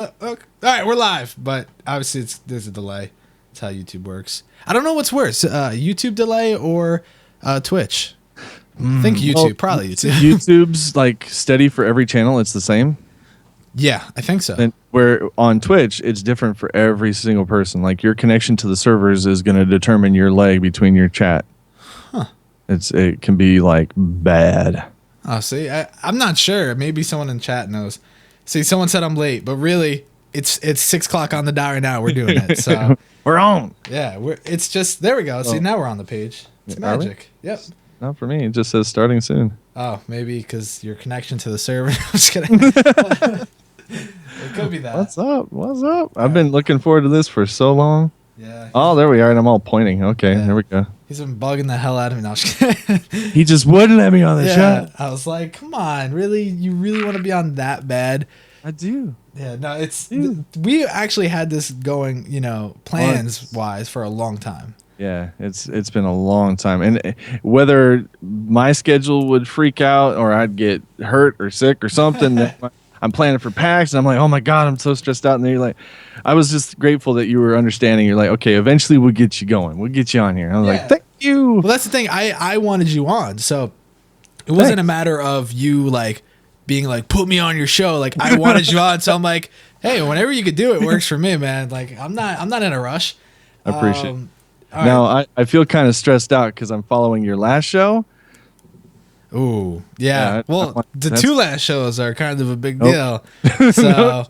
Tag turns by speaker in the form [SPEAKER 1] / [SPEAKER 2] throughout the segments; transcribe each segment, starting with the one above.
[SPEAKER 1] All right, we're live, but obviously there's a delay. That's how YouTube works. I don't know what's worse, YouTube delay or Twitch. I think YouTube, probably YouTube.
[SPEAKER 2] YouTube's like steady for every channel. It's the same.
[SPEAKER 1] Yeah, I think so.
[SPEAKER 2] And where on Twitch, it's different for every single person. Like your connection to the servers is going to determine your lag between your chat.
[SPEAKER 1] Huh.
[SPEAKER 2] It can be like bad.
[SPEAKER 1] Oh, see, I'm not sure. Maybe someone in chat knows. See, someone said I'm late, but really, it's 6 o'clock on the dot right now. We're doing it, so
[SPEAKER 2] we're on.
[SPEAKER 1] Yeah, it's just there we go. See, now we're on the page. It's magic. Yep.
[SPEAKER 2] Not for me. It just says starting soon.
[SPEAKER 1] Oh, maybe because your connection to the server. I'm just kidding. It could be that.
[SPEAKER 2] What's up? What's up? I've been looking forward to this for so long.
[SPEAKER 1] Yeah.
[SPEAKER 2] Oh, there we are, and I'm all pointing. Okay, there we go.
[SPEAKER 1] He's been bugging the hell out of me. No, I'm just kidding.
[SPEAKER 2] He just wouldn't let me on the shot.
[SPEAKER 1] I was like, come on, really? You really want to be on that bad?
[SPEAKER 2] I do.
[SPEAKER 1] Yeah, no, we actually had this going, plans wise for a long time.
[SPEAKER 2] Yeah, it's been a long time, and whether my schedule would freak out or I'd get hurt or sick or something, I'm planning for PAX, and I'm like, oh my god, I'm so stressed out. And then you're like, I was just grateful that you were understanding. You're like, okay, eventually we'll get you going. We'll get you on here. I was like, thank you.
[SPEAKER 1] Well, that's the thing. I wanted you on, so it wasn't a matter of you like being like, put me on your show. Like I wanted you on, so I'm like, hey, whenever you could do it works for me, man. Like I'm not in a rush.
[SPEAKER 2] I appreciate it.
[SPEAKER 1] Now,
[SPEAKER 2] I feel kind of stressed out because I'm following your last show.
[SPEAKER 1] Ooh, yeah. Well, the two last shows are kind of a big deal.
[SPEAKER 2] No.
[SPEAKER 1] So,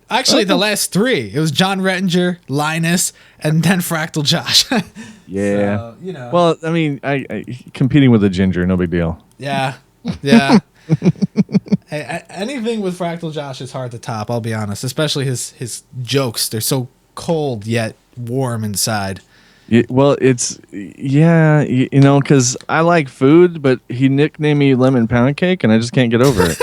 [SPEAKER 1] actually the last three, it was John Rettinger, Linus, and then Fractal Josh.
[SPEAKER 2] Yeah.
[SPEAKER 1] So,
[SPEAKER 2] Well, I mean, I competing with a ginger, no big deal.
[SPEAKER 1] Yeah. Yeah. Hey, anything with Fractal Josh is hard to top, I'll be honest. Especially his jokes. They're so cold yet warm inside.
[SPEAKER 2] Well, it's because I like food, but he nicknamed me Lemon Pound Cake, and I just can't get over it.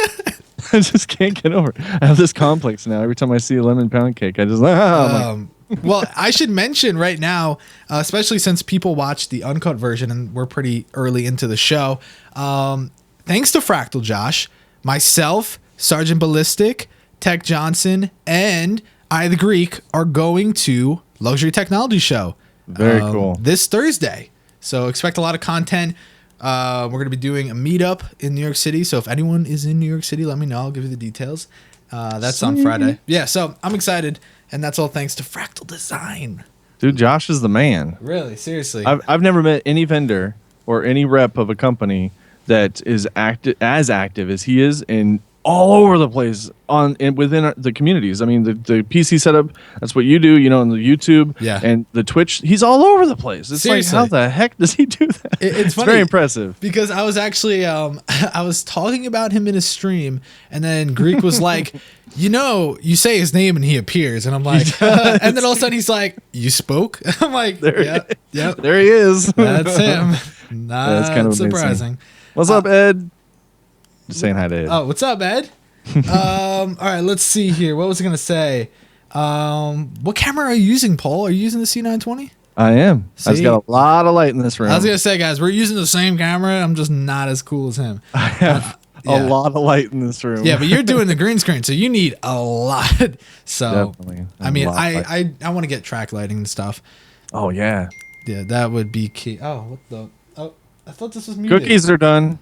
[SPEAKER 2] I just can't get over it. I have this complex now. Every time I see a lemon pound cake, I just
[SPEAKER 1] well, I should mention right now, especially since people watch the uncut version, and we're pretty early into the show. Thanks to Fractal Josh, myself, Sergeant Ballistic, Tech Johnson, and I the Greek are going to Luxury Technology Show.
[SPEAKER 2] Very cool.
[SPEAKER 1] This Thursday. So expect a lot of content. We're going to be doing a meetup in New York City. So if anyone is in New York City, let me know. I'll give you the details. That's on Friday. Yeah, so I'm excited. And that's all thanks to Fractal Design.
[SPEAKER 2] Dude, Josh is the man.
[SPEAKER 1] Really? Seriously?
[SPEAKER 2] I've never met any vendor or any rep of a company that is as active as he is in all over the place within the communities. I mean, the PC setup, that's what you do, and the YouTube and the Twitch. He's all over the place. It's
[SPEAKER 1] Seriously.
[SPEAKER 2] like, how the heck does he do that?
[SPEAKER 1] It's funny,
[SPEAKER 2] very impressive.
[SPEAKER 1] Because I was actually, I was talking about him in a stream, and then Greek was like, you say his name and he appears. And I'm like, and then all of a sudden he's like, you spoke? I'm like, yep.
[SPEAKER 2] There he is.
[SPEAKER 1] That's him. That's
[SPEAKER 2] kind of
[SPEAKER 1] surprising.
[SPEAKER 2] Amazing. What's up, Ed? Just saying hi to Ed.
[SPEAKER 1] Oh, what's up, Ed? All right, let's see here. What was I going to say? What camera are you using, Paul? Are you using the C920?
[SPEAKER 2] I am.
[SPEAKER 1] See?
[SPEAKER 2] I've got a lot of light in this room.
[SPEAKER 1] I was going to say, guys, we're using the same camera. I'm just not as cool as him.
[SPEAKER 2] I have a lot of light in this room.
[SPEAKER 1] Yeah, but you're doing the green screen, so you need a lot. So,
[SPEAKER 2] definitely.
[SPEAKER 1] I mean, I want to get track lighting and stuff.
[SPEAKER 2] Oh, yeah.
[SPEAKER 1] Yeah, that would be key. Oh, what the? Oh, I thought this was muted.
[SPEAKER 2] Cookies are done.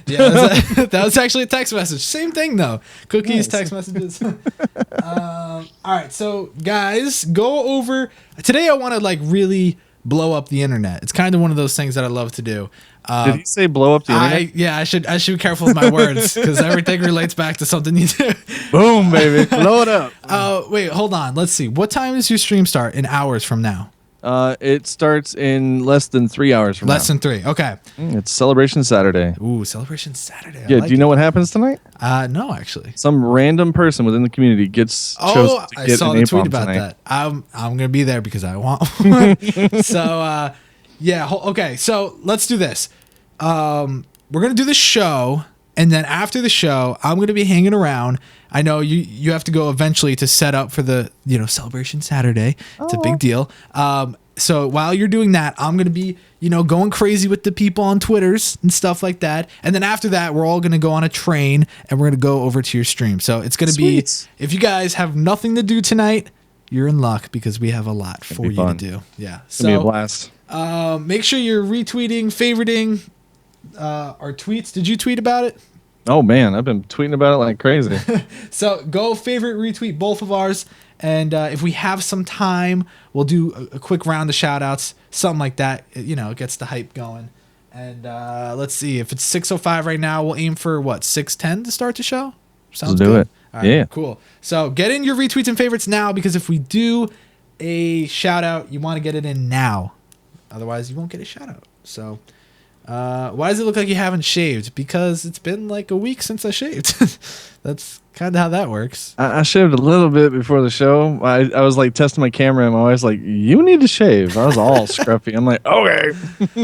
[SPEAKER 1] Yeah, that was actually a text message. Same thing though. Cookies, text messages. All right, so guys, go over today. I want to like really blow up the internet. It's kind of one of those things that I love to do.
[SPEAKER 2] Did he say blow up the internet?
[SPEAKER 1] I should be careful with my words because everything relates back to something you do.
[SPEAKER 2] Boom, baby, blow it up.
[SPEAKER 1] Wait, hold on. Let's see. What time does your stream start in hours from now?
[SPEAKER 2] It starts in less than 3 hours from now.
[SPEAKER 1] Less than 3. Okay.
[SPEAKER 2] It's Celebration Saturday.
[SPEAKER 1] Ooh, Celebration Saturday.
[SPEAKER 2] Yeah. Do you know what happens tonight?
[SPEAKER 1] No, actually.
[SPEAKER 2] Some random person within the community gets chosen to get
[SPEAKER 1] I saw
[SPEAKER 2] an
[SPEAKER 1] the
[SPEAKER 2] A-bomb
[SPEAKER 1] tweet about
[SPEAKER 2] tonight.
[SPEAKER 1] that. I'm gonna be there because I want one. So yeah. Okay. So let's do this. We're gonna do the show, And then after the show, I'm going to be hanging around. I know you have to go eventually to set up for the, Celebration Saturday. It's a big deal. So while you're doing that, I'm going to be, going crazy with the people on Twitters and stuff like that. And then after that, we're all going to go on a train and we're going to go over to your stream. So it's going to be, if you guys have nothing to do tonight, you're in luck because we have a lot for you to do. Yeah.
[SPEAKER 2] It's going to be a blast.
[SPEAKER 1] Make sure you're retweeting, favoriting our tweets. Did you tweet about it?
[SPEAKER 2] Oh, man. I've been tweeting about it like crazy.
[SPEAKER 1] So go favorite, retweet both of ours. And if we have some time, we'll do a quick round of shout outs, something like that. It gets the hype going. And let's see. If it's 6:05 right now, we'll aim for 6:10 to start the show? Sounds
[SPEAKER 2] good. Do it.
[SPEAKER 1] All right, yeah. Cool. So get in your retweets and favorites now, because if we do a shout out, you want to get it in now. Otherwise, you won't get a shout out. So why does it look like you haven't shaved? Because it's been like a week since I shaved. That's kind of how that works.
[SPEAKER 2] I shaved a little bit before the show. I was like testing my camera, and my wife's like, "You need to shave." I was all scruffy. I'm like, "Okay."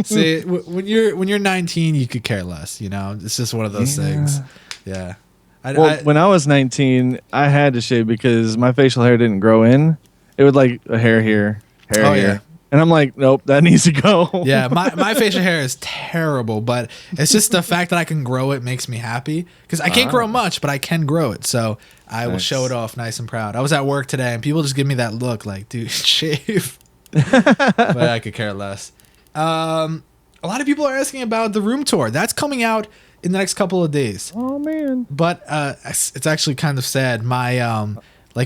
[SPEAKER 1] See, when you're 19, you could care less. It's just one of those things. Yeah.
[SPEAKER 2] When I was 19, I had to shave because my facial hair didn't grow in. It would like a hair here, hair here. And I'm like, nope, that needs to go.
[SPEAKER 1] Yeah, my facial hair is terrible, but it's just the fact that I can grow it makes me happy. Because I can't grow much, but I can grow it. So I will show it off nice and proud. I was at work today, and people just give me that look like, dude, shave. But I could care less. A lot of people are asking about the room tour. That's coming out in the next couple of days.
[SPEAKER 2] Oh, man.
[SPEAKER 1] But it's actually kind of sad. My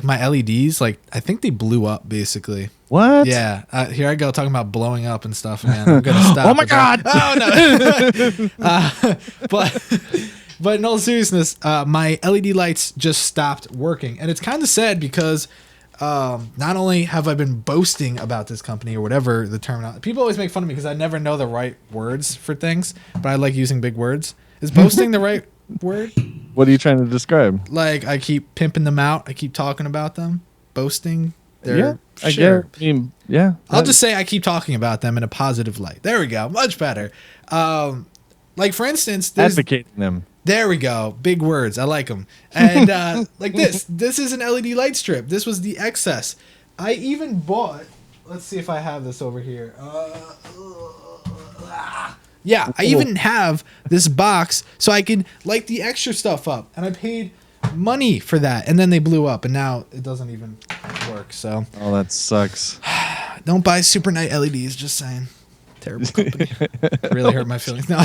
[SPEAKER 1] my LEDs, I think they blew up, basically.
[SPEAKER 2] What?
[SPEAKER 1] Yeah. Here I go talking about blowing up and stuff, man. I'm going to stop.
[SPEAKER 2] Oh, my God.
[SPEAKER 1] Oh, no. But in all seriousness, my LED lights just stopped working. And it's kind of sad because not only have I been boasting about this company or whatever the term, people always make fun of me because I never know the right words for things, but I like using big words. Is boasting the right word?
[SPEAKER 2] What are you trying to describe?
[SPEAKER 1] Like, I keep pimping them out. I keep talking about them. Boasting.
[SPEAKER 2] I mean,
[SPEAKER 1] I'll just say I keep talking about them in a positive light. There we go. Much better. Like, for instance,
[SPEAKER 2] advocating them.
[SPEAKER 1] There we go. Big words. I like them. And like this. This is an LED light strip. This was the excess. I even bought. Let's see if I have this over here. Yeah, I even have this box so I can light the extra stuff up. And I paid money for that. And then they blew up. And now it doesn't even work. So.
[SPEAKER 2] Oh, that sucks.
[SPEAKER 1] Don't buy Super Night LEDs. Just saying. Terrible company. Really hurt my feelings. No,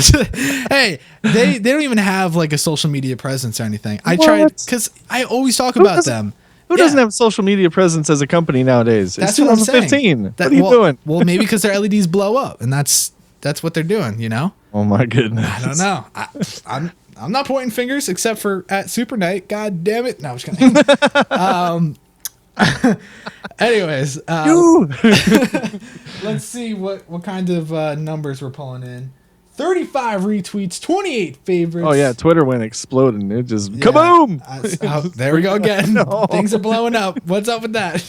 [SPEAKER 1] hey, they don't even have like a social media presence or anything. I tried because I always talk about them.
[SPEAKER 2] Who doesn't have social media presence as a company nowadays?
[SPEAKER 1] That's
[SPEAKER 2] it's 2015. What are you doing?
[SPEAKER 1] Well, maybe because their LEDs blow up, and that's what they're doing.
[SPEAKER 2] Oh my goodness.
[SPEAKER 1] I don't know. I'm not pointing fingers except for at Super Night. God damn it! No, I'm just kidding. Anyways, let's see what kind of numbers we're pulling in. 35 retweets, 28 favorites.
[SPEAKER 2] Oh yeah, Twitter went exploding. It just kaboom.
[SPEAKER 1] There we go again. No. Things are blowing up. What's up with that?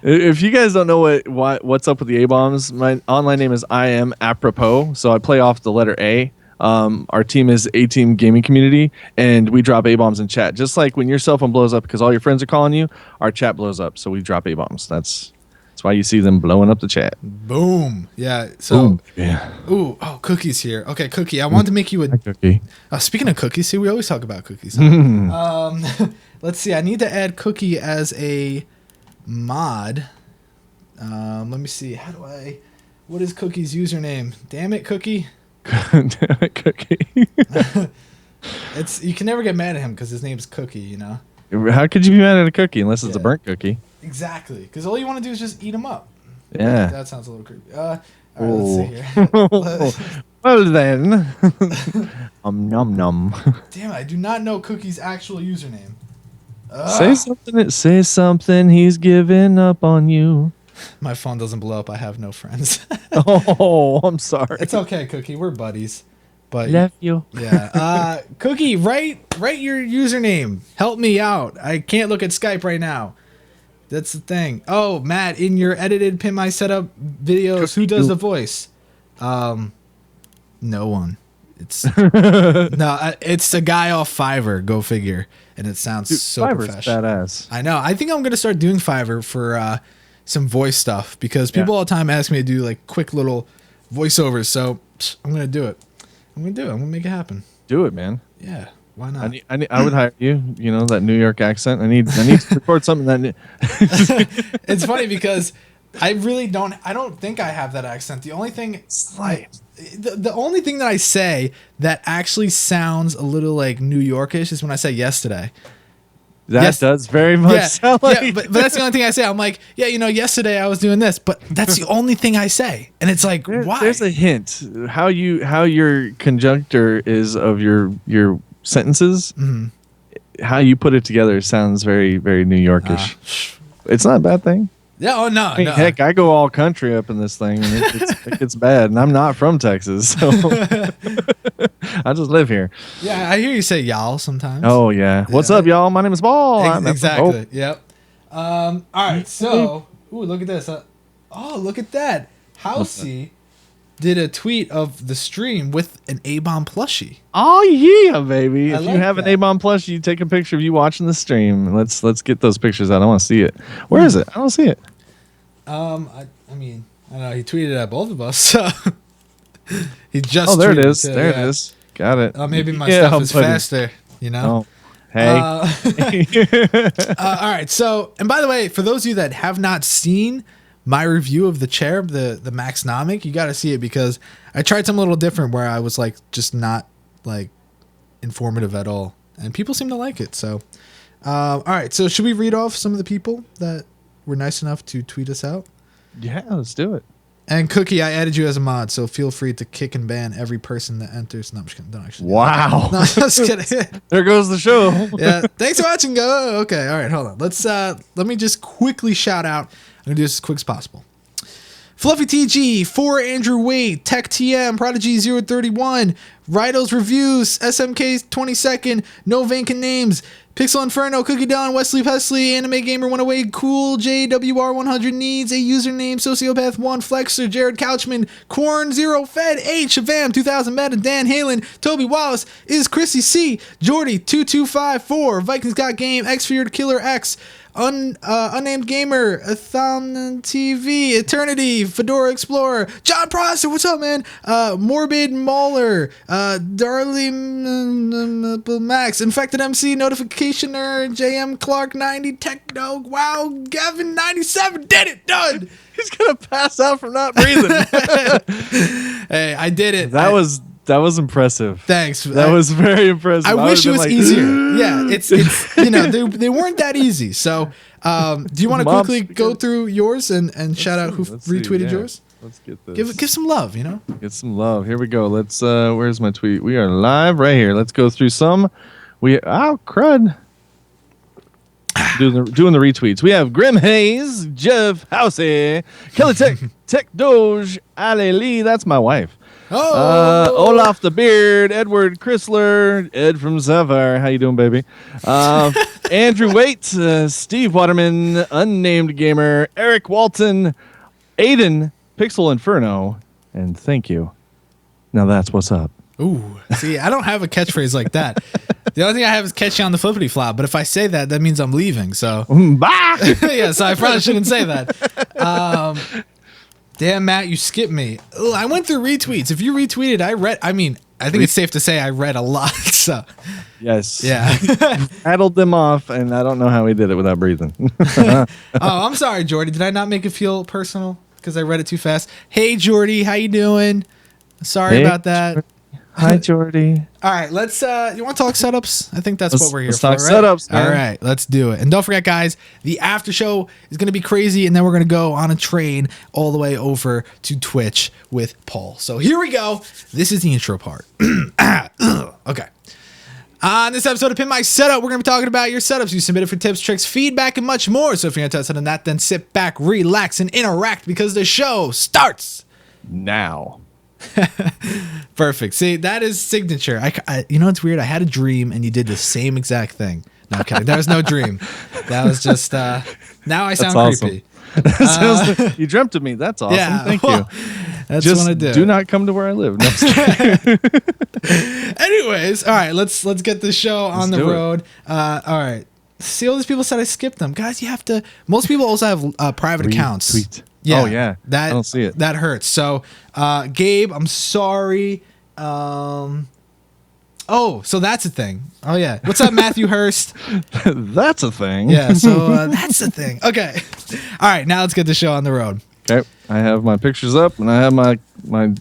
[SPEAKER 2] If you guys don't know what's up with the A-bombs, my online name is I am apropos, so I play off the letter A. Our team is A-Team Gaming Community, and we drop A-bombs in chat. Just like when your cell phone blows up because all your friends are calling you, our chat blows up, so we drop A-bombs. That's why you see them blowing up the chat.
[SPEAKER 1] Boom. Yeah. So.
[SPEAKER 2] Boom. Yeah.
[SPEAKER 1] Ooh. Oh, Cookie's here. Okay, Cookie. I wanted to make you a
[SPEAKER 2] cookie.
[SPEAKER 1] Speaking of cookies, see, we always talk about cookies. Let's see. I need to add Cookie as a mod. Let me see. What is Cookie's username? Damn it, Cookie.
[SPEAKER 2] Damn it, Cookie.
[SPEAKER 1] You can never get mad at him because his name's Cookie,
[SPEAKER 2] How could you be mad at a cookie unless it's a burnt cookie?
[SPEAKER 1] Exactly, because all you want to do is just eat them up.
[SPEAKER 2] Yeah.
[SPEAKER 1] That sounds a little creepy. All right, let's see here.
[SPEAKER 2] Well then. Nom nom.
[SPEAKER 1] Damn it, I do not know Cookie's actual username.
[SPEAKER 2] Say something, he's giving up on you.
[SPEAKER 1] My phone doesn't blow up. I have no friends.
[SPEAKER 2] Oh, I'm sorry.
[SPEAKER 1] It's okay, Cookie. We're buddies. But
[SPEAKER 2] love you.
[SPEAKER 1] Yeah. Cookie, write your username. Help me out. I can't look at Skype right now. That's the thing. Oh, Matt, in your edited Pimp My Setup videos, who does the voice? No one. It's no, it's a guy off Fiverr. Go figure. And it sounds so
[SPEAKER 2] Fiverr's
[SPEAKER 1] professional.
[SPEAKER 2] badass.
[SPEAKER 1] I know. I think I'm gonna start doing Fiverr for some voice stuff because people all the time ask me to do like quick little voiceovers. So I'm gonna do it. I'm gonna make it happen.
[SPEAKER 2] Do it, man.
[SPEAKER 1] Yeah. Why not?
[SPEAKER 2] I would hire you. You know that New York accent. I need to record something that.
[SPEAKER 1] It's funny because I really don't. I don't think I have that accent. The only thing, the only thing that I say that actually sounds a little like New Yorkish is when I say yesterday.
[SPEAKER 2] That does very much sound like.
[SPEAKER 1] But that's the only thing I say. I'm like, yeah, yesterday I was doing this, but that's the only thing I say, and it's like, why?
[SPEAKER 2] There's a hint how your conjunctor is of your sentences. Mm-hmm. How you put it together sounds very, very New Yorkish. It's not a bad thing.
[SPEAKER 1] Yeah. Oh no. No.
[SPEAKER 2] Heck, I go all country up in this thing, and it gets bad. And I'm not from Texas, so I just live here.
[SPEAKER 1] Yeah, I hear you say y'all sometimes.
[SPEAKER 2] Oh yeah. What's up, y'all? My name is Paul.
[SPEAKER 1] Exactly. Yep. All right. So, look at this. Look at that. Housey did a tweet of the stream with an A-Bomb plushie.
[SPEAKER 2] Oh yeah, baby! If
[SPEAKER 1] like
[SPEAKER 2] you have
[SPEAKER 1] that.
[SPEAKER 2] an A-Bomb plushie, you take a picture of you watching the stream. Let's get those pictures out. I want to see it. Where is it? I don't see it.
[SPEAKER 1] I mean, I don't know. He tweeted at both of us. So he just.
[SPEAKER 2] Oh, there it
[SPEAKER 1] tweeted
[SPEAKER 2] is.
[SPEAKER 1] too,
[SPEAKER 2] There it is. Got it.
[SPEAKER 1] Maybe my stuff is faster.
[SPEAKER 2] Oh, hey.
[SPEAKER 1] All right. So, and by the way, for those of you that have not seen my review of the chair, the Maxnomic, you got to see it because I tried something a little different where I was like just not like informative at all, and people seem to like it. So, all right. So, should we read off some of the people that were nice enough to tweet us out?
[SPEAKER 2] Yeah, let's do it.
[SPEAKER 1] And Cookie, I added you as a mod, so feel free to kick and ban every person that enters. No, I'm just kidding. Don't actually.
[SPEAKER 2] Wow.
[SPEAKER 1] No, I'm just kidding.
[SPEAKER 2] There goes the show.
[SPEAKER 1] Yeah. Thanks for watching. Go. Okay. All right. Hold on. Let me just quickly shout out. I'm gonna do this as quick as possible. Fluffy TG, 4 Andrew Wade, Tech TM, Prodigy 031, Rido's Reviews, SMK 22nd, No Vankin Names, Pixel Inferno, Cookie Don, Wesley Pesley, Anime Gamer 108, Cool, JWR100 Needs, a Username, Sociopath 1, Flexer, Jared Couchman, Corn 0, Fed, H, Shavam 2000 Meta, Dan Halen, Toby Wallace, Is Chrissy C, Jordy 2254, Vikings Got Game, X-Feared Killer X, Unnamed Gamer, Athon TV, Eternity, Fedora Explorer, John Prosser, what's up, man? Morbid Mauler, Darling Max, Infected MC, Notificationer, JM Clark 90, Techno, Wow, Gavin 97, did it, done.
[SPEAKER 2] He's gonna pass out from not breathing.
[SPEAKER 1] Hey, I did it.
[SPEAKER 2] That was impressive.
[SPEAKER 1] Thanks.
[SPEAKER 2] That was very impressive.
[SPEAKER 1] I wish it was easier. Yeah, it's they weren't that easy. So, do you want to quickly go through yours and shout out who retweeted yours?
[SPEAKER 2] Let's get this.
[SPEAKER 1] Give some love,
[SPEAKER 2] Get some love. Here we go. Let's where's my tweet? We are live right here. Let's go through some. Crud. Doing the retweets. We have Grim Hayes, Jeff Housey, Kelly Tech Doge, Ali Lee. That's my wife. Olaf the Beard, Edward Chrysler, Ed from Sapphire. How you doing, baby? Andrew Waite, Steve Waterman, Unnamed Gamer, Eric Walton, Aiden, Pixel Inferno, and thank you. Now that's what's up.
[SPEAKER 1] Ooh, see, I don't have a catchphrase like that. The only thing I have is catch you on the flippity flop. But if I say that, that means I'm leaving. So,
[SPEAKER 2] bye.
[SPEAKER 1] Yeah, so I probably shouldn't say that. Damn, Matt, you skipped me. Ugh, I went through retweets. If you retweeted, I read. I mean, I think it's safe to say I read a lot. So,
[SPEAKER 2] yes,
[SPEAKER 1] yeah,
[SPEAKER 2] rattled them off, and I don't know how he did it without breathing.
[SPEAKER 1] Oh, I'm sorry, Jordy. Did I not make it feel personal because I read it too fast? Hey, Jordy, how you doing? Sorry about that.
[SPEAKER 2] Hi, Jordy.
[SPEAKER 1] All right, let's. You want to talk setups? I think that's what we're here for.
[SPEAKER 2] Let's talk
[SPEAKER 1] right?
[SPEAKER 2] setups. Man.
[SPEAKER 1] All right, let's do it. And don't forget, guys, the after show is going to be crazy, and then we're going to go on a train all the way over to Twitch with Paul. So here we go. This is the intro part. Okay. On this episode of Pimp My Setup, we're going to be talking about your setups you submitted for tips, tricks, feedback, and much more. So if you're interested in that, then sit back, relax, and interact because the show starts
[SPEAKER 2] now.
[SPEAKER 1] Perfect. See, that is signature. I you know what's weird? I had a dream and you did the same exact thing. No, I'm kidding. There was no dream. That was just now I sound
[SPEAKER 2] awesome.
[SPEAKER 1] creepy.
[SPEAKER 2] You dreamt of me. That's awesome.
[SPEAKER 1] Yeah,
[SPEAKER 2] Thank you.
[SPEAKER 1] That's
[SPEAKER 2] Just
[SPEAKER 1] what I do.
[SPEAKER 2] do not come to where I live. No, I'm just kidding.
[SPEAKER 1] Anyways, all right, let's get the show on the
[SPEAKER 2] do it.
[SPEAKER 1] road. All right. See, all these people said I skipped them. Guys, you have to. Most people also have private accounts.
[SPEAKER 2] Retweet.
[SPEAKER 1] Yeah.
[SPEAKER 2] Oh, yeah.
[SPEAKER 1] That,
[SPEAKER 2] I don't see it.
[SPEAKER 1] That hurts. So, Gabe, I'm sorry. Oh, so that's a thing. Oh, yeah. What's up, Matthew Hurst?
[SPEAKER 2] That's a thing.
[SPEAKER 1] Yeah, so that's the thing. Okay. All right, now let's get the show on the road.
[SPEAKER 2] Okay. I have my pictures up and I have my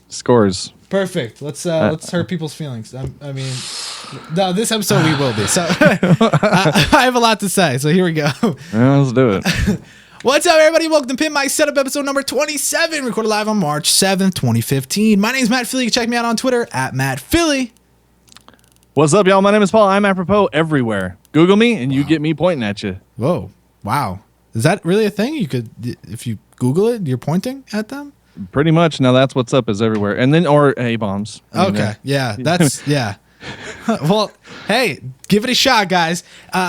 [SPEAKER 2] scores.
[SPEAKER 1] Perfect. Let's hurt people's feelings. I mean, no, this episode we will be. So I have a lot to say. So here we go.
[SPEAKER 2] Yeah, let's do it.
[SPEAKER 1] What's up, everybody? Welcome to Pimp My Setup, episode number 27, recorded live on March 7th, 2015. My name is Matt Philly. You can check me out on Twitter at Matt Philly.
[SPEAKER 2] What's up, y'all? My name is Paul. I'm apropos everywhere. Google me and you get me pointing at you.
[SPEAKER 1] Whoa. Wow. Is that really a thing? You could, if you Google it, you're pointing at them?
[SPEAKER 2] Pretty much. Now that's what's up is everywhere. And then, or A-bombs.
[SPEAKER 1] Okay. Yeah. That's, yeah. Well, hey, give it a shot, guys.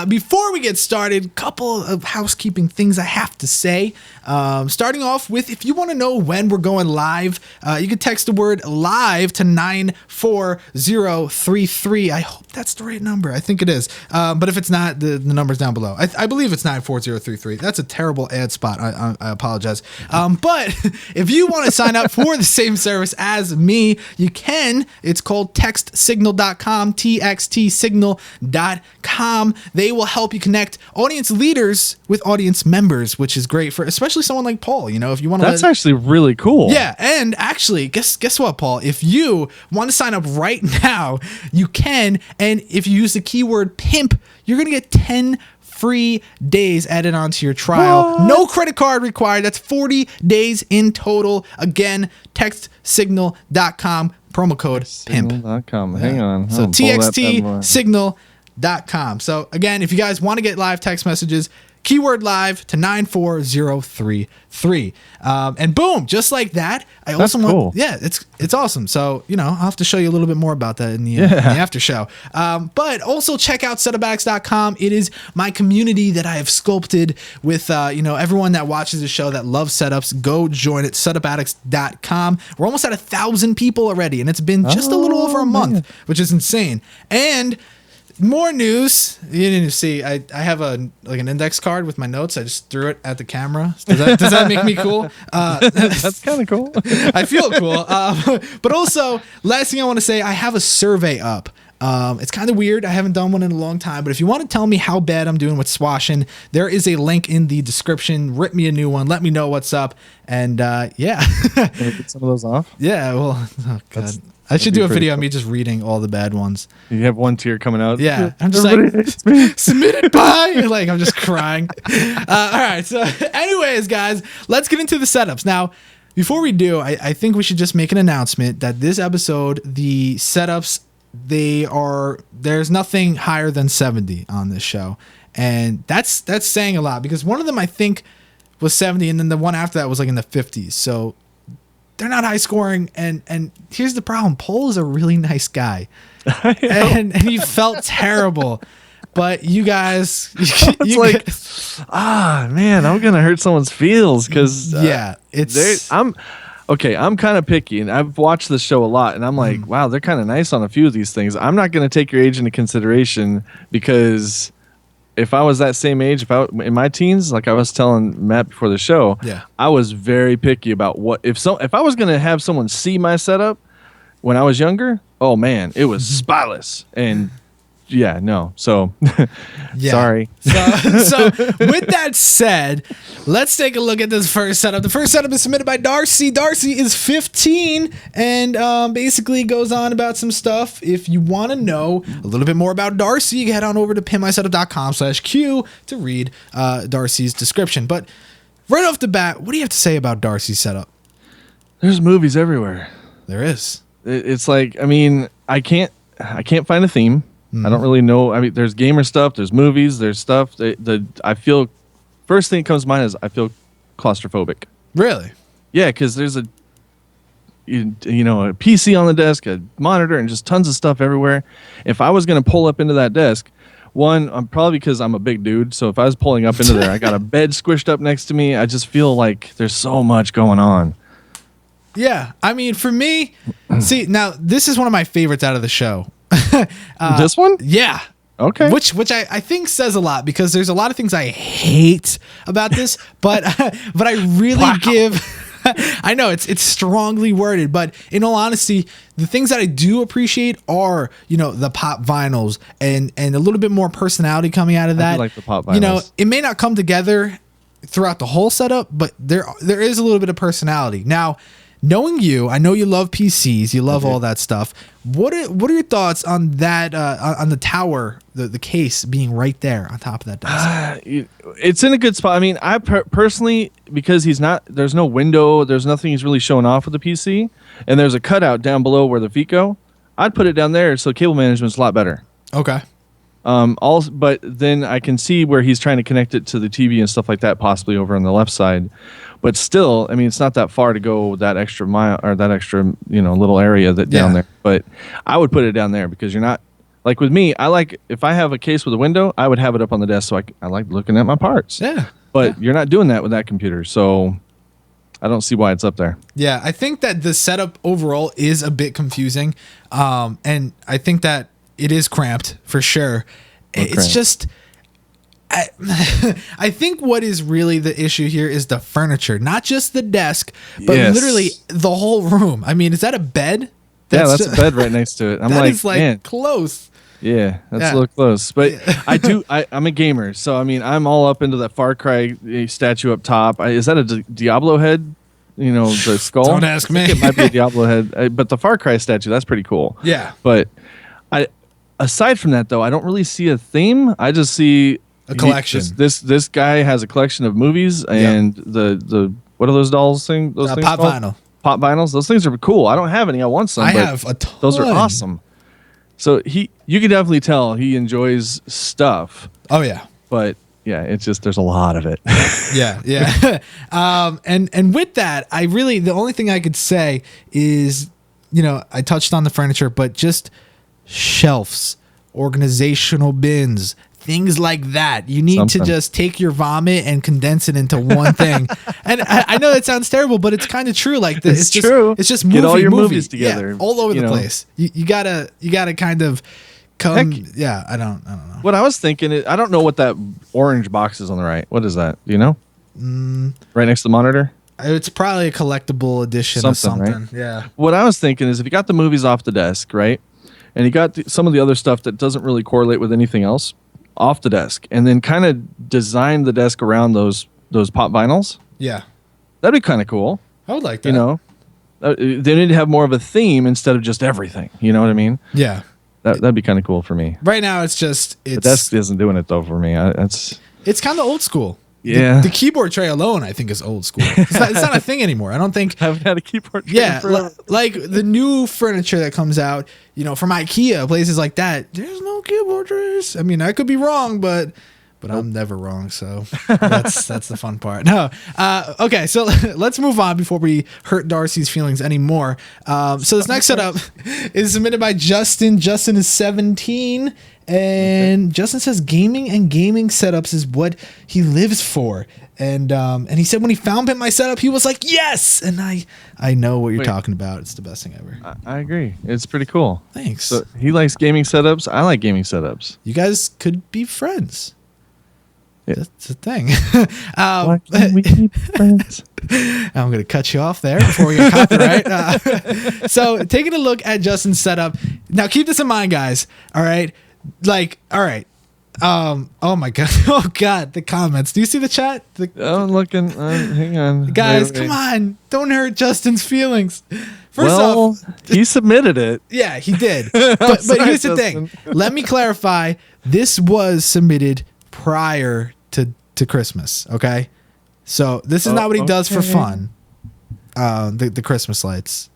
[SPEAKER 1] Before we get started, couple of housekeeping things I have to say. Starting off with, if you want to know when we're going live, you can text the word live to 94033. I hope that's the right number. I think it is. But if it's not, the number's down below. I believe it's 94033. That's a terrible ad spot. I apologize. But if you want to sign up for the same service as me, you can. It's called textsignal.com, txtsignal.com. They will help you connect audience leaders with audience members, which is great for especially someone like Paul. You know, if you want to,
[SPEAKER 2] that's actually really cool.
[SPEAKER 1] Yeah, and actually, guess what, Paul? If you want to sign up right now, you can. And if you use the keyword pimp, you're gonna get 10 free days added onto your trial.
[SPEAKER 2] What?
[SPEAKER 1] No credit card required. That's 40 days in total. Again, textsignal.com, promo code pimp.
[SPEAKER 2] Signal.com. Hang on.
[SPEAKER 1] So txtsignal.com. So again, if you guys want to get live text messages, keyword live to 94033. And boom, just like that.
[SPEAKER 2] That's cool.
[SPEAKER 1] Yeah, it's awesome. So, you know, I'll have to show you a little bit more about that in the after show. But also check out setupaddicts.com. It is my community that I have sculpted with, everyone that watches the show that loves setups. Go join it, setupaddicts.com. We're almost at 1,000 people already, and it's been just a little over a month, which is insane. And more news. You didn't see. I have an index card with my notes. I just threw it at the camera. Does that make me cool?
[SPEAKER 2] That's kind of cool.
[SPEAKER 1] I feel cool. But also, last thing I want to say, I have a survey up. It's kind of weird. I haven't done one in a long time. But if you want to tell me how bad I'm doing with swashin, there is a link in the description. Rip me a new one. Let me know what's up. And yeah.
[SPEAKER 2] Can we get some of those off?
[SPEAKER 1] Yeah. Well, oh God. I should do a video of me just reading all the bad ones.
[SPEAKER 2] You have one tear coming out.
[SPEAKER 1] Yeah. I'm just like, submitted by. Like, I'm just crying. All right. So anyways, guys, let's get into the setups. Now, before we do, I think we should just make an announcement that this episode, the setups, there's nothing higher than 70 on this show. And that's saying a lot because one of them, I think, was 70. And then the one after that was like in the 50s. So they're not high scoring, and here's the problem. Paul is a really nice guy, and he felt terrible. But you guys,
[SPEAKER 2] man, I'm gonna hurt someone's feels because I'm kind of picky, and I've watched this show a lot, and I'm like, wow, they're kind of nice on a few of these things. I'm not gonna take your age into consideration because if I was that same age, in my teens, like I was telling Matt before the show, I was very picky about if I was gonna have someone see my setup when I was younger. Oh man, it was spotless, and so sorry.
[SPEAKER 1] So with that said, let's take a look at this first setup. The first setup is submitted by Darcy. Darcy is 15 and basically goes on about some stuff. If you want to know a little bit more about Darcy, you can head on over to pimpmysetup.com/Q to read Darcy's description. But right off the bat, what do you have to say about Darcy's setup?
[SPEAKER 2] There's movies everywhere.
[SPEAKER 1] There is.
[SPEAKER 2] It's like, I mean, I can't find a theme. I don't really know. I mean, there's gamer stuff, there's movies, there's stuff. I feel, first thing that comes to mind is I feel claustrophobic.
[SPEAKER 1] Really?
[SPEAKER 2] Yeah, because there's a PC on the desk, a monitor, and just tons of stuff everywhere. If I was going to pull up into that desk, I'm probably because I'm a big dude, so if I was pulling up into there, I got a bed squished up next to me. I just feel like there's so much going on.
[SPEAKER 1] Yeah. I mean, for me, see, now this is one of my favorites out of the show.
[SPEAKER 2] This one?
[SPEAKER 1] Yeah.
[SPEAKER 2] Okay.
[SPEAKER 1] Which I think says a lot because there's a lot of things I hate about this, but I really give. I know it's strongly worded, but in all honesty, the things that I do appreciate are, the pop vinyls and a little bit more personality coming out of that.
[SPEAKER 2] I do like the pop vinyls.
[SPEAKER 1] It may not come together throughout the whole setup, but there is a little bit of personality. Now, knowing you, I know you love PCs, you love all that stuff. What are your thoughts on that? On the tower, the case being right there on top of that desk?
[SPEAKER 2] It's in a good spot. I mean, I personally, because there's no window, there's nothing he's really showing off with the PC, and there's a cutout down below where the feet go. I'd put it down there so cable management's a lot better.
[SPEAKER 1] Okay.
[SPEAKER 2] But then I can see where he's trying to connect it to the TV and stuff like that, possibly over on the left side. But still, I mean, it's not that far to go that extra mile or that extra, little area down there. But I would put it down there because you're not like with me. If I have a case with a window, I would have it up on the desk so I like looking at my parts.
[SPEAKER 1] Yeah.
[SPEAKER 2] But you're not doing that with that computer, so I don't see why it's up there.
[SPEAKER 1] Yeah, I think that the setup overall is a bit confusing, and I think that it is cramped for sure. It's just. I think what is really the issue here is the furniture, not just the desk, but literally the whole room. I mean, is that a bed?
[SPEAKER 2] That's a bed right next to it. I'm man,
[SPEAKER 1] close.
[SPEAKER 2] Yeah, that's a little close. But I'm a gamer, so I mean, I'm all up into that Far Cry statue up top. Is that a Diablo head? The skull.
[SPEAKER 1] Don't ask me.
[SPEAKER 2] It might be a Diablo head, but the Far Cry statue, that's pretty cool.
[SPEAKER 1] Yeah.
[SPEAKER 2] But aside from that, though, I don't really see a theme. I just see
[SPEAKER 1] a collection.
[SPEAKER 2] This guy has a collection of movies and the what are those dolls thing? Those things
[SPEAKER 1] pop
[SPEAKER 2] called?
[SPEAKER 1] vinyl.
[SPEAKER 2] Pop vinyls. Those things are cool. I don't have any. I want some.
[SPEAKER 1] I have a ton.
[SPEAKER 2] Those are awesome. So you can definitely tell he enjoys stuff.
[SPEAKER 1] Oh yeah.
[SPEAKER 2] But yeah, it's just there's a lot of it.
[SPEAKER 1] Yeah. And with that, the only thing I could say is, I touched on the furniture, but just shelves, organizational bins, things like that. You need to just take your vomit and condense it into one thing. And I know that sounds terrible, but it's kind of true. Like it's
[SPEAKER 2] true.
[SPEAKER 1] It's just
[SPEAKER 2] get all your movies together,
[SPEAKER 1] all over the place. You gotta kind of come. Heck, yeah, I don't know.
[SPEAKER 2] What I was thinking is, I don't know what that orange box is on the right. What is that? Do you know? Right next to the monitor.
[SPEAKER 1] It's probably a collectible edition of something.
[SPEAKER 2] Right?
[SPEAKER 1] Yeah.
[SPEAKER 2] What I was thinking is, if you got the movies off the desk, right, and you got some of the other stuff that doesn't really correlate with anything else off the desk, and then kind of design the desk around those pop vinyls.
[SPEAKER 1] Yeah.
[SPEAKER 2] That'd be kind of cool.
[SPEAKER 1] I would like that.
[SPEAKER 2] They need to have more of a theme instead of just everything. You know what I mean?
[SPEAKER 1] Yeah.
[SPEAKER 2] That'd be kind of cool for me.
[SPEAKER 1] Right now, the
[SPEAKER 2] desk isn't doing it though for me.
[SPEAKER 1] It's kind of old school.
[SPEAKER 2] Yeah.
[SPEAKER 1] The keyboard tray alone, I think, is old school. It's not a thing anymore. I don't think.
[SPEAKER 2] I haven't had a keyboard tray.
[SPEAKER 1] Yeah, like the new furniture that comes out, from IKEA, places like that. There's no keyboard trays. I mean, I could be wrong, but I'm never wrong. So that's the fun part. No. Okay, so let's move on before we hurt Darcy's feelings anymore. So this next setup is submitted by Justin. Justin is 17. And Justin says gaming and gaming setups is what he lives for. And he said when he found Pimp My Setup, he was like, yes! And I know what you're talking about. It's the best thing ever.
[SPEAKER 2] I agree. It's pretty cool.
[SPEAKER 1] Thanks.
[SPEAKER 2] So he likes gaming setups. I like gaming setups.
[SPEAKER 1] You guys could be friends. Yeah. That's the thing.
[SPEAKER 2] Why can't we be friends?
[SPEAKER 1] I'm going to cut you off there before we get copyright. So taking a look at Justin's setup. Now keep this in mind, guys. All right. All right. Oh my God. Oh God. The comments. Do you see the chat?
[SPEAKER 2] I'm looking. Hang on.
[SPEAKER 1] Guys, come on. Don't hurt Justin's feelings. First off,
[SPEAKER 2] he submitted it.
[SPEAKER 1] Yeah, he did. But here's the thing. Let me clarify. This was submitted prior to Christmas. Okay. So this is not what he does for fun. The Christmas lights.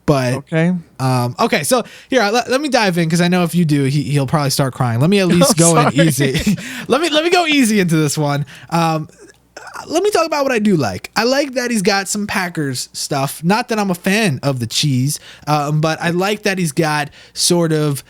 [SPEAKER 1] But okay, so here let me dive in because I know if you do, he'll probably start crying. Let me at least go in easy. let me go easy into this one. Let me talk about what I do like. I like that he's got some Packers stuff. Not that I'm a fan of the cheese, but I like that he's got sort of,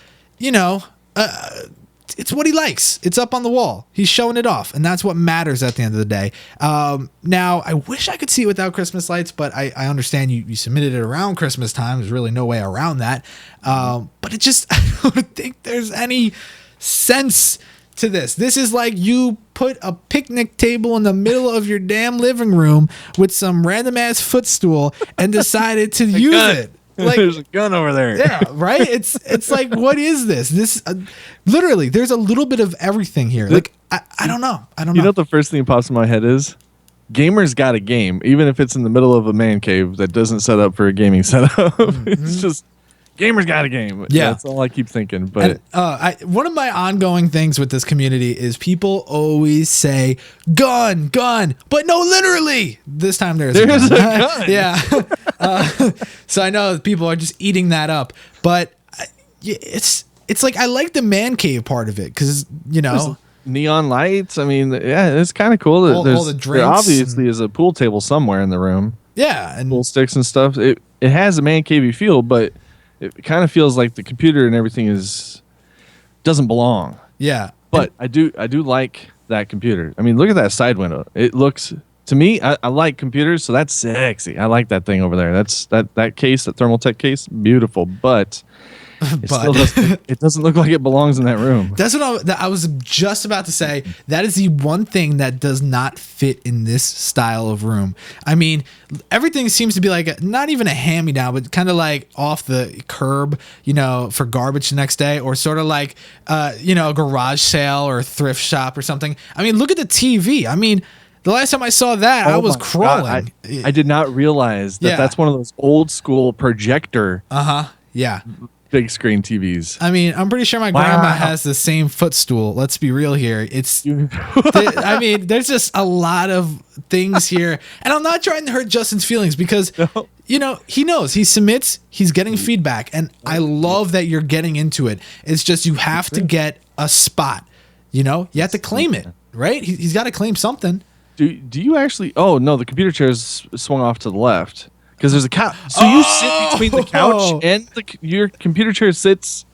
[SPEAKER 1] it's what he likes. It's up on the wall. He's showing it off, and that's what matters at the end of the day. Now, I wish I could see it without Christmas lights, but I understand you submitted it around Christmas time. There's really no way around that. But it just, I don't think there's any sense to this. This is like you put a picnic table in the middle of your damn living room with some random ass footstool and decided to use it. Like,
[SPEAKER 2] there's a gun over there.
[SPEAKER 1] Yeah, right? It's like, what is this? This literally, there's a little bit of everything here. Like, I don't know.
[SPEAKER 2] You know what the first thing that pops in my head is? Gamers got a game, even if it's in the middle of a man cave that doesn't set up for a gaming setup. It's just gamers got a game.
[SPEAKER 1] Yeah,
[SPEAKER 2] that's all I keep thinking. But
[SPEAKER 1] one of my ongoing things with this community is people always say gun, but no, literally. This time there's a gun. Yeah. So I know people are just eating that up, but it's like I like the man cave part of it because there's
[SPEAKER 2] neon lights. I mean, yeah, it's kind of cool. All the drinks. There obviously is a pool table somewhere in the room.
[SPEAKER 1] Yeah, and
[SPEAKER 2] pool sticks and stuff. It has a man cavey feel, but it kind of feels like the computer and everything doesn't belong.
[SPEAKER 1] Yeah,
[SPEAKER 2] but I do like that computer. I mean, look at that side window. It looks, to me, I like computers, so that's sexy. I like that thing over there. That's that case, that Thermaltake case, beautiful. But it doesn't look like it belongs in that room.
[SPEAKER 1] That's what I was just about to say. That is the one thing that does not fit in this style of room. I mean, everything seems to be like not even a hand-me-down, but kind of like off the curb, for garbage the next day, or sort of like, a garage sale or a thrift shop or something. I mean, look at the TV. I mean, the last time I saw that, I was crawling.
[SPEAKER 2] I did not realize that that's one of those old school projector.
[SPEAKER 1] Yeah.
[SPEAKER 2] Big screen TVs.
[SPEAKER 1] I mean, I'm pretty sure my grandma has the same footstool. Let's be real here. I mean, there's just a lot of things here. And I'm not trying to hurt Justin's feelings because, he knows. He submits. He's getting feedback. And I love that you're getting into it. It's just you have to get a spot. You have to claim it, right? He's got to claim something.
[SPEAKER 2] Do you actually... Oh, no, the computer chair's swung off to the left. Because there's a couch. So you sit between the couch and your computer chair sits.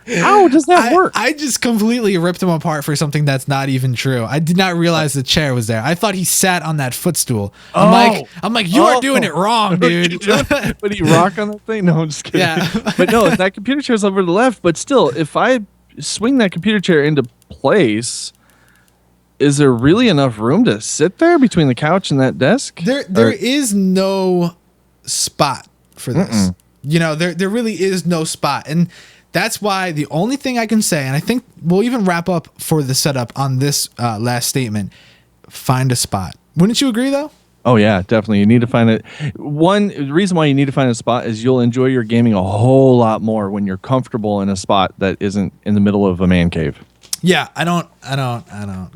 [SPEAKER 2] How does that work?
[SPEAKER 1] I just completely ripped him apart for something that's not even true. I did not realize the chair was there. I thought he sat on that footstool. I'm like, you are doing it wrong, dude.
[SPEAKER 2] But he rock on that thing? No, I'm just kidding.
[SPEAKER 1] Yeah.
[SPEAKER 2] But no, that computer chair's over to the left. But still, if I swing that computer chair into place, is there really enough room to sit there between the couch and that desk?
[SPEAKER 1] There is no spot for this. There really is no spot, and that's why the only thing I can say, and I think we'll even wrap up for the setup on this last statement, find a spot. Wouldn't you agree though?
[SPEAKER 2] Oh yeah, definitely. You need to find it. One reason why you need to find a spot is you'll enjoy your gaming a whole lot more when you're comfortable in a spot that isn't in the middle of a man cave.
[SPEAKER 1] Yeah, I don't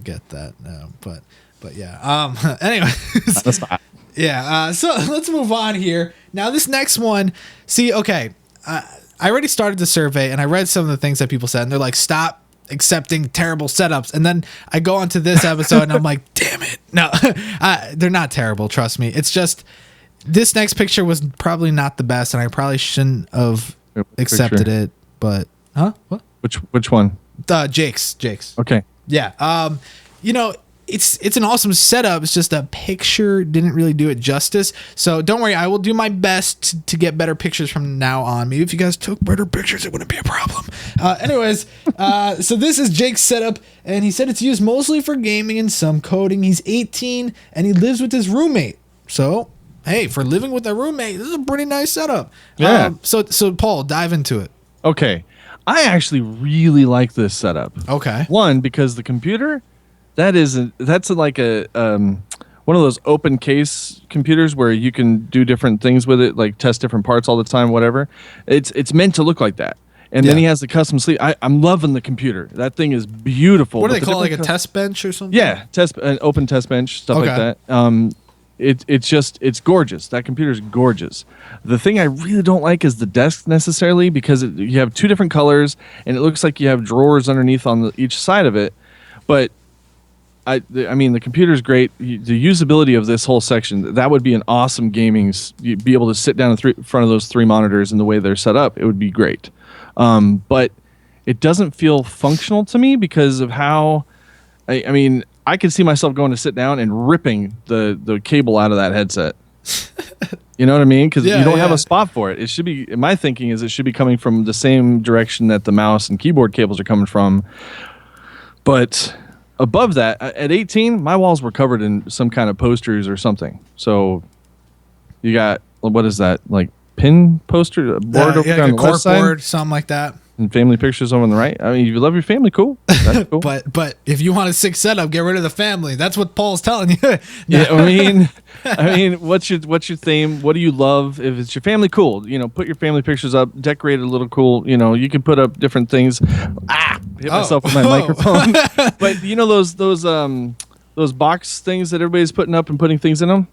[SPEAKER 1] get that. No, but yeah. Anyways. Yeah, so let's move on here. Now, this next one, I already started the survey, and I read some of the things that people said, and they're like, stop accepting terrible setups. And then I go onto this episode, and I'm like, damn it. No, they're not terrible, trust me. It's just, this next picture was probably not the best, and I probably shouldn't have accepted it, but, what?
[SPEAKER 2] Which one?
[SPEAKER 1] Jake's.
[SPEAKER 2] Okay.
[SPEAKER 1] Yeah, It's an awesome setup. It's just a picture didn't really do it justice. So don't worry, I will do my best to get better pictures from now on. Maybe if you guys took better pictures, it wouldn't be a problem. So this is Jake's setup, and he said it's used mostly for gaming and some coding. He's 18, and he lives with his roommate. So, hey, for living with a roommate, this is a pretty nice setup.
[SPEAKER 2] Yeah.
[SPEAKER 1] So Paul, dive into it.
[SPEAKER 2] Okay. I actually really like this setup.
[SPEAKER 1] Okay.
[SPEAKER 2] One, because the computer... That's like a one of those open case computers where you can do different things with it, like test different parts all the time, whatever. It's meant to look like that. And then he has the custom sleeve. I'm loving the computer. That thing is beautiful.
[SPEAKER 1] What do they call it, like a test bench or something?
[SPEAKER 2] Yeah, an open test bench, stuff like that. It's gorgeous. That computer's gorgeous. The thing I really don't like is the desk necessarily, because you have two different colors, and it looks like you have drawers underneath on each side of it. But I mean, the computer's great. The usability of this whole section, that would be an awesome gaming. You'd be able to sit down in front of those three monitors and the way they're set up, it would be great. But it doesn't feel functional to me because of how. I mean, I could see myself going to sit down and ripping the cable out of that headset. You know what I mean? Because you don't have a spot for it. It should be. My thinking is it should be coming from the same direction that the mouse and keyboard cables are coming from. But above that, at 18, my walls were covered in some kind of posters or something. So you got, what is that, like pin poster board over
[SPEAKER 1] like
[SPEAKER 2] on
[SPEAKER 1] a
[SPEAKER 2] the left side?
[SPEAKER 1] board, something like that.
[SPEAKER 2] And family pictures over on the right. I mean, if you love your family, cool. That's cool.
[SPEAKER 1] but if you want a sick setup, get rid of the family. That's what Paul's telling you.
[SPEAKER 2] Yeah, I mean, what's your theme? What do you love? If it's your family, cool. You know, put your family pictures up, decorate it a little cool. You know, you can put up different things. Hit myself with my microphone. But you know those box things that everybody's putting up and putting things in them.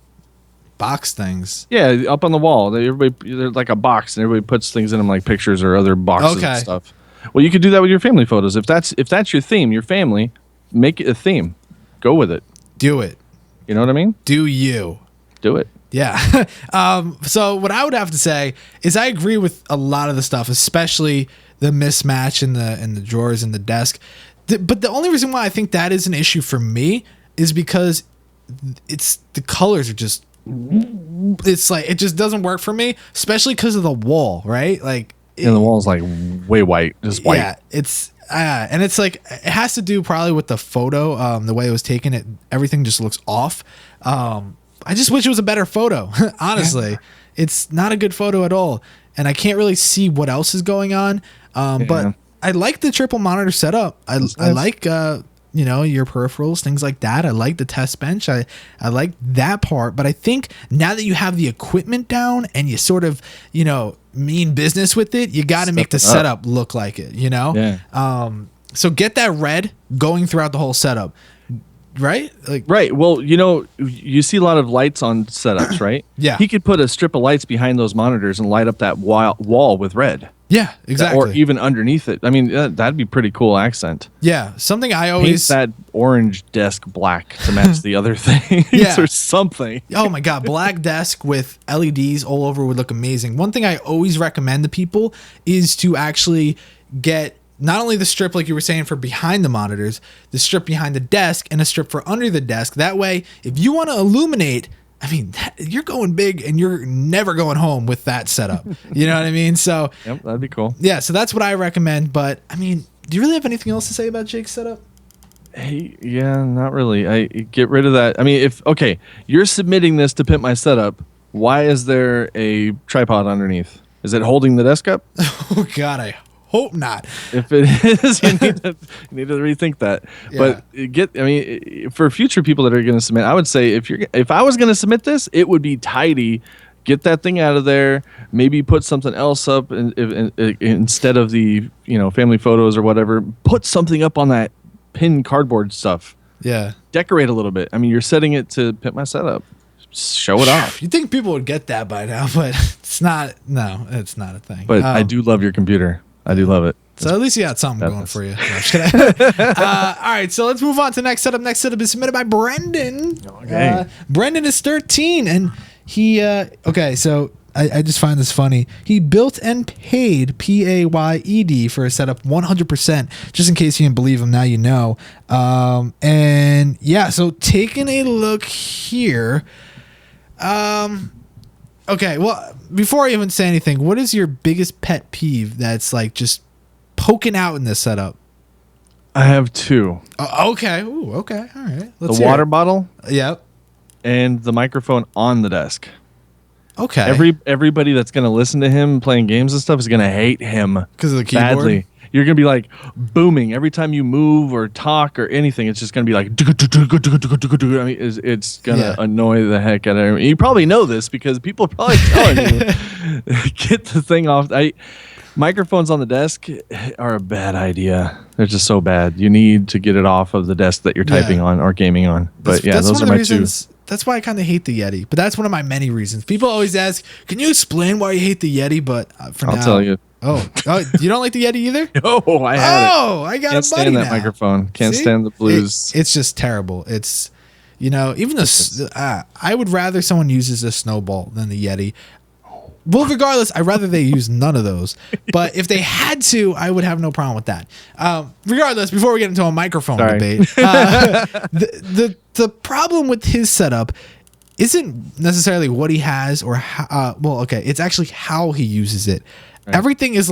[SPEAKER 1] Box things.
[SPEAKER 2] Yeah, up on the wall. They're like a box, and everybody puts things in them, like pictures or other boxes and stuff. Well, you could do that with your family photos. If that's your theme, your family, make it a theme. Go with it.
[SPEAKER 1] Do it.
[SPEAKER 2] You know what I mean?
[SPEAKER 1] Do you?
[SPEAKER 2] Do it.
[SPEAKER 1] Yeah. So what I would have to say is I agree with a lot of the stuff, especially the mismatch in the drawers in the desk. But the only reason why I think that is an issue for me is because it's the colors are just. It's like it just doesn't work for me, especially because of the wall, right? Like,
[SPEAKER 2] and the wall's like way white, just white.
[SPEAKER 1] Yeah, it's and it's like it has to do probably with the photo, the way it was taken. It everything just looks off. I just wish it was a better photo. Honestly, it's not a good photo at all, and I can't really see what else is going on. But I like the triple monitor setup. I like your peripherals, things like that. I like the test bench. I like that part. But I think now that you have the equipment down and you sort of, mean business with it, you got to make the setup look like it, Yeah. So get that red going throughout the whole setup. Right?
[SPEAKER 2] Right. Well, you see a lot of lights on setups, right?
[SPEAKER 1] Yeah.
[SPEAKER 2] He could put a strip of lights behind those monitors and light up that wall with red.
[SPEAKER 1] Yeah, exactly.
[SPEAKER 2] Or even underneath it. I mean, that'd be pretty cool accent.
[SPEAKER 1] Yeah, something I always...
[SPEAKER 2] Paint that orange desk black to match the other things or something.
[SPEAKER 1] Oh my God, black desk with LEDs all over would look amazing. One thing I always recommend to people is to actually get not only the strip, like you were saying, for behind the monitors, the strip behind the desk, and a strip for under the desk. That way, if you want to illuminate... I mean, you're going big and you're never going home with that setup. You know what I mean? So,
[SPEAKER 2] yep, that'd be cool.
[SPEAKER 1] Yeah, so that's what I recommend. But, I mean, do you really have anything else to say about Jake's setup?
[SPEAKER 2] Hey, yeah, not really. I get rid of that. I mean, you're submitting this to Pimp My Setup, why is there a tripod underneath? Is it holding the desk up?
[SPEAKER 1] Oh, God, I hope not.
[SPEAKER 2] If it is, you need to rethink that. Yeah. But for future people that are going to submit, I would say if I was going to submit this, it would be tidy. Get that thing out of there. Maybe put something else up instead of the family photos or whatever. Put something up on that pin cardboard stuff.
[SPEAKER 1] Yeah.
[SPEAKER 2] Decorate a little bit. I mean, you're setting it to Pimp My Setup. Show it off.
[SPEAKER 1] You think people would get that by now, but it's not. No, it's not a thing.
[SPEAKER 2] But I do love your computer. I do love it.
[SPEAKER 1] So at least you got something going for you. No, all right, so let's move on to next setup. Next setup is submitted by Brennen.
[SPEAKER 2] Okay.
[SPEAKER 1] Brennen is 13, and he so I just find this funny. He built and paid PAYED for a setup 100%, just in case you didn't believe him. Now you know. And yeah, so taking a look here. Okay, well, before I even say anything, what is your biggest pet peeve that's like just poking out in this setup?
[SPEAKER 2] I have two.
[SPEAKER 1] Okay. Ooh, okay. All right.
[SPEAKER 2] Let's the water bottle.
[SPEAKER 1] Yep.
[SPEAKER 2] And the microphone on the desk.
[SPEAKER 1] Okay.
[SPEAKER 2] Everybody that's going to listen to him playing games and stuff is going to hate him
[SPEAKER 1] because of the keyboard. Badly.
[SPEAKER 2] You're going to be like booming every time you move or talk or anything. It's just going to be like, I mean, it's going to annoy the heck out of him. You probably know this because people are probably telling you, get the thing off. Microphones on the desk are a bad idea. They're just so bad. You need to get it off of the desk that you're typing on or gaming on. But those are my reasons, two.
[SPEAKER 1] That's why I kind of hate the Yeti. But that's one of my many reasons. People always ask, can you explain why you hate the Yeti? But
[SPEAKER 2] I'll tell you.
[SPEAKER 1] Oh, you don't like the Yeti either?
[SPEAKER 2] No, I had it.
[SPEAKER 1] Oh, I got
[SPEAKER 2] Can't
[SPEAKER 1] a buddy
[SPEAKER 2] stand that
[SPEAKER 1] now.
[SPEAKER 2] microphone. Can't stand the blues.
[SPEAKER 1] It's just terrible. It's, even I would rather someone uses a Snowball than the Yeti. Well, regardless, I'd rather they use none of those. But if they had to, I would have no problem with that. Regardless, before we get into a microphone debate, the problem with his setup isn't necessarily what he has or how, it's actually how he uses it. Right. Everything is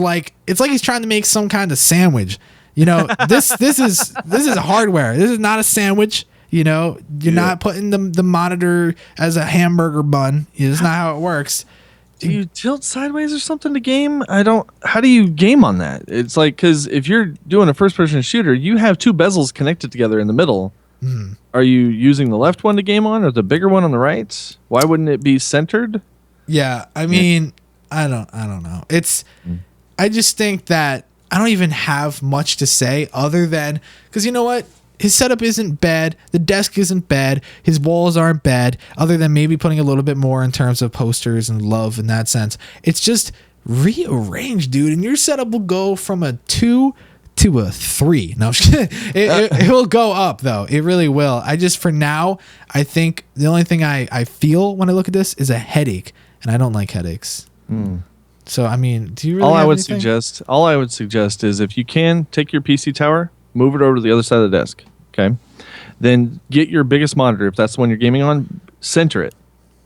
[SPEAKER 1] it's like he's trying to make some kind of sandwich. You know, this is hardware. This is not a sandwich. You know, you're not putting the monitor as a hamburger bun. It's not how it works.
[SPEAKER 2] Do you tilt sideways or something to game? How do you game on that? It's like, because if you're doing a first person shooter, you have two bezels connected together in the middle. Mm. Are you using the left one to game on or the bigger one on the right? Why wouldn't it be centered?
[SPEAKER 1] Yeah. I mean, I don't know. I just think that I don't even have much to say other than, because you know what? His setup isn't bad. The desk isn't bad. His walls aren't bad, other than maybe putting a little bit more in terms of posters and love in that sense. It's just rearranged, dude. And your setup will go from a 2 to a 3. No, it will go up, though. It really will. For now, I think the only thing I feel when I look at this is a headache. And I don't like headaches. Mm. So, I mean, do you really
[SPEAKER 2] All I would suggest is if you can, take your PC tower, move it over to the other side of the desk. Okay. Then get your biggest monitor. If that's the one you're gaming on, center it.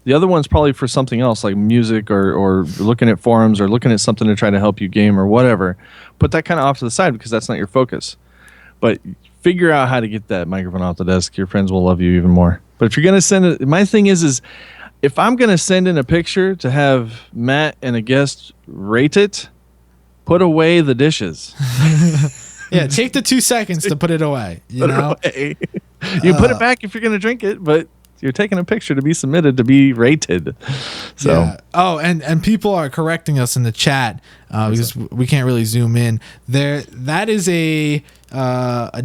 [SPEAKER 2] The other one's probably for something else like music or looking at forums or looking at something to try to help you game or whatever. Put that kind of off to the side because that's not your focus. But figure out how to get that microphone off the desk. Your friends will love you even more. But if you're going to send it, my thing is if I'm going to send in a picture to have Matt and a guest rate it, put away the dishes.
[SPEAKER 1] Yeah, take the 2 seconds to put it away. You know,
[SPEAKER 2] you put it back if you're going to drink it, but you're taking a picture to be submitted to be rated. So,
[SPEAKER 1] yeah. Oh, and people are correcting us in the chat because we can't really zoom in. That is a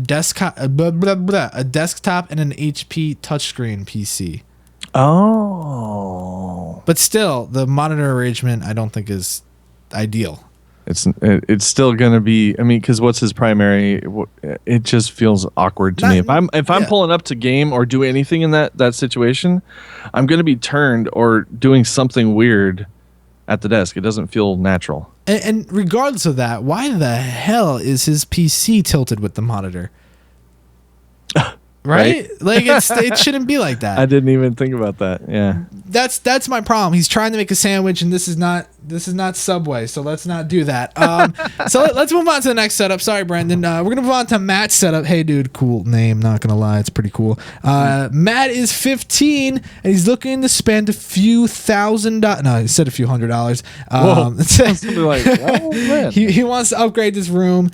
[SPEAKER 1] desktop, a desktop and an HP touchscreen PC.
[SPEAKER 2] Oh,
[SPEAKER 1] but still, the monitor arrangement I don't think is ideal.
[SPEAKER 2] It's still gonna be. I mean, because what's his primary? It just feels awkward to me. If I'm pulling up to game or do anything in that situation, I'm gonna be turned or doing something weird at the desk. It doesn't feel natural.
[SPEAKER 1] And regardless of that, why the hell is his PC tilted with the monitor? Right? Like it shouldn't be like that.
[SPEAKER 2] I didn't even think about that. Yeah.
[SPEAKER 1] That's my problem. He's trying to make a sandwich and this is not Subway, so let's not do that. So let's move on to the next setup. Sorry, Brendan. We're gonna move on to Matt's setup. Hey dude, cool name, not gonna lie, it's pretty cool. Matt is 15 and he's looking to spend a few $1,000. No, he said a few $100.
[SPEAKER 2] Like, oh, man.
[SPEAKER 1] He wants to upgrade this room,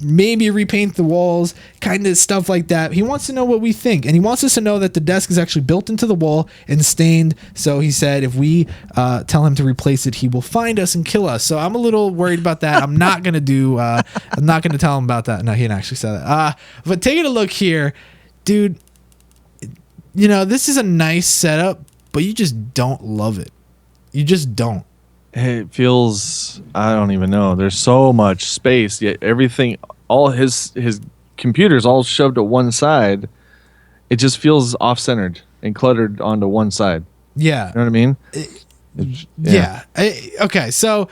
[SPEAKER 1] maybe repaint the walls, kind of stuff like that. He wants to know what we think, and he wants us to know that the desk is actually built into the wall and stained. So he said if we tell him to replace it, he will find us and kill us. So I'm a little worried about that. I'm not gonna tell him about that. No, he didn't actually say that. But taking a look here, dude, you know, this is a nice setup, but you just don't love it. You just don't.
[SPEAKER 2] It feels, I don't even know. There's so much space, yet everything, all his computers all shoved to one side. It just feels off-centered and cluttered onto one side.
[SPEAKER 1] Yeah.
[SPEAKER 2] You know what I mean?
[SPEAKER 1] Yeah. Okay, so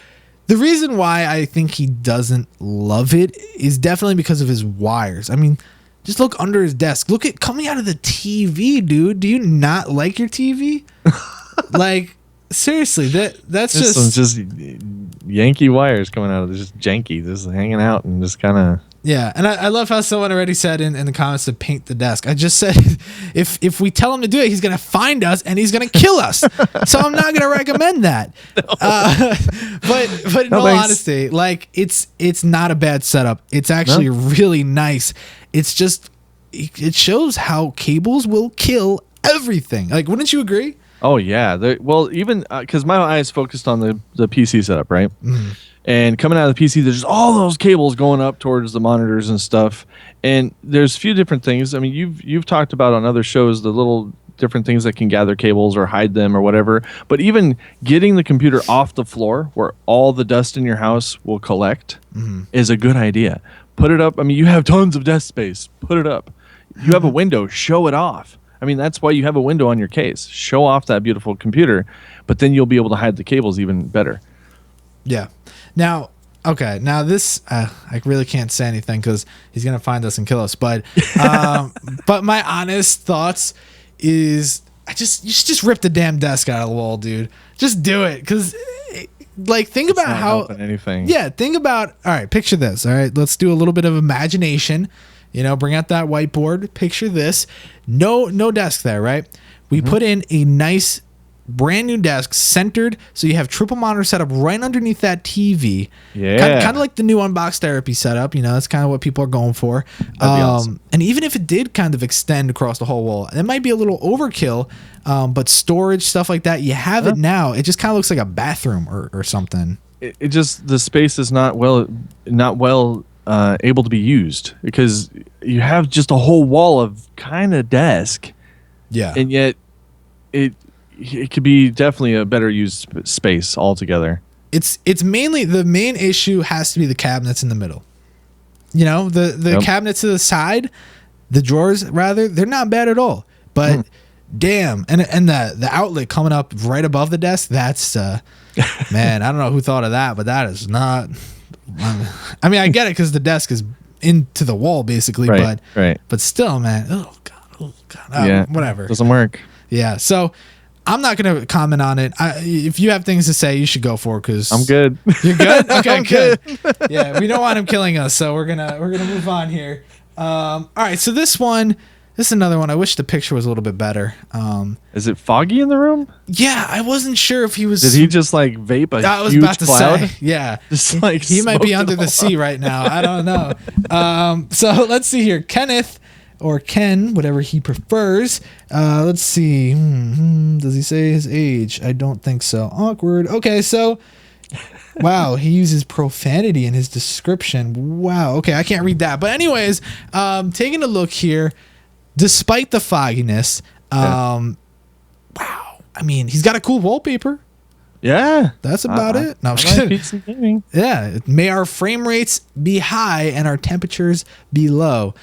[SPEAKER 1] the reason why I think he doesn't love it is definitely because of his wires. I mean, just look under his desk. Look at coming out of the TV, dude. Do you not like your TV? Like, seriously, that's
[SPEAKER 2] just Yankee wires coming out of it, just janky, just hanging out and just kind of.
[SPEAKER 1] Yeah, and I love how someone already said in the comments to paint the desk. I just said if we tell him to do it, he's gonna find us and he's gonna kill us. So I'm not gonna recommend that. No. But in all honesty, like it's not a bad setup. It's actually really nice. It's just it shows how cables will kill everything. Like, wouldn't you agree?
[SPEAKER 2] Oh yeah. Well, even because my eyes focused on the PC setup, right? Mm. And coming out of the PC, there's all those cables going up towards the monitors and stuff. And there's a few different things. I mean, you've talked about on other shows the little different things that can gather cables or hide them or whatever. But even getting the computer off the floor where all the dust in your house will collect is a good idea. Put it up. I mean, you have tons of desk space. Put it up. You have a window. Show it off. I mean, that's why you have a window on your case. Show off that beautiful computer, but then you'll be able to hide the cables even better.
[SPEAKER 1] Yeah. Now, okay. Now this, I really can't say anything because he's gonna find us and kill us. But, but my honest thoughts is, you should just rip the damn desk out of the wall, dude. Just do it, because, like, think
[SPEAKER 2] It's
[SPEAKER 1] about
[SPEAKER 2] not
[SPEAKER 1] how.
[SPEAKER 2] helping anything.
[SPEAKER 1] Yeah, think about. All right, picture this. All right, let's do a little bit of imagination. You know, bring out that whiteboard. Picture this. No desk there, right? We put in a nice, brand new desk, centered, so you have triple monitor setup right underneath that TV.
[SPEAKER 2] Yeah.
[SPEAKER 1] Kind of like the new Unbox Therapy setup. You know, that's kind of what people are going for.
[SPEAKER 2] That'd be awesome.
[SPEAKER 1] And even if it did kind of extend across the whole wall, it might be a little overkill. But storage, stuff like that, you have it now. It just kind of looks like a bathroom or something.
[SPEAKER 2] It just, the space is not well able to be used, because you have just a whole wall of kind of desk.
[SPEAKER 1] Yeah.
[SPEAKER 2] And yet it could be definitely a better used space altogether.
[SPEAKER 1] It's mainly, the main issue has to be the cabinets in the middle. You know, the cabinets to the side, the drawers rather, they're not bad at all. But damn, and the outlet coming up right above the desk, that's man, I don't know who thought of that, but that is not. I mean, I get it because the desk is into the wall basically, but still, man, oh god, whatever,
[SPEAKER 2] doesn't work.
[SPEAKER 1] Yeah, so I'm not gonna comment on it. If you have things to say, you should go for it, because
[SPEAKER 2] I'm good.
[SPEAKER 1] You're good. Okay, good. Yeah, we don't want him killing us, so we're gonna move on here. All right, so this is another one. I wish the picture was a little bit better.
[SPEAKER 2] Is it foggy in the room?
[SPEAKER 1] Yeah, I wasn't sure if he was.
[SPEAKER 2] Did he just like vape a
[SPEAKER 1] I was
[SPEAKER 2] huge
[SPEAKER 1] about to
[SPEAKER 2] cloud?
[SPEAKER 1] say, yeah.
[SPEAKER 2] Just like
[SPEAKER 1] he might be
[SPEAKER 2] smoked
[SPEAKER 1] under
[SPEAKER 2] it
[SPEAKER 1] the
[SPEAKER 2] all
[SPEAKER 1] sea right now. I don't know. So let's see here. Kenneth, or Ken, whatever he prefers. Let's see. Does he say his age? I don't think so. Awkward. Okay, so. Wow, he uses profanity in his description. Wow. Okay, I can't read that. But anyways, taking a look here. Despite the fogginess, wow. I mean, he's got a cool wallpaper.
[SPEAKER 2] Yeah.
[SPEAKER 1] That's about it. No, I'm just
[SPEAKER 2] I like
[SPEAKER 1] kidding.
[SPEAKER 2] pizza gaming.
[SPEAKER 1] Yeah. May our frame rates be high and our temperatures be low.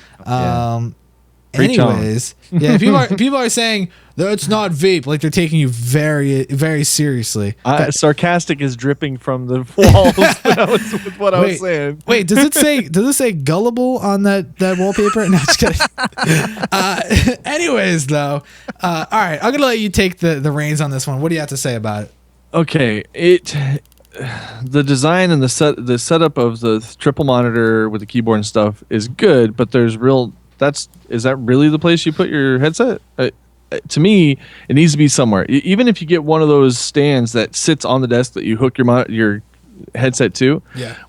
[SPEAKER 1] Anyways, yeah, people are saying that's not vape, like they're taking you very, very seriously.
[SPEAKER 2] Sarcastic is dripping from the walls with what I was saying.
[SPEAKER 1] Wait, does it say gullible on that wallpaper? No, just kidding. Anyways, though, all right, I'm gonna let you take the reins on this one. What do you have to say about it?
[SPEAKER 2] Okay, the design and the setup of the triple monitor with the keyboard and stuff is good, but is that really the place you put your headset? To me, it needs to be somewhere. Even if you get one of those stands that sits on the desk that you hook your headset to,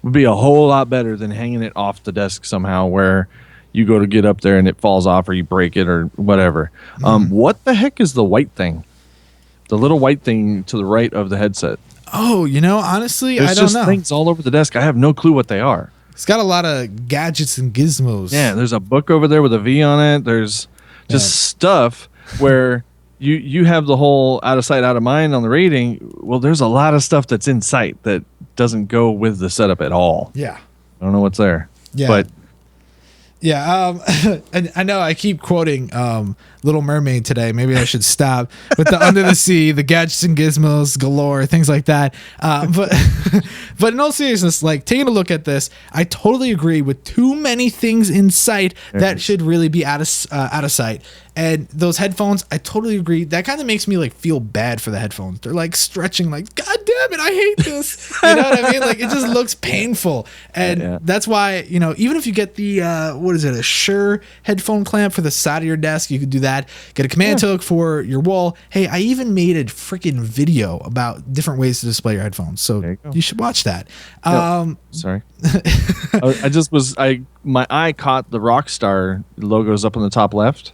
[SPEAKER 2] would be a whole lot better than hanging it off the desk somehow, where you go to get up there and it falls off, or you break it, or whatever. What the heck is the white thing? The little white thing to the right of the headset.
[SPEAKER 1] Oh, honestly,
[SPEAKER 2] There's
[SPEAKER 1] I don't know.
[SPEAKER 2] There's just things all over the desk. I have no clue what they are.
[SPEAKER 1] It's got a lot of gadgets and gizmos.
[SPEAKER 2] Yeah, there's a book over there with a V on it. There's just stuff where you have the whole out of sight, out of mind on the rating. Well, there's a lot of stuff that's in sight that doesn't go with the setup at all.
[SPEAKER 1] Yeah.
[SPEAKER 2] I don't know what's there.
[SPEAKER 1] Yeah.
[SPEAKER 2] But
[SPEAKER 1] yeah, I know I keep quoting Little Mermaid today. Maybe I should stop with the under the sea, the gadgets and gizmos galore, things like that. But in all seriousness, like, taking a look at this, I totally agree with too many things in sight that should really be out of sight. And those headphones, I totally agree. That kind of makes me like feel bad for the headphones. They're like stretching, like, God damn it, I hate this. You know what I mean? Like, it just looks painful. And that's why, even if you get the what is it, a Shure headphone clamp for the side of your desk, you could do that. Get a command hook for your wall. Hey, I even made a freaking video about different ways to display your headphones, so you should watch that.
[SPEAKER 2] Sorry. My eye caught the Rockstar logos up on the top left.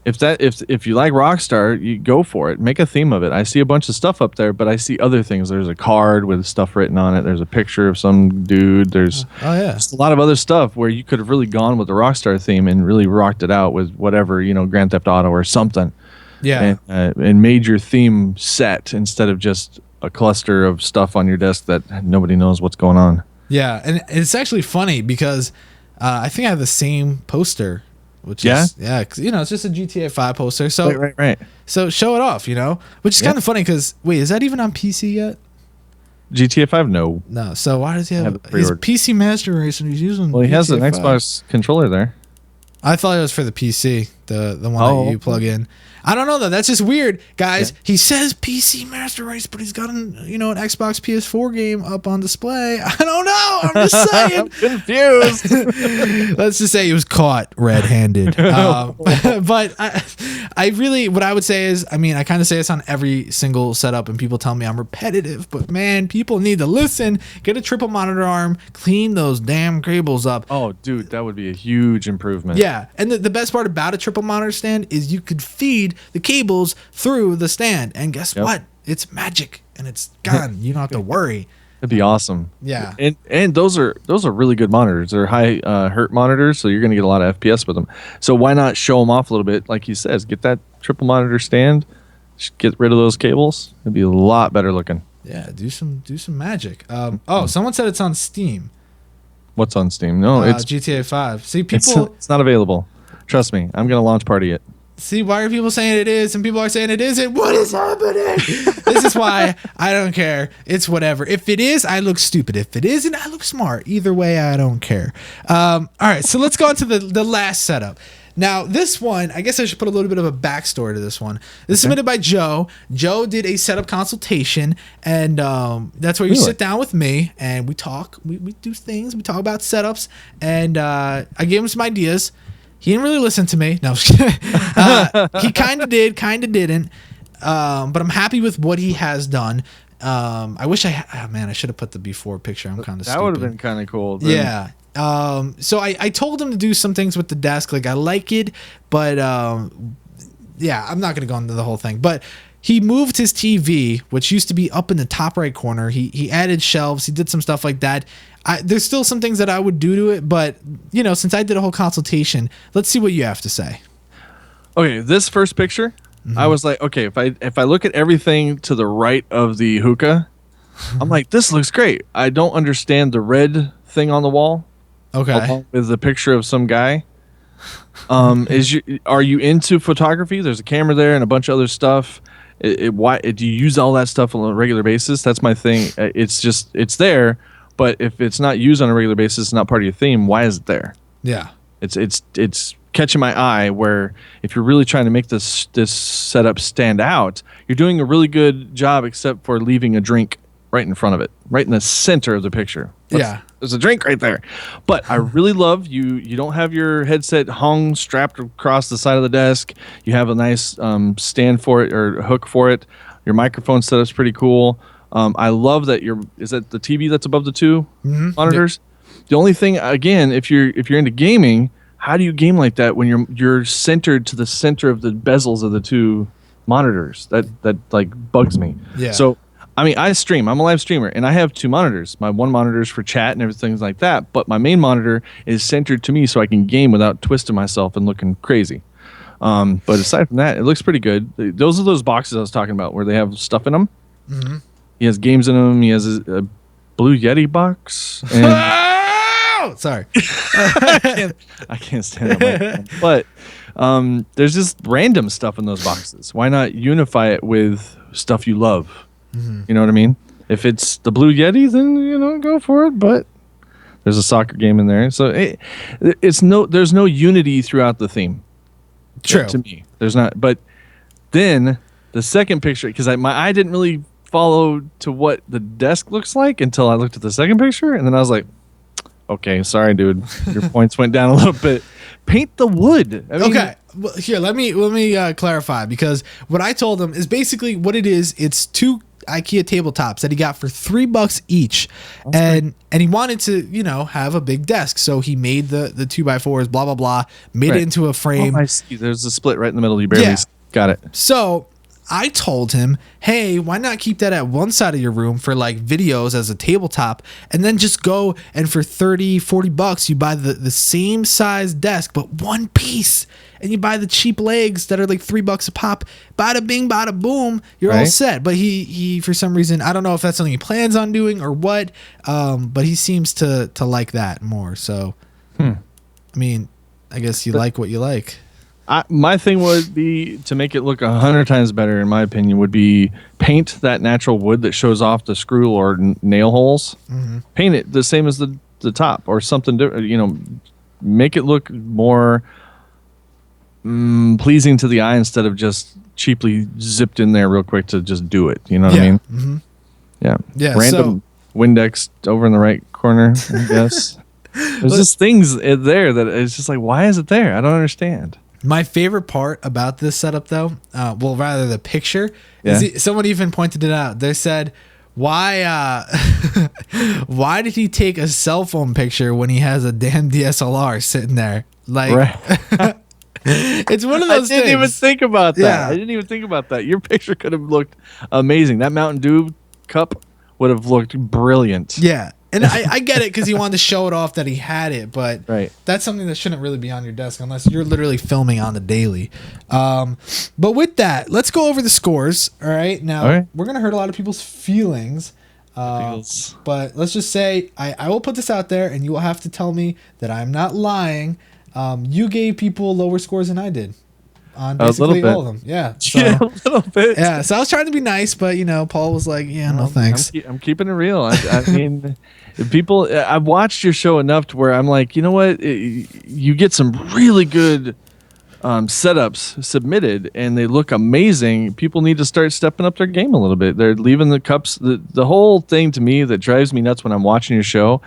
[SPEAKER 2] If you like Rockstar, you go for it. Make a theme of it. I see a bunch of stuff up there, but I see other things. There's a card with stuff written on it. There's a picture of some dude. There's just a lot of other stuff where you could have really gone with the Rockstar theme and really rocked it out with whatever, Grand Theft Auto or something.
[SPEAKER 1] Yeah.
[SPEAKER 2] And made your theme set instead of just a cluster of stuff on your desk that nobody knows what's going on.
[SPEAKER 1] Yeah, and it's actually funny because I think I have the same poster which is because it's just a GTA 5 poster. So
[SPEAKER 2] right.
[SPEAKER 1] So show it off, which is kind of funny because wait, is that even on PC yet?
[SPEAKER 2] GTA 5, no.
[SPEAKER 1] So why does he have his PC Master Race and he's using?
[SPEAKER 2] Well, he has an
[SPEAKER 1] 5?
[SPEAKER 2] Xbox controller there.
[SPEAKER 1] I thought it was for the PC, the one that you plug in. I don't know though. That's just weird, guys. Yeah. He says PC Master Race, but he's got an Xbox PS4 game up on display. I don't know. I'm just saying.
[SPEAKER 2] I'm confused.
[SPEAKER 1] Let's just say he was caught red-handed. But I really, what I would say is, I kind of say this on every single setup, and people tell me I'm repetitive, but man, people need to listen. Get a triple monitor arm, clean those damn cables up.
[SPEAKER 2] Oh, dude, that would be a huge improvement.
[SPEAKER 1] Yeah, and the best part about a triple monitor stand is you could feed the cables through the stand, and guess what? It's magic, and it's gone. You don't have to worry.
[SPEAKER 2] That'd be awesome.
[SPEAKER 1] Yeah,
[SPEAKER 2] and those are really good monitors. They're high hertz monitors, so you're going to get a lot of FPS with them. So why not show them off a little bit? Like he says, get that triple monitor stand, get rid of those cables. It'd be a lot better looking.
[SPEAKER 1] Yeah, do some magic. Someone said it's on Steam.
[SPEAKER 2] What's on Steam? No, it's
[SPEAKER 1] GTA 5. See, people,
[SPEAKER 2] it's not available. Trust me, I'm going to launch party it.
[SPEAKER 1] See, why are people saying it is and people are saying it isn't? What is happening? This is why I don't care. It's whatever. If it is, I look stupid. If it isn't, I look smart. Either way, I don't care. All right, so let's go on to the last setup. Now, this one, I guess I should put a little bit of a backstory to this one. This is submitted by Joe. Joe did a setup consultation, and that's where you sit down with me, and we talk. We do things. We talk about setups, and I gave him some ideas. He didn't really listen to me. No, he kind of did, kind of didn't. But I'm happy with what he has done. I wish I should have put the before picture. I'm kind of stupid.
[SPEAKER 2] That would have been kind of cool.
[SPEAKER 1] Then. Yeah. So I told him to do some things with the desk. Like I like it, but I'm not going to go into the whole thing. But he moved his TV, which used to be up in the top right corner. He added shelves. He did some stuff like that. There's still some things that I would do to it, but since I did a whole consultation, let's see what you have to say.
[SPEAKER 2] Okay, this first picture, I was like, okay, if I look at everything to the right of the hookah, I'm like, this looks great. I don't understand the red thing on the wall.
[SPEAKER 1] Okay,
[SPEAKER 2] along with the picture of some guy. Are you into photography? There's a camera there and a bunch of other stuff. Why do you use all that stuff on a regular basis? That's my thing. It's there. But if it's not used on a regular basis, it's not part of your theme. Why is it there?
[SPEAKER 1] Yeah,
[SPEAKER 2] it's catching my eye. Where if you're really trying to make this setup stand out, you're doing a really good job, except for leaving a drink right in front of it, right in the center of the picture. There's a drink right there. But I really love you don't have your headset hung strapped across the side of the desk. You have a nice stand for it or hook for it. Your microphone setup's pretty cool. I love that is that the TV that's above the two monitors? Yep. The only thing, again, if you're into gaming, how do you game like that when you're centered to the center of the bezels of the two monitors? That like bugs me.
[SPEAKER 1] Yeah.
[SPEAKER 2] So I stream. I'm a live streamer, and I have two monitors. My one monitor is for chat and everything like that, but my main monitor is centered to me so I can game without twisting myself and looking crazy. But aside from that, it looks pretty good. Those are those boxes I was talking about where they have stuff in them. Mm-hmm. He has games in them. He has a Blue Yeti box. And
[SPEAKER 1] sorry.
[SPEAKER 2] I can't stand that. But there's just random stuff in those boxes. Why not unify it with stuff you love? Mm-hmm. You know what I mean? If it's the Blue Yeti, then go for it. But there's a soccer game in there, so there's no unity throughout the theme.
[SPEAKER 1] True.
[SPEAKER 2] To me, there's not. But then the second picture, because my eye didn't really follow to what the desk looks like until I looked at the second picture, and then I was like, okay, sorry, dude, your points went down a little bit. Paint the wood.
[SPEAKER 1] Okay, well, here, let me clarify, because what I told him is basically what it is. It's two IKEA tabletops that he got for $3 each, and he wanted to have a big desk, so he made the 2x4s, blah blah blah, made it into a frame.
[SPEAKER 2] I see. There's a split right in the middle. You barely got it.
[SPEAKER 1] So I told him, hey, why not keep that at one side of your room for like videos as a tabletop, and then just go and for $30-$40 you buy the same size desk but one piece, and you buy the cheap legs that are like $3 a pop. Bada bing, bada boom, you're all set. But he for some reason, I don't know if that's something he plans on doing or what, but he seems to like that more. So, I guess you like what you like.
[SPEAKER 2] My thing would be to make it look 100 times better, in my opinion, would be paint that natural wood that shows off the screw or nail holes. Mm-hmm. Paint it the same as the top or something different. You know, make it look more pleasing to the eye instead of just cheaply zipped in there real quick to just do it. You know what I mean?
[SPEAKER 1] Mm-hmm.
[SPEAKER 2] Yeah. Random Windex over in the right corner, I guess. There's just things there that it's just like, why is it there? I don't understand.
[SPEAKER 1] My favorite part about this setup, though, well, rather the picture, is someone even pointed it out. They said, why did he take a cell phone picture when he has a damn DSLR sitting there? Like, right. It's one of those things.
[SPEAKER 2] I didn't even think about that. Yeah. I didn't even think about that. Your picture could have looked amazing. That Mountain Dew cup would have looked brilliant.
[SPEAKER 1] Yeah. And I get it because he wanted to show it off that he had it, but that's something that shouldn't really be on your desk unless you're literally filming on the daily. But with that, let's go over the scores. All right. Now, we're going to hurt a lot of people's feelings. But let's just say I will put this out there and you will have to tell me that I'm not lying. You gave people lower scores than I did. On basically all of them. Yeah. So,
[SPEAKER 2] a little bit.
[SPEAKER 1] Yeah. So I was trying to be nice, but Paul was like, no thanks.
[SPEAKER 2] I'm keeping it real. I mean, people, I've watched your show enough to where I'm like, you know what? You get some really good setups submitted and they look amazing. People need to start stepping up their game a little bit. They're leaving the cups. The whole thing to me that drives me nuts when I'm watching your show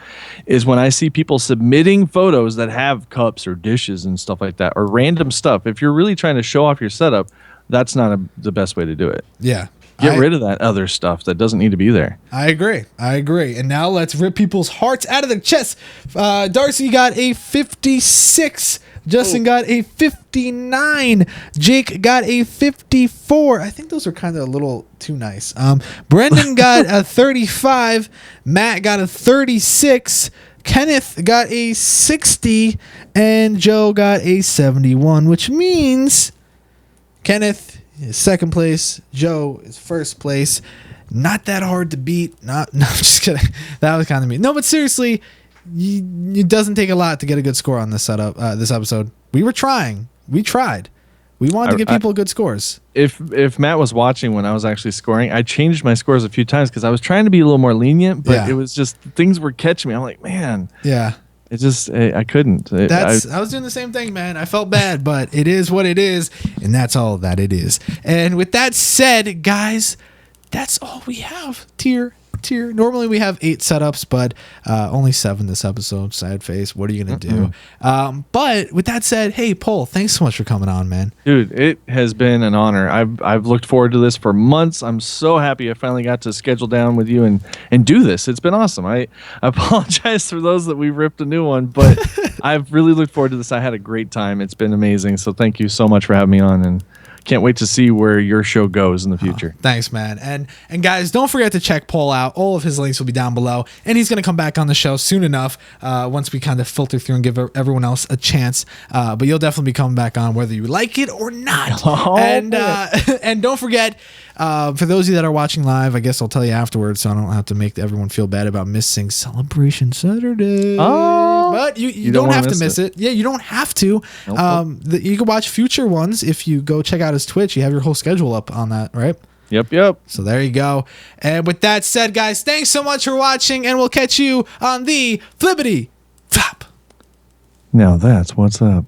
[SPEAKER 2] is when I see people submitting photos that have cups or dishes and stuff like that or random stuff. If you're really trying to show off your setup, that's not the best way to do it.
[SPEAKER 1] Yeah.
[SPEAKER 2] Get rid of that other stuff that doesn't need to be there.
[SPEAKER 1] I agree. And now let's rip people's hearts out of their chests. Darcy got a 56. Justin got a 59. Jake got a 54. I think those are kind of a little too nice. Brendan got a 35. Matt got a 36. Kenneth got a 60. And Joe got a 71, which means Kenneth is second place. Joe is first place. Not that hard to beat. No, I'm just kidding. That was kind of mean. No, but seriously, it doesn't take a lot to get a good score on this setup. This episode, we were trying. We tried. We wanted to give people good scores.
[SPEAKER 2] If Matt was watching when I was actually scoring, I changed my scores a few times because I was trying to be a little more lenient, but it was just things were catching me. I'm like, man, it just I couldn't.
[SPEAKER 1] I was doing the same thing, man. I felt bad, but it is what it is, and that's all that it is. And with that said, guys, that's all we have. Tier. Normally we have 8 setups, but only 7 this episode. Sad face. What are you gonna do? But with that said, hey Paul, thanks so much for coming on, man.
[SPEAKER 2] Dude, it has been an honor. I've looked forward to this for months. I'm so happy I finally got to schedule down with you and do this. It's been awesome. I apologize for those that we ripped a new one, but I've really looked forward to this. I had a great time. It's been amazing. So thank you so much for having me on, and can't wait to see where your show goes in the future.
[SPEAKER 1] Thanks, man. And guys, don't forget to check Paul out. All of his links will be down below. And he's going to come back on the show soon enough once we kind of filter through and give everyone else a chance. But you'll definitely be coming back on whether you like it or not. And don't forget, for those of you that are watching live, I guess I'll tell you afterwards so I don't have to make everyone feel bad about missing Celebration Saturday. But you don't have to miss it. Yeah, you don't have to. Nope. You can watch future ones if you go check out his Twitch. You have your whole schedule up on that, right?
[SPEAKER 2] Yep.
[SPEAKER 1] So there you go. And with that said, guys, thanks so much for watching, and we'll catch you on the Flippity Flop.
[SPEAKER 2] Now that's what's up.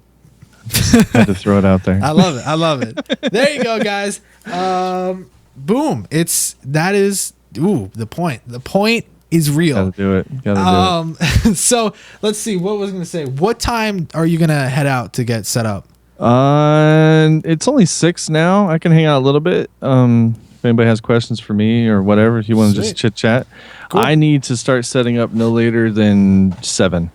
[SPEAKER 2] Had to throw it out there.
[SPEAKER 1] I love it. There you go, guys. Boom. That is the point. The point is real.
[SPEAKER 2] Gotta do it.
[SPEAKER 1] So let's see. What was I going to say? What time are you going to head out to get set up?
[SPEAKER 2] It's only 6 now. I can hang out a little bit. If anybody has questions for me or whatever, if you want to just chit chat, cool. I need to start setting up no later than 7.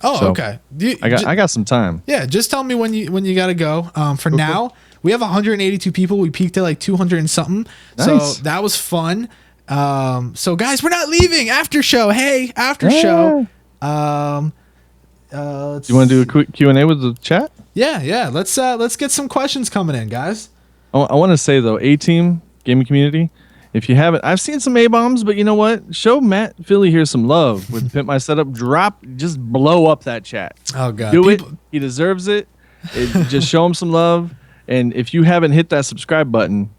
[SPEAKER 1] Oh, so okay.
[SPEAKER 2] I got some time.
[SPEAKER 1] Yeah, just tell me when you got to go. For now, we have 182 people. We peaked at like 200 and something. Nice. So that was fun. So guys, we're not leaving. After show. Hey, after show.
[SPEAKER 2] Do you want to do a quick Q&A with the chat?
[SPEAKER 1] Yeah. Let's get some questions coming in, guys.
[SPEAKER 2] I want to say though, A-Team gaming community, If you haven't, I've seen some A-bombs, but you know what? Show Matt Philly here some love with Pimp My Setup. Just blow up that chat.
[SPEAKER 1] Oh god,
[SPEAKER 2] Do it. He deserves it. Just show him some love. And if you haven't hit that subscribe button,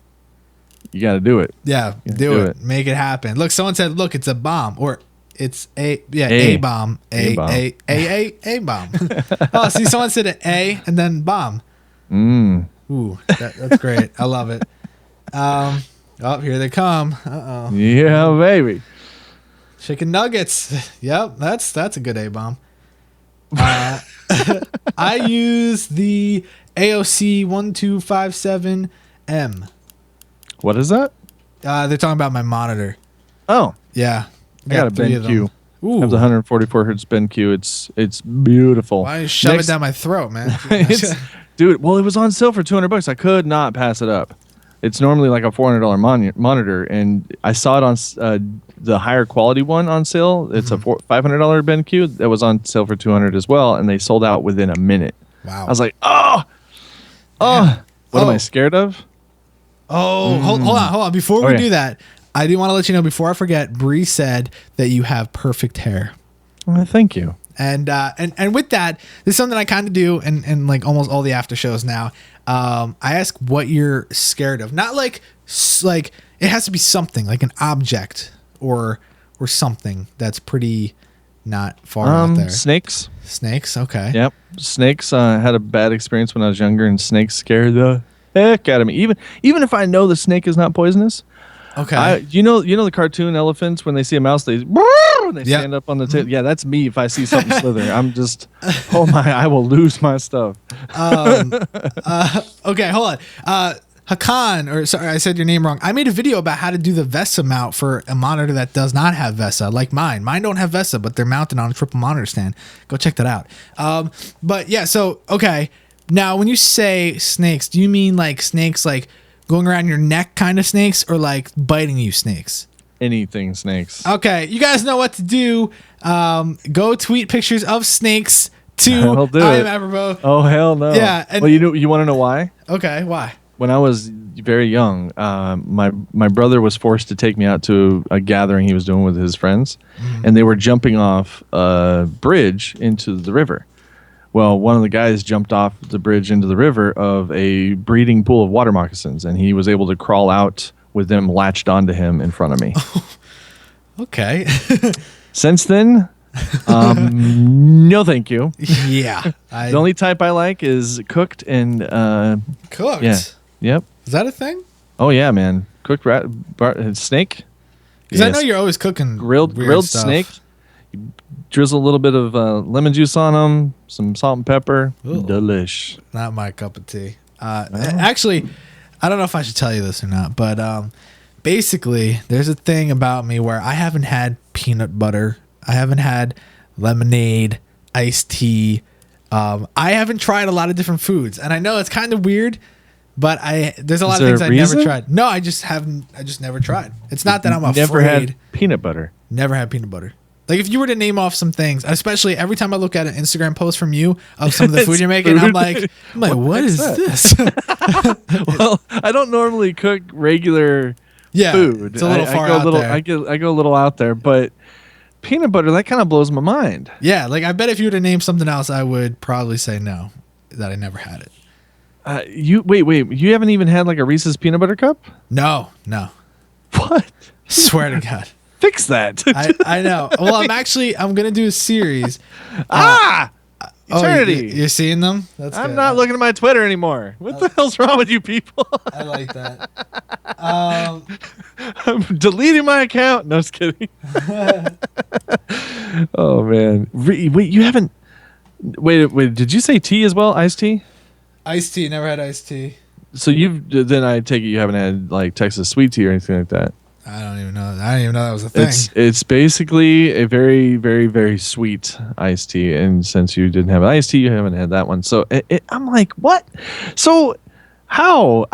[SPEAKER 2] you got to do it.
[SPEAKER 1] Yeah, do it. Make it happen. Look, someone said, "Look, it's a bomb," or it's a bomb, a bomb. Oh, see, someone said an A and then bomb. Ooh, that's great. I love it. Oh, here they come. Uh-oh.
[SPEAKER 2] Yeah, baby.
[SPEAKER 1] Chicken nuggets. Yep, that's a good A-bomb. I use the AOC 1257M.
[SPEAKER 2] What is that?
[SPEAKER 1] They're talking about my monitor.
[SPEAKER 2] Oh.
[SPEAKER 1] Yeah.
[SPEAKER 2] I got a BenQ.
[SPEAKER 1] Ooh.
[SPEAKER 2] I have the 144 hertz BenQ. It's beautiful.
[SPEAKER 1] Why don't you shove it down my throat, man?
[SPEAKER 2] Dude, well, it was on sale for $200. I could not pass it up. It's normally like a $400 monitor, and I saw it on the higher quality one on sale. It's a $500 BenQ that was on sale for $200 as well, and they sold out within a minute.
[SPEAKER 1] Wow!
[SPEAKER 2] I was like, what am I scared of?
[SPEAKER 1] Oh, hold on! Before we do that, I do want to let you know. Before I forget, Bree said that you have perfect hair.
[SPEAKER 2] Well, thank you.
[SPEAKER 1] And with that, this is something I kind of do in like almost all the after shows now. I ask what you're scared of. Not like it has to be something like an object or something that's pretty not far out there.
[SPEAKER 2] Snakes.
[SPEAKER 1] Snakes. Okay.
[SPEAKER 2] Yep. Snakes. I had a bad experience when I was younger, and snakes scared the heck out of me. Even if I know the snake is not poisonous.
[SPEAKER 1] Okay.
[SPEAKER 2] You know the cartoon elephants, when they see a mouse, they stand up on the tail. Yeah, that's me if I see something slither. I'm just, I will lose my stuff.
[SPEAKER 1] Okay, hold on. Hakan, or sorry, I said your name wrong. I made a video about how to do the VESA mount for a monitor that does not have VESA, like mine. Mine don't have VESA, but they're mounted on a triple monitor stand. Go check that out. But yeah, so, okay. Now, when you say snakes, do you mean like snakes like going around your neck kind of snakes, or like biting you snakes?
[SPEAKER 2] Anything snakes.
[SPEAKER 1] Okay, you guys know what to do. Go tweet pictures of snakes to
[SPEAKER 2] I
[SPEAKER 1] am Apropos.
[SPEAKER 2] Oh, hell no.
[SPEAKER 1] Yeah.
[SPEAKER 2] Well, you want to know why?
[SPEAKER 1] Okay, why?
[SPEAKER 2] When I was very young, my brother was forced to take me out to a gathering he was doing with his friends, and they were jumping off a bridge into the river. Well, one of the guys jumped off the bridge into the river of a breeding pool of water moccasins, and he was able to crawl out with them latched onto him in front of me.
[SPEAKER 1] Okay.
[SPEAKER 2] Since then, no thank you.
[SPEAKER 1] Yeah.
[SPEAKER 2] The only type I like is cooked and...
[SPEAKER 1] cooked?
[SPEAKER 2] Yeah. Yep.
[SPEAKER 1] Is that a thing?
[SPEAKER 2] Oh, yeah, man. Cooked snake.
[SPEAKER 1] Because I know you're always cooking
[SPEAKER 2] grilled
[SPEAKER 1] stuff.
[SPEAKER 2] snake. You drizzle a little bit of lemon juice on them, some salt and pepper.
[SPEAKER 1] Ooh.
[SPEAKER 2] Delish.
[SPEAKER 1] Not my cup of tea. Actually, I don't know if I should tell you this or not, but basically, there's a thing about me where I haven't had peanut butter. I haven't had lemonade, iced tea. I haven't tried a lot of different foods, and I know it's kind of weird, but there's a lot of things I never tried. No, I just never tried. It's not that I'm afraid.
[SPEAKER 2] Never had peanut butter.
[SPEAKER 1] Never had peanut butter. Like, if you were to name off some things, especially every time I look at an Instagram post from you of some of the food you're making, I'm like, what is this?
[SPEAKER 2] Well, I don't normally cook regular food.
[SPEAKER 1] It's a little far out there.
[SPEAKER 2] I go a little out there, but peanut butter, that kind of blows my mind.
[SPEAKER 1] Yeah, like I bet if you were to name something else, I would probably say no, that I never had it.
[SPEAKER 2] Wait, you haven't even had like a Reese's peanut butter cup?
[SPEAKER 1] No.
[SPEAKER 2] What?
[SPEAKER 1] Swear to God.
[SPEAKER 2] Fix that.
[SPEAKER 1] I know. Well, I'm gonna do a series.
[SPEAKER 2] Eternity.
[SPEAKER 1] You're seeing them?
[SPEAKER 2] I'm not looking at my Twitter anymore. What the hell's wrong with you people?
[SPEAKER 1] I like that.
[SPEAKER 2] I'm deleting my account. No, just kidding. Oh man. Wait, you haven't. Wait. Did you say tea as well? Iced tea?
[SPEAKER 1] Iced tea. Never had iced tea.
[SPEAKER 2] So then I take it you haven't had like Texas sweet tea or anything like that.
[SPEAKER 1] I don't even know that was a thing.
[SPEAKER 2] It's basically a very, very, very sweet iced tea, and since you didn't have an iced tea, you haven't had that one. So I'm like, what? So how?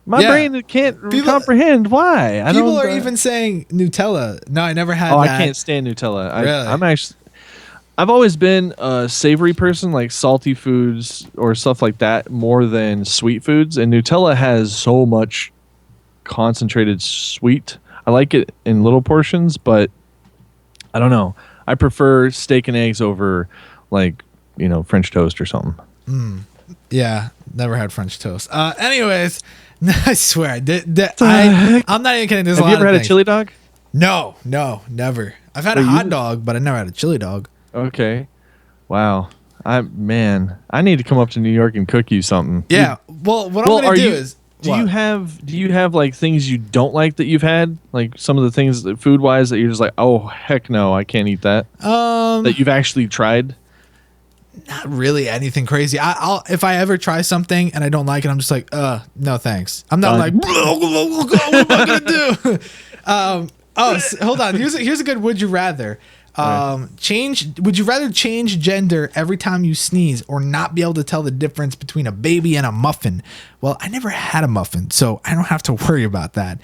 [SPEAKER 2] My brain can't comprehend why.
[SPEAKER 1] People are even saying Nutella. No, I never had that.
[SPEAKER 2] I can't stand Nutella.
[SPEAKER 1] Really?
[SPEAKER 2] I've always been a savory person, like salty foods or stuff like that, more than sweet foods. And Nutella has so much concentrated sweet. I like it in little portions, but I don't know. I prefer steak and eggs over like, French toast or something.
[SPEAKER 1] Yeah, never had French toast. Anyways, I swear, I'm not even kidding. There's
[SPEAKER 2] Have you ever had a chili dog?
[SPEAKER 1] No, never. I've had a hot dog, but I never had a chili dog.
[SPEAKER 2] Okay. Wow. I need to come up to New York and cook you something.
[SPEAKER 1] Yeah. Well, what I'm gonna do is.
[SPEAKER 2] Do you have like things you don't like that you've had? Like some of the things that food wise that you're just like, oh heck no, I can't eat that. That you've actually tried?
[SPEAKER 1] Not really anything crazy. I'll if I ever try something and I don't like it, I'm just like, no thanks. I'm not like, what am I gonna do? Hold on. Here's a good would you rather. Would you rather change gender every time you sneeze or not be able to tell the difference between a baby and a muffin? Well, I never had a muffin, so I don't have to worry about that.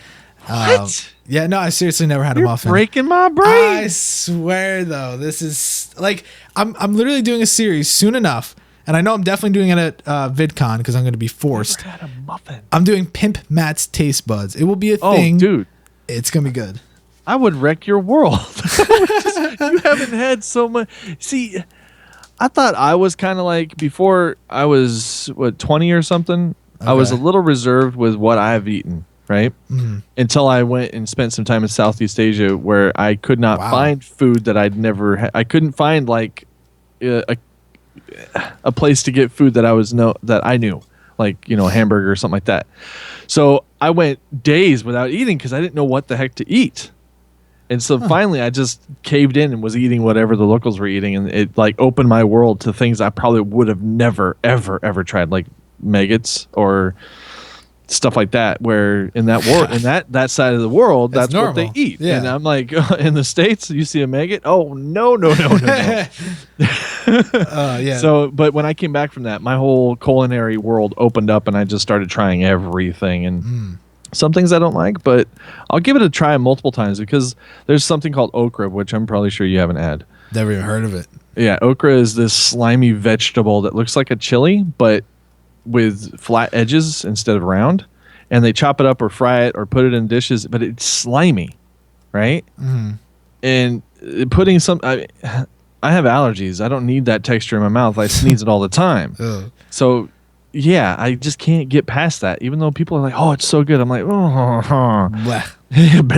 [SPEAKER 2] What?
[SPEAKER 1] Yeah, no, I seriously never had a muffin.
[SPEAKER 2] Breaking my brain.
[SPEAKER 1] I swear though, this is like I'm literally doing a series soon enough, and I know I'm definitely doing it at VidCon because I'm going to be forced.
[SPEAKER 2] Never had a muffin.
[SPEAKER 1] I'm doing Pimp Matt's taste buds. It will be a thing.
[SPEAKER 2] Oh, dude,
[SPEAKER 1] it's gonna be good.
[SPEAKER 2] I would wreck your world. You haven't had so much. See, I thought I was kind of like before I was 20 or something. Okay. I was a little reserved with what I've eaten, right? Mm-hmm. Until I went and spent some time in Southeast Asia where I could not find food that I'd never had. I couldn't find like a place to get food that I knew, like, a hamburger or something like that. So I went days without eating because I didn't know what the heck to eat. And so finally I just caved in and was eating whatever the locals were eating. And it like opened my world to things I probably would have never, ever, ever tried, like maggots or stuff like that, where in that world, in that side of the world, that's what they eat. Yeah. And I'm like, in the States, you see a maggot? Oh, no.
[SPEAKER 1] Yeah.
[SPEAKER 2] So, but when I came back from that, my whole culinary world opened up and I just started trying everything. And some things I don't like, but I'll give it a try multiple times because there's something called okra, which I'm probably sure you haven't had.
[SPEAKER 1] Never even heard of it.
[SPEAKER 2] Yeah, okra is this slimy vegetable that looks like a chili, but with flat edges instead of round. And they chop it up or fry it or put it in dishes, but it's slimy, right? Mm-hmm. And putting I have allergies. I don't need that texture in my mouth. I sneeze it all the time. So yeah, I just can't get past that. Even though people are like, "Oh, it's so good," I'm like, "Oh,
[SPEAKER 1] blah." And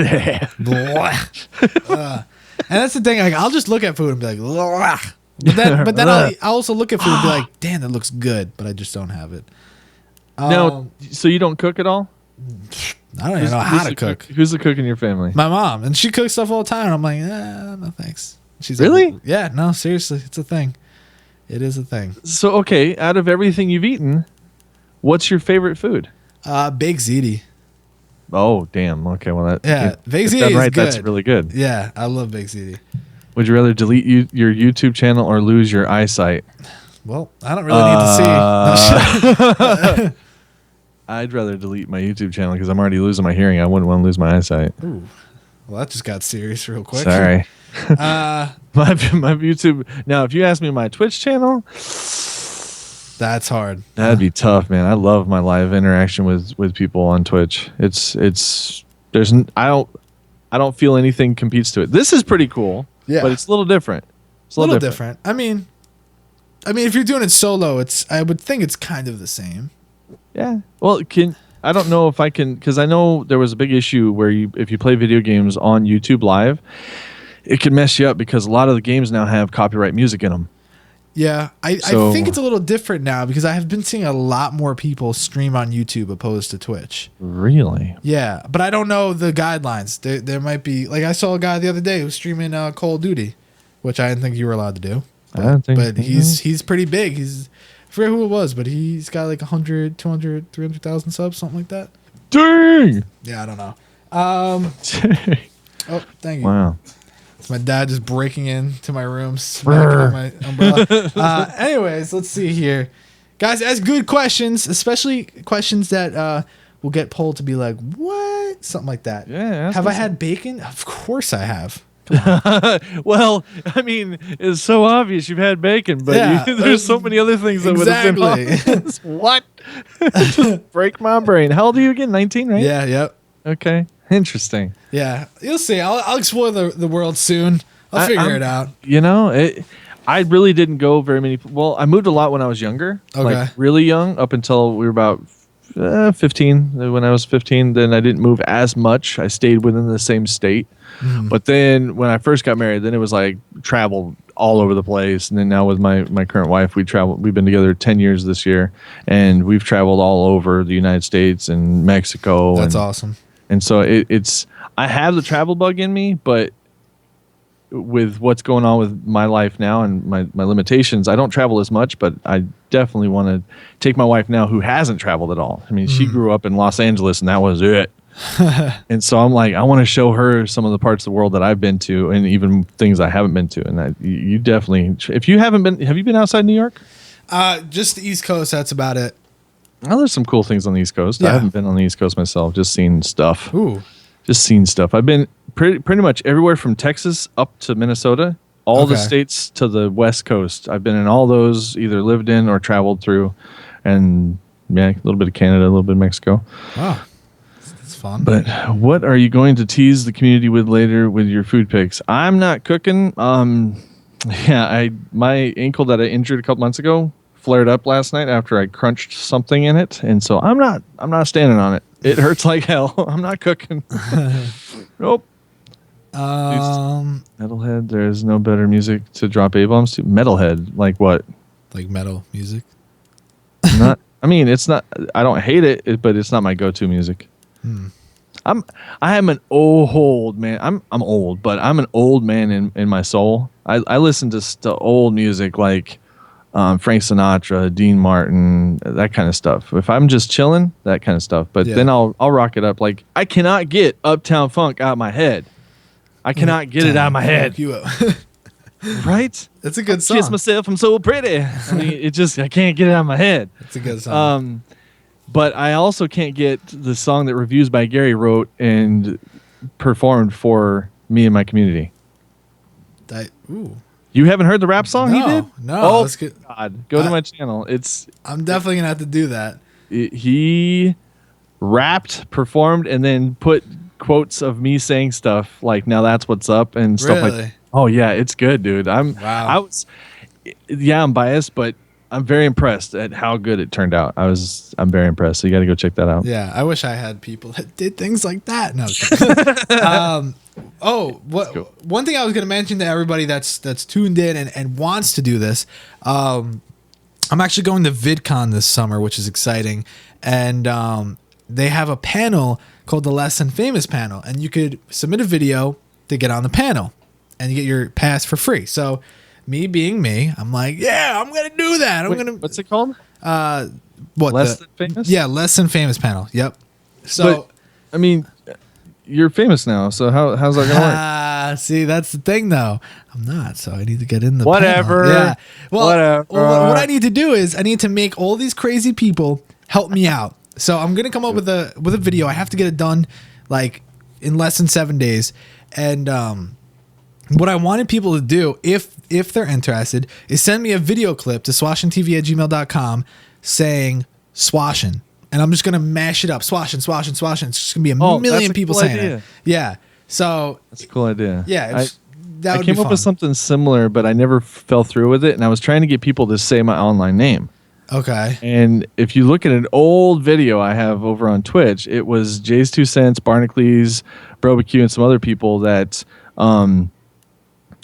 [SPEAKER 1] that's the thing. Like, I'll just look at food and be like, "Blah." But then I'll also look at food and be like, "Damn, that looks good," but I just don't have it.
[SPEAKER 2] No, so you don't cook at all?
[SPEAKER 1] I don't even know how to cook.
[SPEAKER 2] Who's the cook in your family?
[SPEAKER 1] My mom, and she cooks stuff all the time. And I'm like, no thanks. She's
[SPEAKER 2] really?
[SPEAKER 1] Like, yeah, no, seriously, it's a thing. It is a thing.
[SPEAKER 2] So, okay, out of everything you've eaten, what's your favorite food?
[SPEAKER 1] Baked ziti.
[SPEAKER 2] Oh, damn. Okay, well,
[SPEAKER 1] baked ziti is
[SPEAKER 2] right,
[SPEAKER 1] good.
[SPEAKER 2] That's really good.
[SPEAKER 1] Yeah, I love baked ziti.
[SPEAKER 2] Would you rather delete your YouTube channel or lose your eyesight?
[SPEAKER 1] Well, I don't really need
[SPEAKER 2] to see. I'd rather delete my YouTube channel because I'm already losing my hearing. I wouldn't want to lose my eyesight.
[SPEAKER 1] Ooh. Well, that just got serious real quick.
[SPEAKER 2] Sorry. My YouTube. Now, if you ask me my Twitch channel,
[SPEAKER 1] that's hard.
[SPEAKER 2] That'd be tough, man. I love my live interaction with people on Twitch. I don't feel anything competes to it. This is pretty cool. Yeah. But it's a little different.
[SPEAKER 1] It's a little different. I mean, if you're doing it solo, I would think it's kind of the same.
[SPEAKER 2] Yeah. Well, I don't know if I can, because I know there was a big issue where if you play video games on YouTube Live, it can mess you up because a lot of the games now have copyright music in them.
[SPEAKER 1] Yeah, I think it's a little different now because I have been seeing a lot more people stream on YouTube opposed to Twitch.
[SPEAKER 2] Really?
[SPEAKER 1] Yeah, but I don't know the guidelines. There might be, like, I saw a guy the other day who was streaming Call of Duty, which I didn't think you were allowed to do. But he's pretty big. I forget who it was, but he's got like 100, 200, 300,000 subs, something like that.
[SPEAKER 2] Dang!
[SPEAKER 1] Yeah, I don't know. Oh, thank you.
[SPEAKER 2] Wow.
[SPEAKER 1] It's my dad just breaking into my room, smacking my umbrella. Anyways, let's see here. Guys, ask good questions, especially questions that will get polled to be like, what? Something like that.
[SPEAKER 2] Yeah.
[SPEAKER 1] Have I had bacon? Of course I have.
[SPEAKER 2] Well, I mean, it's so obvious you've had bacon, but there's so many other things that would have been on. What? Break my brain. How old are you again? 19, right?
[SPEAKER 1] Yeah, yep.
[SPEAKER 2] Okay. Interesting.
[SPEAKER 1] Yeah, you'll see. I'll explore the world soon. I'll figure it out.
[SPEAKER 2] You know, I really didn't go very many. Well, I moved a lot when I was younger, like really young, up until we were about 15. When I was 15, then I didn't move as much. I stayed within the same state. But then when I first got married, then it was like travel all over the place. And then now with my current wife, we've been together 10 years this year, and we've traveled all over the United States and Mexico.
[SPEAKER 1] That's awesome.
[SPEAKER 2] And so it's I have the travel bug in me, but with what's going on with my life now and my limitations, I don't travel as much, but I definitely want to take my wife now who hasn't traveled at all. I mean, she grew up in Los Angeles and that was it. And so I'm like, I want to show her some of the parts of the world that I've been to and even things I haven't been to. And you definitely, if you haven't been, have you been outside New York?
[SPEAKER 1] Just the East Coast. That's about it.
[SPEAKER 2] Oh, there's some cool things on the East Coast. Yeah. I haven't been on the East Coast myself, just seen stuff.
[SPEAKER 1] Ooh.
[SPEAKER 2] Just seen stuff. I've been pretty much everywhere from Texas up to Minnesota, all the states to the West Coast. I've been in all those, either lived in or traveled through, and yeah, a little bit of Canada, a little bit of Mexico.
[SPEAKER 1] Wow, that's fun.
[SPEAKER 2] But what are you going to tease the community with later with your food picks? I'm not cooking. Yeah, my ankle that I injured a couple months ago flared up last night after I crunched something in it, and so I'm not standing on it. It hurts like hell. I'm not cooking. Nope. Metalhead, there's no better music to drop A-bombs to. Metalhead, like what?
[SPEAKER 1] Like metal music?
[SPEAKER 2] Not. I mean, it's not. I don't hate it, but it's not my go-to music. I am an old man. I'm old, but I'm an old man in my soul. I listen to old music like Frank Sinatra, Dean Martin, that kind of stuff. If I'm just chilling, that kind of stuff. But then I'll rock it up. Like I cannot get Uptown Funk out of my head. I cannot get it out of my head. Right?
[SPEAKER 1] That's a good song.
[SPEAKER 2] Kiss myself, I'm so pretty. I mean, I can't get it out of my head.
[SPEAKER 1] It's a good song.
[SPEAKER 2] But I also can't get the song that Reviews by Gary wrote and performed for me and my community. You haven't heard the rap song he did?
[SPEAKER 1] No.
[SPEAKER 2] Oh, that's good. God. Go to my channel.
[SPEAKER 1] I'm definitely going to have to do that.
[SPEAKER 2] He rapped, performed, and then put quotes of me saying stuff like, now that's what's up, and stuff like that. Oh, yeah, it's good, dude. I'm biased, but I'm very impressed at how good it turned out. I'm very impressed. So you got to go check that out.
[SPEAKER 1] Yeah, I wish I had people that did things like that. No. One thing I was going to mention to everybody that's tuned in and wants to do this. I'm actually going to VidCon this summer, which is exciting, and they have a panel called the Less Than Famous panel, and you could submit a video to get on the panel, and you get your pass for free. So. Me being me, I'm like, yeah, I'm gonna do that.
[SPEAKER 2] What's it called?
[SPEAKER 1] Less Than Famous? Yeah, Less Than Famous panel. Yep. So,
[SPEAKER 2] I mean, you're famous now, so how's that gonna
[SPEAKER 1] work? See, that's the thing, though. I'm not, so I need to get in the
[SPEAKER 2] whatever.
[SPEAKER 1] Panel. Yeah. Well, whatever. What I need to do is I need to make all these crazy people help me out. So I'm gonna come up with a video. I have to get it done like in less than 7 days, and what I wanted people to do, if they're interested, is send me a video clip to swashintv@gmail.com saying swashin. And I'm just going to mash it up. Swashin, swashin, swashin. It's just going to be a million people saying it. Yeah. So.
[SPEAKER 2] That's a cool idea.
[SPEAKER 1] Yeah.
[SPEAKER 2] I came up with something similar, but I never fell through with it. And I was trying to get people to say my online name.
[SPEAKER 1] Okay.
[SPEAKER 2] And if you look at an old video I have over on Twitch, it was Jay's 2 Cents, Barnacles, Barbecue, and some other people that...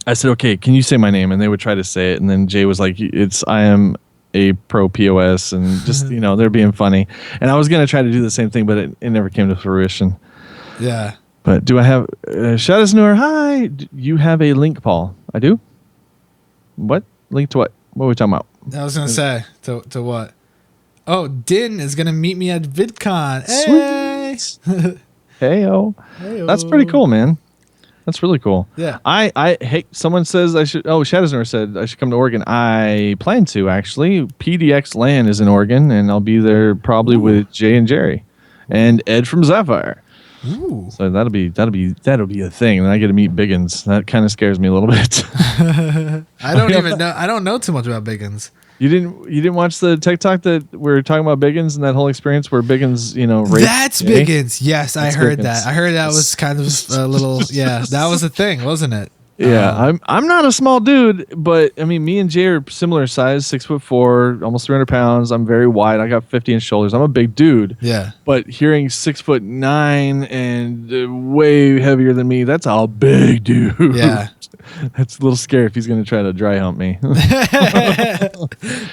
[SPEAKER 2] I said, okay, can you say my name? And they would try to say it. And then Jay was like, I am a pro POS, and just, they're being funny. And I was going to try to do the same thing, but it never came to fruition.
[SPEAKER 1] Yeah.
[SPEAKER 2] But do I have, shout us newer, hi. You have a link, Paul. I do? What? Link to what? What are we talking about?
[SPEAKER 1] I was going to say, to what? Oh, Din is going to meet me at VidCon. Hey.
[SPEAKER 2] Hey-o. That's pretty cool, man. That's really cool.
[SPEAKER 1] Yeah.
[SPEAKER 2] Hey, someone says I should. Oh, Shadowsnur said I should come to Oregon. I plan to, actually. PDX LAN is in Oregon, and I'll be there probably with Jay and Jerry and Ed from Sapphire.
[SPEAKER 1] Ooh.
[SPEAKER 2] So that'll be a thing. And I get to meet Biggins. That kind of scares me a little bit.
[SPEAKER 1] I don't even know. I don't know too much about Biggins.
[SPEAKER 2] You didn't watch the TikTok that we're talking about Biggins and that whole experience where Biggins, raped
[SPEAKER 1] That's
[SPEAKER 2] Jay?
[SPEAKER 1] Biggins. Yes, I heard
[SPEAKER 2] Biggins.
[SPEAKER 1] that. I heard that was kind of a little. Yeah, that was a thing, wasn't it?
[SPEAKER 2] Yeah, I'm not a small dude, but I mean, me and Jay are similar size, 6'4", almost 300 pounds. I'm very wide. I got 50-inch shoulders. I'm a big dude.
[SPEAKER 1] Yeah.
[SPEAKER 2] But hearing 6'9" and way heavier than me, that's a big dude.
[SPEAKER 1] Yeah.
[SPEAKER 2] That's a little scary if he's gonna try to dry hump me.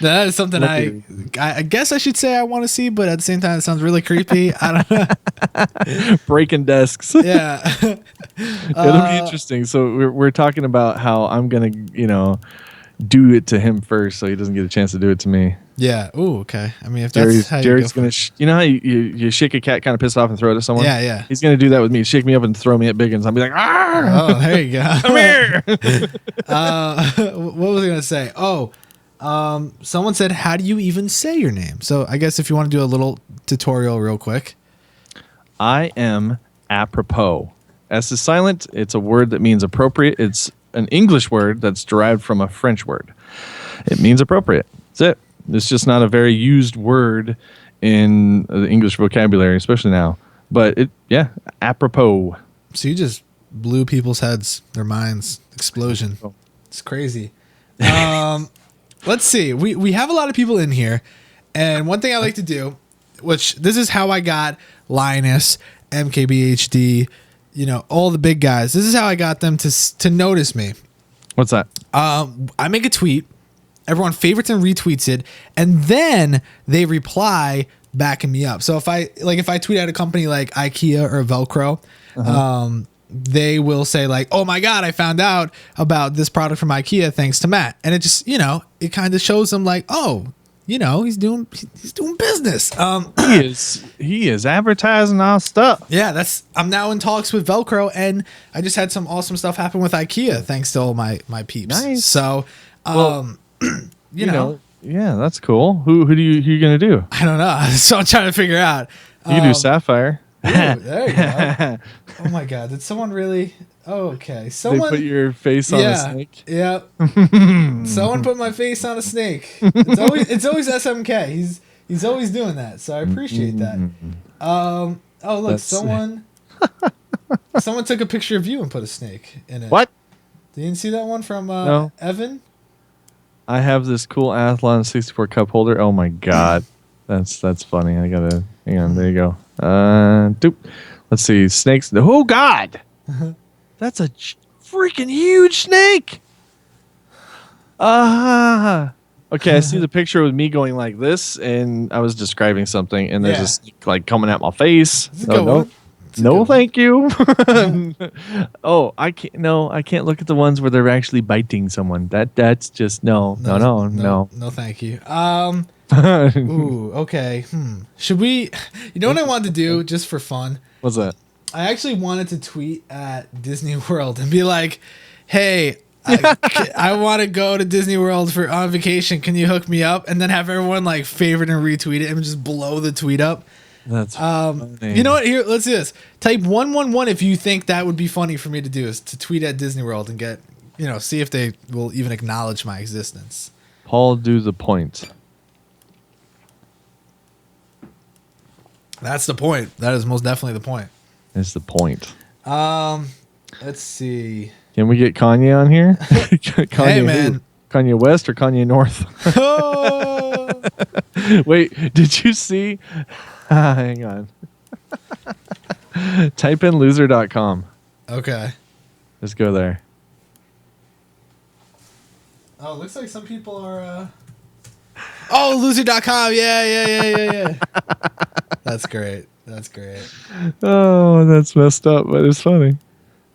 [SPEAKER 1] That is something I guess I should say I want to see, but at the same time, it sounds really creepy. I don't know.
[SPEAKER 2] Breaking desks.
[SPEAKER 1] Yeah.
[SPEAKER 2] It'll be interesting. So we're talking about how I'm gonna, do it to him first, so he doesn't get a chance to do it to me.
[SPEAKER 1] Yeah. Ooh. Okay. I mean, if that's how
[SPEAKER 2] Jared's gonna, how you shake a cat, kind of piss off and throw it at someone.
[SPEAKER 1] Yeah. Yeah.
[SPEAKER 2] He's gonna do that with me. Shake me up and throw me at Biggins. I'll be like,
[SPEAKER 1] oh, there you go.
[SPEAKER 2] Come here.
[SPEAKER 1] What was I gonna say? Oh, someone said, "How do you even say your name?" So I guess if you want to do a little tutorial, real quick.
[SPEAKER 2] I am apropos. S is silent. It's a word that means appropriate. It's an English word that's derived from a French word. It means appropriate. That's it. It's just not a very used word in the English vocabulary, especially now. But apropos.
[SPEAKER 1] So you just blew people's heads, their minds, explosion. It's crazy. Let's see. We have a lot of people in here, and one thing I like to do, which this is how I got Linus, MKBHD, all the big guys. This is how I got them to notice me.
[SPEAKER 2] What's that?
[SPEAKER 1] I make a tweet. Everyone favorites and retweets it, and then they reply backing me up. So if I tweet at a company like IKEA or Velcro, they will say like, "Oh my God, I found out about this product from IKEA thanks to Matt," and it just it kind of shows them like, oh, he's doing business.
[SPEAKER 2] He is advertising our stuff.
[SPEAKER 1] Yeah, I'm now in talks with Velcro, and I just had some awesome stuff happen with IKEA thanks to all my peeps.
[SPEAKER 2] Nice.
[SPEAKER 1] So,
[SPEAKER 2] yeah, that's cool. Who you gonna do?
[SPEAKER 1] I don't know. So I'm trying to figure out.
[SPEAKER 2] You can do Sapphire.
[SPEAKER 1] Ooh, there you go. Oh my God, did someone really? Oh, okay, someone
[SPEAKER 2] they put your face on a snake.
[SPEAKER 1] Yeah. Someone put my face on a snake. It's always SMK. He's always doing that, so I appreciate that. Oh look, someone took a picture of you and put a snake in it.
[SPEAKER 2] What?
[SPEAKER 1] Did you see that one from
[SPEAKER 2] No.
[SPEAKER 1] Evan?
[SPEAKER 2] I have this cool Athlon 64 cup holder. Oh my God, that's funny. I gotta hang on. There you go. Doop. Let's see, snakes. Oh God, that's a freaking huge snake. Okay, I see the picture with me going like this, and I was describing something, and there's a snake like coming at my face. No, thank you. Oh, I can't. No, I can't look at the ones where they're actually biting someone. That's just no.
[SPEAKER 1] No, thank you. Ooh, okay. Should we? You know what I wanted to do just for fun?
[SPEAKER 2] What's that?
[SPEAKER 1] I actually wanted to tweet at Disney World and be like, "Hey, I want to go to Disney World on vacation. Can you hook me up?" And then have everyone like favorite and retweet it and just blow the tweet up.
[SPEAKER 2] That's funny.
[SPEAKER 1] You know what? Here, let's do this. Type 111 if you think that would be funny for me to do, is to tweet at Disney World and get, see if they will even acknowledge my existence.
[SPEAKER 2] Paul, do the point.
[SPEAKER 1] That's the point. That is most definitely the point.
[SPEAKER 2] It's the point.
[SPEAKER 1] Let's see.
[SPEAKER 2] Can we get Kanye on here? Kanye,
[SPEAKER 1] hey, man.
[SPEAKER 2] Who? Kanye West or Kanye North?
[SPEAKER 1] Oh.
[SPEAKER 2] Wait, did you see? Hang on. Type in loser.com.
[SPEAKER 1] Okay.
[SPEAKER 2] Let's go there.
[SPEAKER 1] Oh, it looks like some people are... Oh, loser.com. Yeah. That's great.
[SPEAKER 2] Oh, that's messed up, but it's funny.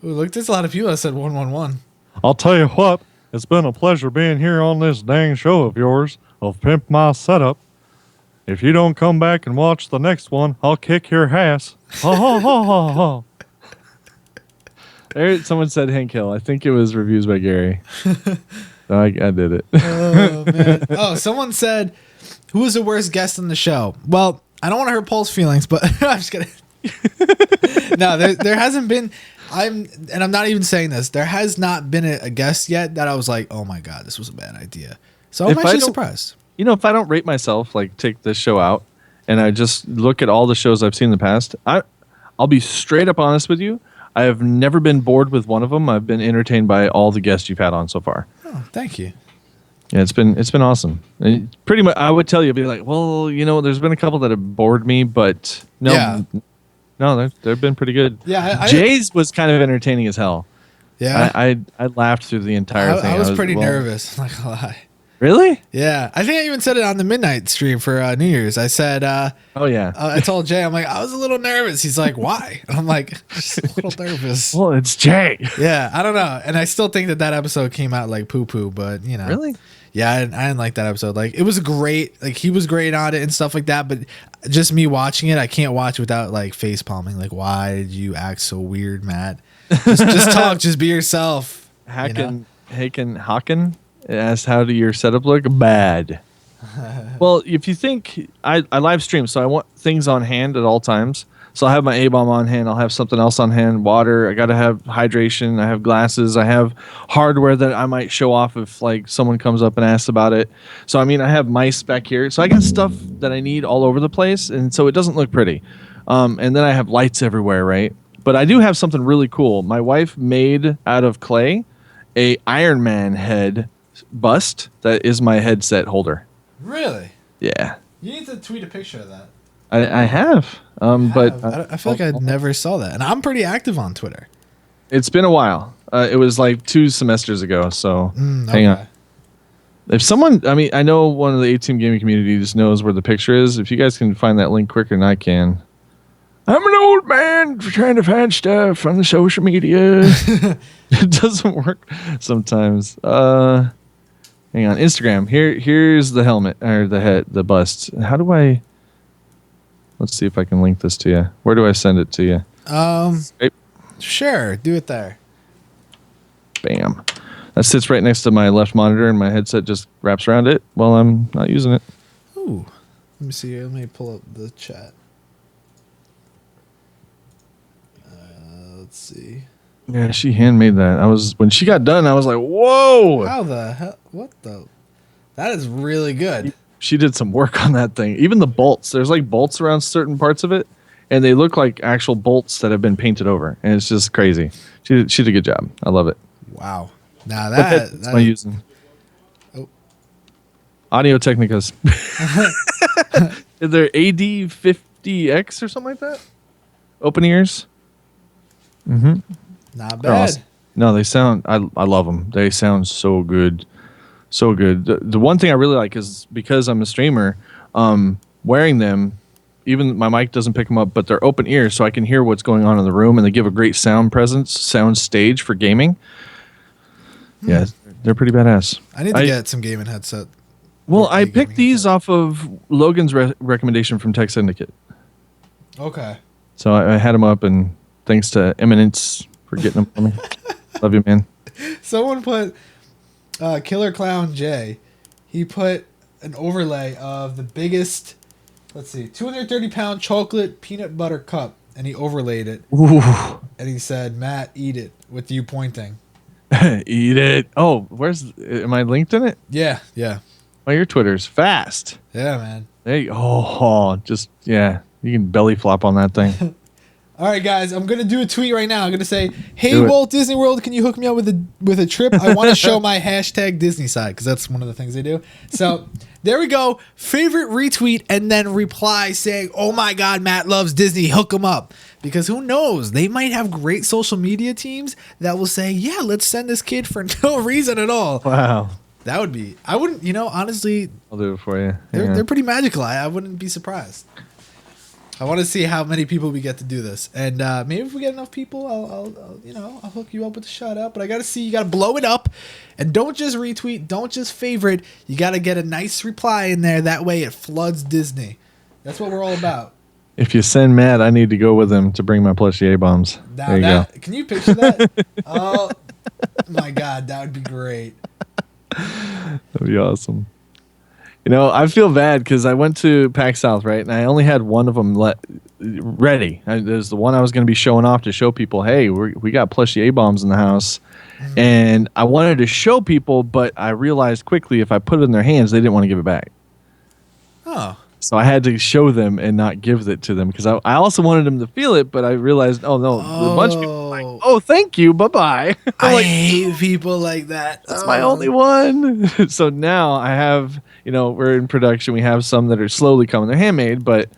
[SPEAKER 1] Ooh, look, there's a lot of people that said 111.
[SPEAKER 2] I'll tell you what, it's been a pleasure being here on this dang show of yours, of Pimp My Setup. If you don't come back and watch the next one, I'll kick your ass. There, someone said Hank Hill. I think it was reviews by Gary. I did it.
[SPEAKER 1] Oh, man. Oh, someone said, who was the worst guest on the show? Well, I don't want to hurt Paul's feelings, but I'm just kidding. No, there hasn't been. I'm not even saying this. There has not been a guest yet that I was like, oh my god, this was a bad idea. So I'm actually surprised.
[SPEAKER 2] If I don't rate myself, like take this show out, and I just look at all the shows I've seen in the past, I'll be straight up honest with you. I have never been bored with one of them. I've been entertained by all the guests you've had on so far.
[SPEAKER 1] Oh, thank you.
[SPEAKER 2] Yeah, it's been awesome. And pretty much, I would tell you, be like, well, there's been a couple that have bored me, but no, they've been pretty good.
[SPEAKER 1] Yeah,
[SPEAKER 2] Jay's was kind of entertaining as hell.
[SPEAKER 1] Yeah,
[SPEAKER 2] I laughed through the entire thing.
[SPEAKER 1] I was pretty nervous. I'm not gonna lie.
[SPEAKER 2] Really?
[SPEAKER 1] Yeah, I think I even said it on the midnight stream for New Year's. I said,
[SPEAKER 2] "Oh yeah."
[SPEAKER 1] I told Jay, I'm like, I was a little nervous. He's like, "Why?" And I'm like, just a little nervous.
[SPEAKER 2] Well, it's Jay.
[SPEAKER 1] Yeah, I don't know, and I still think that episode came out like poo poo, but
[SPEAKER 2] Really?
[SPEAKER 1] Yeah, I didn't like that episode. Like, it was great. Like, he was great on it and stuff like that. But just me watching it, I can't watch without like face palming. Like, why did you act so weird, Matt? Just talk. Just be yourself.
[SPEAKER 2] Haken asked, how do your setup look? Bad. Well, if you think I live stream, so I want things on hand at all times. So I have my A-bomb on hand. I'll have something else on hand. Water. I got to have hydration. I have glasses. I have hardware that I might show off if like someone comes up and asks about it. So I have mice back here. So I got stuff that I need all over the place, and so it doesn't look pretty. And then I have lights everywhere, right? But I do have something really cool. My wife made out of clay a Iron Man head bust that is my headset holder.
[SPEAKER 1] Really?
[SPEAKER 2] Yeah.
[SPEAKER 1] You need to tweet a picture of that.
[SPEAKER 2] I have. But
[SPEAKER 1] I feel like I never saw that, and I'm pretty active on Twitter.
[SPEAKER 2] It's been a while. It was like 2 semesters ago, so hang on. If someone, I know one of the A-Team gaming community just knows where the picture is. If you guys can find that link quicker than I can. I'm an old man trying to find stuff on the social media. It doesn't work sometimes. Hang on, Instagram. Here's the helmet or the head, the bust. How do I? Let's see if I can link this to you. Where do I send it to you?
[SPEAKER 1] Sure, do it there.
[SPEAKER 2] Bam. That sits right next to my left monitor, and my headset just wraps around it while I'm not using it.
[SPEAKER 1] Ooh, let me see. Let me pull up the chat. Let's see.
[SPEAKER 2] Yeah, she handmade that. When she got done, I was like, "Whoa!"
[SPEAKER 1] How the hell? What the? That is really good.
[SPEAKER 2] She did some work on that thing. Even the bolts. There's like bolts around certain parts of it, and they look like actual bolts that have been painted over, and it's just crazy. She did a good job. I love it.
[SPEAKER 1] Wow. Now that's
[SPEAKER 2] my using.
[SPEAKER 1] Oh.
[SPEAKER 2] Audio Technicas. Is there AD50X or something like that? Open ears. Mm-hmm.
[SPEAKER 1] Not bad.
[SPEAKER 2] Awesome. No, they sound. I love them. They sound so good. So good. The one thing I really like is because I'm a streamer, wearing them, even my mic doesn't pick them up, but they're open ears, so I can hear what's going on in the room, and they give a great sound presence, sound stage for gaming. Yeah, they're pretty badass.
[SPEAKER 1] I need to get some gaming headset.
[SPEAKER 2] Well, I picked these off of Logan's recommendation from Tech Syndicate.
[SPEAKER 1] Okay.
[SPEAKER 2] So I had them up, and thanks to Eminence for getting them for me. Love you, man.
[SPEAKER 1] Someone put... Killer Clown J, he put an overlay of the biggest, 230-pound chocolate peanut butter cup, and he overlaid it.
[SPEAKER 2] Ooh.
[SPEAKER 1] And he said, "Matt, eat it," with you pointing.
[SPEAKER 2] Eat it. Oh, am I linked in it?
[SPEAKER 1] Yeah.
[SPEAKER 2] Oh, your Twitter's fast.
[SPEAKER 1] Yeah, man.
[SPEAKER 2] There you go. You can belly flop on that thing.
[SPEAKER 1] All right, guys, I'm going to do a tweet right now. I'm going to say, "Hey, Walt Disney World, can you hook me up with a trip? I want to show my hashtag Disney side," because that's one of the things they do. So there we go. Favorite retweet and then reply saying, "Oh my God, Matt loves Disney. Hook him up." Because who knows? They might have great social media teams that will say, "Yeah, let's send this kid for no reason at all."
[SPEAKER 2] Wow.
[SPEAKER 1] That would be. I wouldn't, honestly.
[SPEAKER 2] I'll do it for you.
[SPEAKER 1] They're pretty magical. I wouldn't be surprised. I want to see how many people we get to do this, and maybe if we get enough people, I'll hook you up with a shout out. But I gotta see, you gotta blow it up, and don't just retweet, don't just favorite. You gotta get a nice reply in there. That way, it floods Disney. That's what we're all about.
[SPEAKER 2] If you send Matt, I need to go with him to bring my plushie A-bombs. There you go.
[SPEAKER 1] Can you picture that? Oh my God, that would be great.
[SPEAKER 2] That'd be awesome. I feel bad because I went to PAX South, right? And I only had one of them ready. There's the one I was going to be showing off to show people, hey, we got plushy A-bombs in the house. And I wanted to show people, but I realized quickly if I put it in their hands, they didn't want to give it back.
[SPEAKER 1] Oh.
[SPEAKER 2] So I had to show them and not give it to them because I also wanted them to feel it, but I realized, oh no, a bunch of people were like, oh, thank you, bye-bye.
[SPEAKER 1] I
[SPEAKER 2] like,
[SPEAKER 1] hate people like that.
[SPEAKER 2] That's my only one. So now I have, we're in production. We have some that are slowly coming. They're handmade, but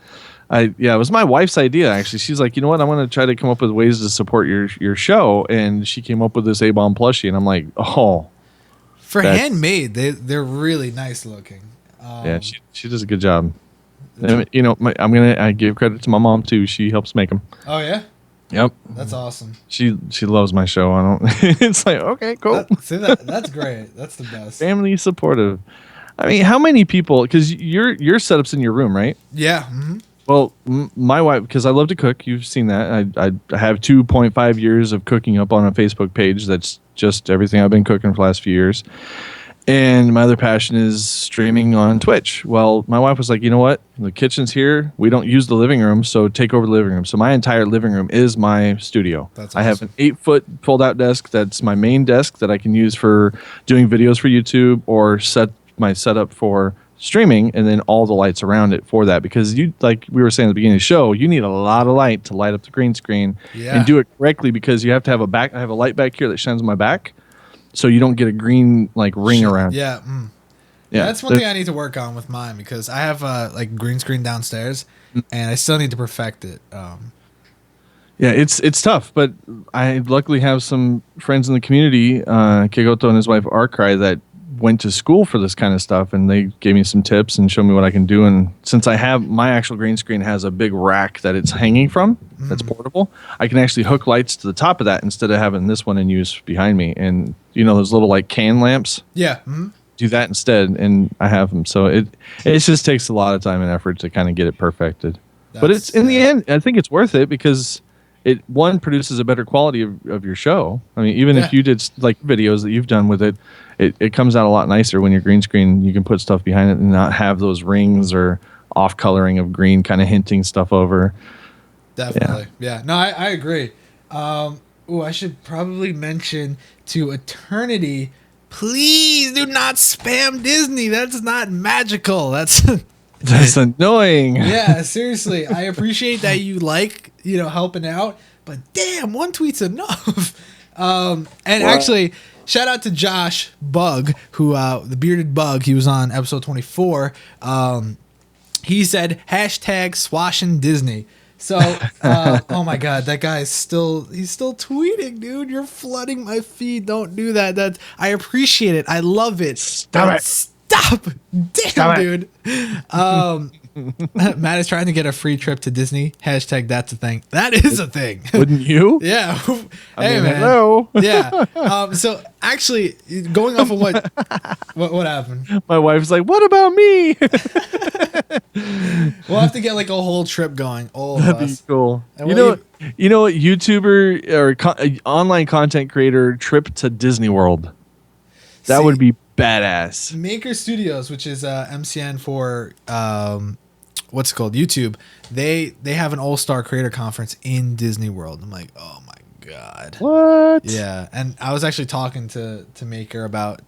[SPEAKER 2] it was my wife's idea, actually. She's like, you know what? I want to try to come up with ways to support your show. And she came up with this A-bomb plushie. And I'm like, oh.
[SPEAKER 1] For handmade, they're really nice looking.
[SPEAKER 2] Yeah, she does a good job. I give credit to my mom, too. She helps make them.
[SPEAKER 1] Oh, yeah?
[SPEAKER 2] Yep.
[SPEAKER 1] That's awesome.
[SPEAKER 2] She loves my show. I don't. It's like, okay, cool.
[SPEAKER 1] That's great. That's the best.
[SPEAKER 2] Family supportive. I mean, how many people? Because your setup's in your room, right?
[SPEAKER 1] Yeah. Mm-hmm.
[SPEAKER 2] Well, my wife, because I love to cook. You've seen that. I have 2.5 years of cooking up on a Facebook page. That's just everything I've been cooking for the last few years. And my other passion is streaming on Twitch. Well, my wife was like, you know what? The kitchen's here. We don't use the living room, so take over the living room. So my entire living room is my studio.
[SPEAKER 1] That's awesome.
[SPEAKER 2] I have an 8-foot fold-out desk. That's my main desk that I can use for doing videos for YouTube or set my setup for streaming, and then all the lights around it for that. Because like we were saying at the beginning of the show, you need a lot of light to light up the green screen and do it correctly because you have to have I have a light back here that shines on my back. So you don't get a green ring around.
[SPEAKER 1] Yeah. Yeah, that's one thing I need to work on with mine because I have like green screen downstairs and I still need to perfect it.
[SPEAKER 2] Yeah, it's tough, but I luckily have some friends in the community, Kigoto and his wife Arcry, that went to school for this kind of stuff, and they gave me some tips and showed me what I can do. And since I have my actual green screen has a big rack that it's hanging from, that's portable, I can actually hook lights to the top of that instead of having this one in use behind me. And those little like can lamps.
[SPEAKER 1] Yeah.
[SPEAKER 2] Do that instead, and I have them. So it just takes a lot of time and effort to kind of get it perfected. But it's in the end, I think it's worth it because it produces a better quality of your show. I mean, even if you did like videos that you've done with it, it comes out a lot nicer when you're green screen. You can put stuff behind it and not have those rings or off coloring of green kind of hinting stuff over.
[SPEAKER 1] Definitely. Yeah. No, I agree. I should probably mention to Eternity, please do not spam Disney. That's not magical. That's
[SPEAKER 2] annoying.
[SPEAKER 1] Yeah, seriously. I appreciate that you helping out, but damn, one tweet's enough. Actually, shout out to Josh Bug, who the bearded bug. He was on episode 24. He said #swashin Disney. So, oh my God, that guy he's still tweeting, dude. You're flooding my feed. Don't do that. I appreciate it. I love it. Stop. Damn,
[SPEAKER 2] Stop
[SPEAKER 1] dude. Matt is trying to get a free trip to Disney. #that's a thing. That is a thing.
[SPEAKER 2] Wouldn't you?
[SPEAKER 1] Yeah.
[SPEAKER 2] Hey, man. Hello.
[SPEAKER 1] Yeah. So actually, going off of what happened?
[SPEAKER 2] My wife's like, "What about me?"
[SPEAKER 1] We'll have to get like a whole trip going. All of us.
[SPEAKER 2] That'd be cool. You know what? YouTuber or online content creator trip to Disney World. That would be badass.
[SPEAKER 1] Maker Studios, which is MCN for what's it called? YouTube. They have an all-star creator conference in Disney World. I'm like, oh my God.
[SPEAKER 2] What?
[SPEAKER 1] Yeah. And I was actually talking to Maker about,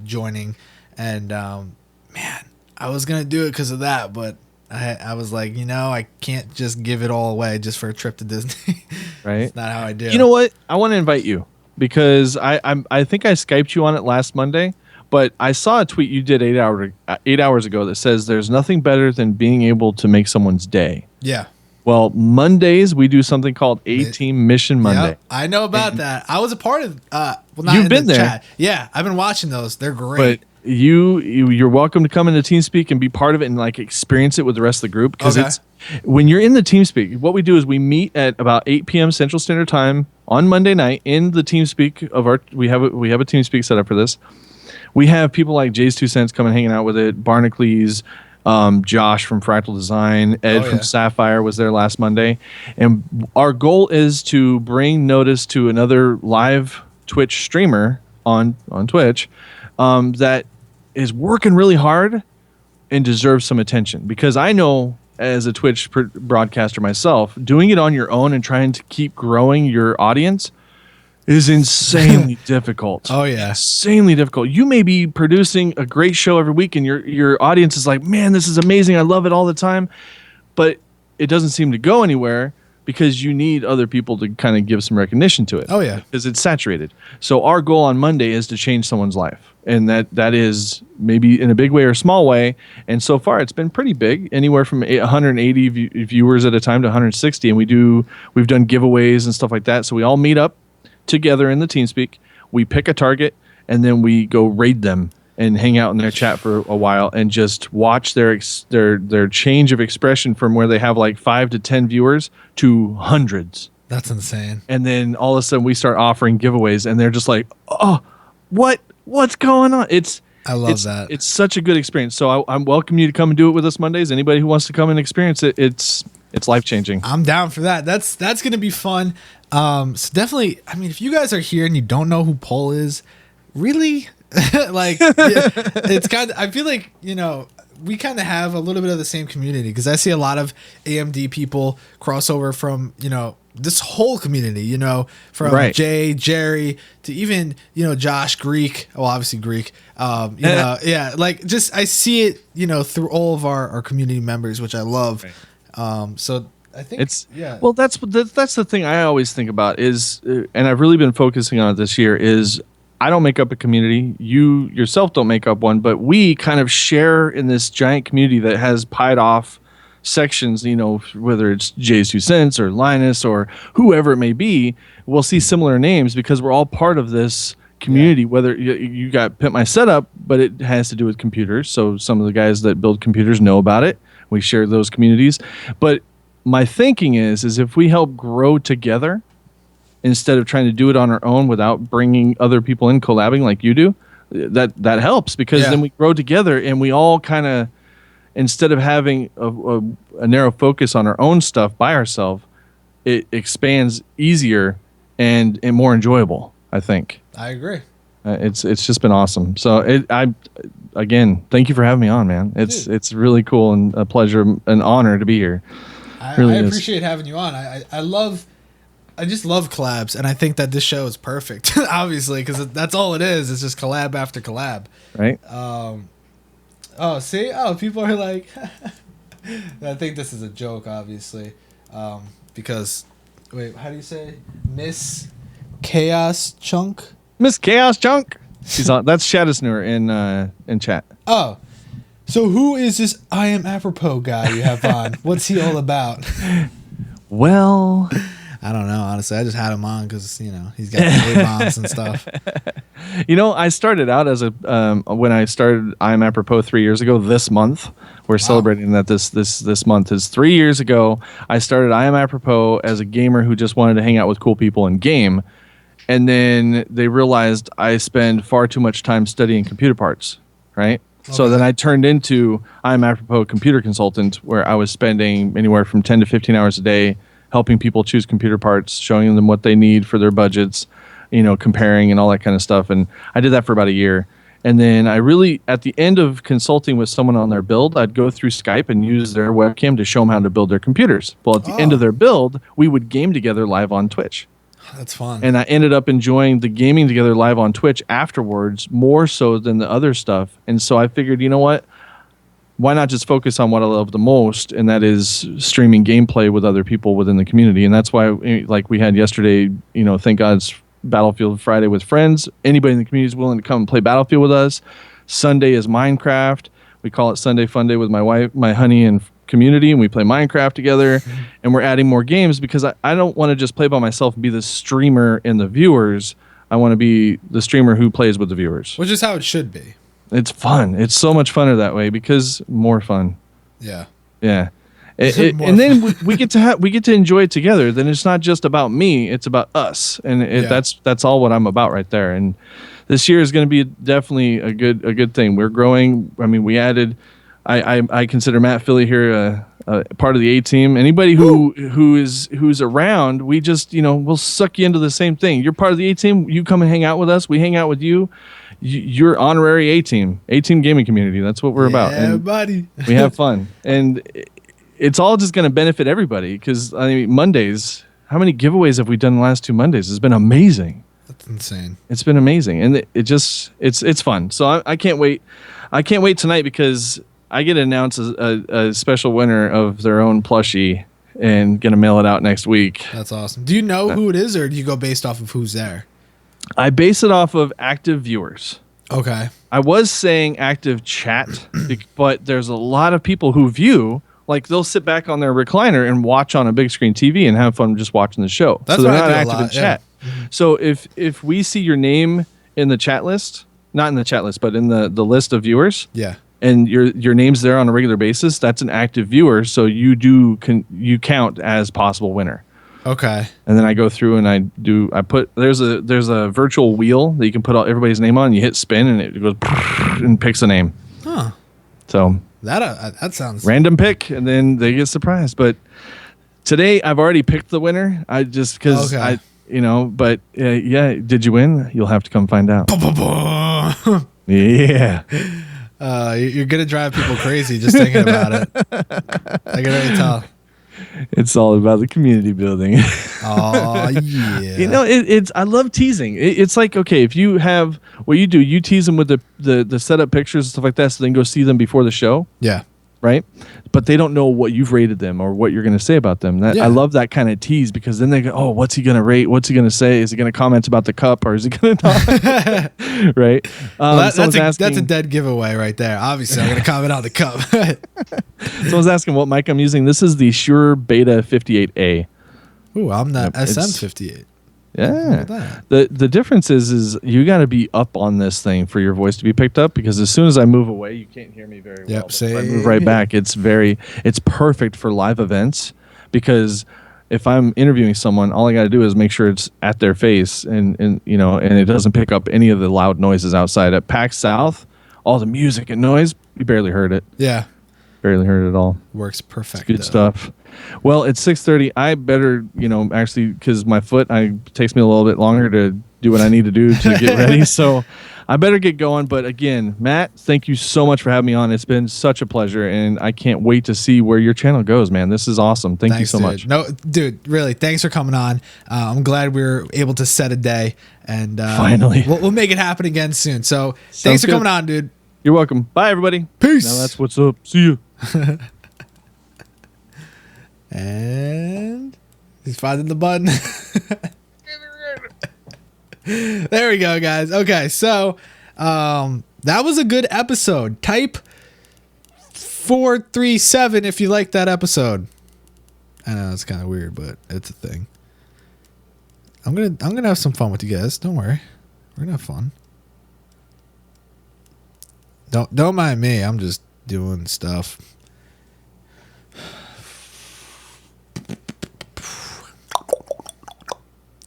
[SPEAKER 1] joining, and man, I was gonna do it because of that, but I was like, I can't just give it all away just for a trip to Disney.
[SPEAKER 2] Right.
[SPEAKER 1] It's not how I do.
[SPEAKER 2] You know what? I want to invite you because I think I Skyped you on it last Monday. But I saw a tweet you did 8 hours ago that says there's nothing better than being able to make someone's day.
[SPEAKER 1] Yeah.
[SPEAKER 2] Well, Mondays we do something called A-Team Mission Monday.
[SPEAKER 1] Yep, I know about that. I was a part of. Not
[SPEAKER 2] you've been there.
[SPEAKER 1] Chat. Yeah, I've been watching those. They're great.
[SPEAKER 2] But you're welcome to come into TeamSpeak and be part of it and like experience it with the rest of the group because it's when you're in the TeamSpeak. What we do is we meet at about 8 p.m. Central Standard Time on Monday night in the TeamSpeak of our. We have a TeamSpeak set up for this. We have people like Jay's 2 Cents coming hanging out with it. Barnacles, Josh from Fractal Design, Ed from Sapphire was there last Monday. And our goal is to bring notice to another live Twitch streamer on Twitch that is working really hard and deserves some attention. Because I know as a Twitch broadcaster myself, doing it on your own and trying to keep growing your audience is insanely difficult.
[SPEAKER 1] Oh yeah,
[SPEAKER 2] insanely difficult. You may be producing a great show every week, and your audience is like, "Man, this is amazing! I love it all the time," but it doesn't seem to go anywhere because you need other people to kind of give some recognition to it.
[SPEAKER 1] Oh yeah,
[SPEAKER 2] because it's saturated. So our goal on Monday is to change someone's life, and that is maybe in a big way or a small way. And so far, it's been pretty big, anywhere from 180 viewers at a time to 160. And we've done giveaways and stuff like that. So we all meet up together in the TeamSpeak. We pick a target, and then we go raid them and hang out in their chat for a while and just watch their change of expression from where they have like 5 to 10 viewers to hundreds.
[SPEAKER 1] That's insane.
[SPEAKER 2] And then all of a sudden we start offering giveaways, and they're just like, "Oh, what's going on?"
[SPEAKER 1] I love that.
[SPEAKER 2] It's such a good experience. So I'm welcome you to come and do it with us Mondays. Anybody who wants to come and experience it, it's life changing.
[SPEAKER 1] I'm down for that. That's gonna be fun. So definitely. I mean, if you guys are here and you don't know who Paul is, really. Like it's kind of, I feel like, you know, we kind of have a little bit of the same community, because I see a lot of AMD people cross over from, you know, this whole community, you know, from Jay, Jerry to even, you know, Josh, Greek. Well, obviously Greek. You know, yeah, like just I see it, you know, through all of our community members, which I love. So I think
[SPEAKER 2] well, that's the thing I always think about is, and I've really been focusing on it this year, is I don't make up a community. You yourself don't make up one, but we kind of share in this giant community that has pied off sections, you know, whether it's Jay's 2 Cents or Linus or whoever it may be. We'll see similar names because we're all part of this community. Whether you got Pimp My Setup, but it has to do with computers. So some of the guys that build computers know about it. We share those communities. But my thinking is if we help grow together, instead of trying to do it on our own without bringing other people in, collabing like you do, that helps, because then we grow together and we all kind of, instead of having a narrow focus on our own stuff by ourselves, it expands easier and more enjoyable, I think.
[SPEAKER 1] I agree.
[SPEAKER 2] It's just been awesome. So again, thank you for having me on, man. It's really cool and a pleasure, an honor to be here.
[SPEAKER 1] I appreciate having you on. I just love collabs, and I think that this show is perfect, obviously, because that's all it is. It's just collab after collab.
[SPEAKER 2] Right.
[SPEAKER 1] People are like, I think this is a joke, obviously, because, wait, how do you say? Miss Chaos Chunk?
[SPEAKER 2] Miss Chaos Chunk? She's on. That's Shadisnur in chat.
[SPEAKER 1] Oh. So who is this I Am Apropos guy you have on? What's he all about?
[SPEAKER 2] Well,
[SPEAKER 1] I don't know, honestly. I just had him on because, you know, he's got the A-bombs and stuff.
[SPEAKER 2] You know, I started out as when I started I Am Apropos 3 years ago, this month. We're celebrating that this month is 3 years ago. I started I Am Apropos as a gamer who just wanted to hang out with cool people and game. And then they realized I spend far too much time studying computer parts, right? Okay. So then I turned into I Am Apropos computer consultant, where I was spending anywhere from 10 to 15 hours a day helping people choose computer parts, showing them what they need for their budgets, you know, comparing and all that kind of stuff. And I did that for about a year. And then I really, at the end of consulting with someone on their build, I'd go through Skype and use their webcam to show them how to build their computers. Well, at the end of their build, we would game together live on Twitch.
[SPEAKER 1] That's fun.
[SPEAKER 2] And I ended up enjoying the gaming together live on Twitch afterwards more so than the other stuff. And so I figured, you know what? Why not just focus on what I love the most, and that is streaming gameplay with other people within the community. And that's why, like we had yesterday, you know, thank God's Battlefield Friday with friends. Anybody in the community is willing to come and play Battlefield with us. Sunday is Minecraft. We call it Sunday Fun Day with my wife, my honey, and community, and we play Minecraft together. And we're adding more games because I don't want to just play by myself and be the streamer and the viewers. I want to be the streamer who plays with the viewers.
[SPEAKER 1] Which is how it should be. It's
[SPEAKER 2] fun. It's so much funner that way because more fun.
[SPEAKER 1] Yeah.
[SPEAKER 2] Yeah. And then we get to enjoy it together. Then it's not just about me; it's about us, and that's all what I'm about right there. And this year is going to be definitely a good thing. We're growing. I mean, we added. I consider Matt Philly here a part of the A team. Anybody who's around, we just we'll suck you into the same thing. You're part of the A team. You come and hang out with us. We hang out with you. You're honorary A team gaming community. That's what we're about.
[SPEAKER 1] Yeah, buddy.
[SPEAKER 2] We have fun, and it's all just going to benefit everybody because I mean Mondays. How many giveaways have we done the last 2 Mondays? It's been amazing.
[SPEAKER 1] That's insane.
[SPEAKER 2] It's been amazing, and it's fun. So I can't wait. I can't wait tonight because I get to announce a special winner of their own plushie and gonna mail it out next week.
[SPEAKER 1] That's awesome. Do you know who it is, or do you go based off of who's there?
[SPEAKER 2] I base it off of active viewers.
[SPEAKER 1] Okay.
[SPEAKER 2] I was saying active chat, but there's a lot of people who view. Like they'll sit back on their recliner and watch on a big screen TV and have fun just watching the show.
[SPEAKER 1] That's
[SPEAKER 2] so they're
[SPEAKER 1] what
[SPEAKER 2] not
[SPEAKER 1] I do
[SPEAKER 2] active
[SPEAKER 1] a lot,
[SPEAKER 2] in chat.
[SPEAKER 1] yeah.
[SPEAKER 2] So if we see your name in the chat list, not in the chat list, but in the list of viewers,
[SPEAKER 1] yeah,
[SPEAKER 2] and your name's there on a regular basis, that's an active viewer. So you count as possible winner.
[SPEAKER 1] Okay.
[SPEAKER 2] And then I go through and I put there's a virtual wheel that you can put everybody's name on. You hit spin and it goes and picks a name.
[SPEAKER 1] Huh.
[SPEAKER 2] So.
[SPEAKER 1] That sounds
[SPEAKER 2] random pick, and then they get surprised. But today I've already picked the winner. I just because
[SPEAKER 1] okay.
[SPEAKER 2] But yeah, did you win? You'll have to come find out. Yeah.
[SPEAKER 1] You're gonna drive people crazy just thinking about it. I can already tell.
[SPEAKER 2] It's all about the community building.
[SPEAKER 1] Oh yeah.
[SPEAKER 2] It's I love teasing. It's like, okay, if you have what you do, you tease them with the setup pictures and stuff like that, so then go see them before the show.
[SPEAKER 1] Yeah.
[SPEAKER 2] Right? But they don't know what you've rated them or what you're going to say about them. I love that kind of tease because then they go, oh, what's he going to rate? What's he going to say? Is he going to comment about the cup or is he going to not? Right?
[SPEAKER 1] That's a dead giveaway right there. Obviously, I'm going to comment on the cup.
[SPEAKER 2] Someone's asking what mic I'm using. This is the Shure Beta 58A.
[SPEAKER 1] Ooh, I'm the SM58.
[SPEAKER 2] Yeah. The difference is you got to be up on this thing for your voice to be picked up because as soon as I move away, you can't hear me very well. If I move right back, it's perfect for live events because if I'm interviewing someone, all I got to do is make sure it's at their face and it doesn't pick up any of the loud noises outside. At PAX South, all the music and noise, you barely heard it.
[SPEAKER 1] Yeah.
[SPEAKER 2] Barely heard it at all.
[SPEAKER 1] Works perfect.
[SPEAKER 2] Good stuff. Well, it's 6:30. I better, actually, because my foot, takes me a little bit longer to do what I need to do to get ready. So I better get going. But again, Matt, thank you so much for having me on. It's been such a pleasure, and I can't wait to see where your channel goes, man. This is awesome. Thanks you so much.
[SPEAKER 1] No, dude, really, thanks for coming on. I'm glad we were able to set a day, and
[SPEAKER 2] finally,
[SPEAKER 1] we'll make it happen again soon. So thanks for coming on, dude.
[SPEAKER 2] You're welcome. Bye, everybody.
[SPEAKER 1] Peace.
[SPEAKER 2] Now that's what's up. See you.
[SPEAKER 1] And he's finding the button. There we go, guys. Okay, so that was a good episode. Type 437 if you like that episode. I know it's kind of weird, but it's a thing. I'm gonna have some fun with you guys. Don't worry, we're gonna have fun. Don't mind me. I'm just doing stuff.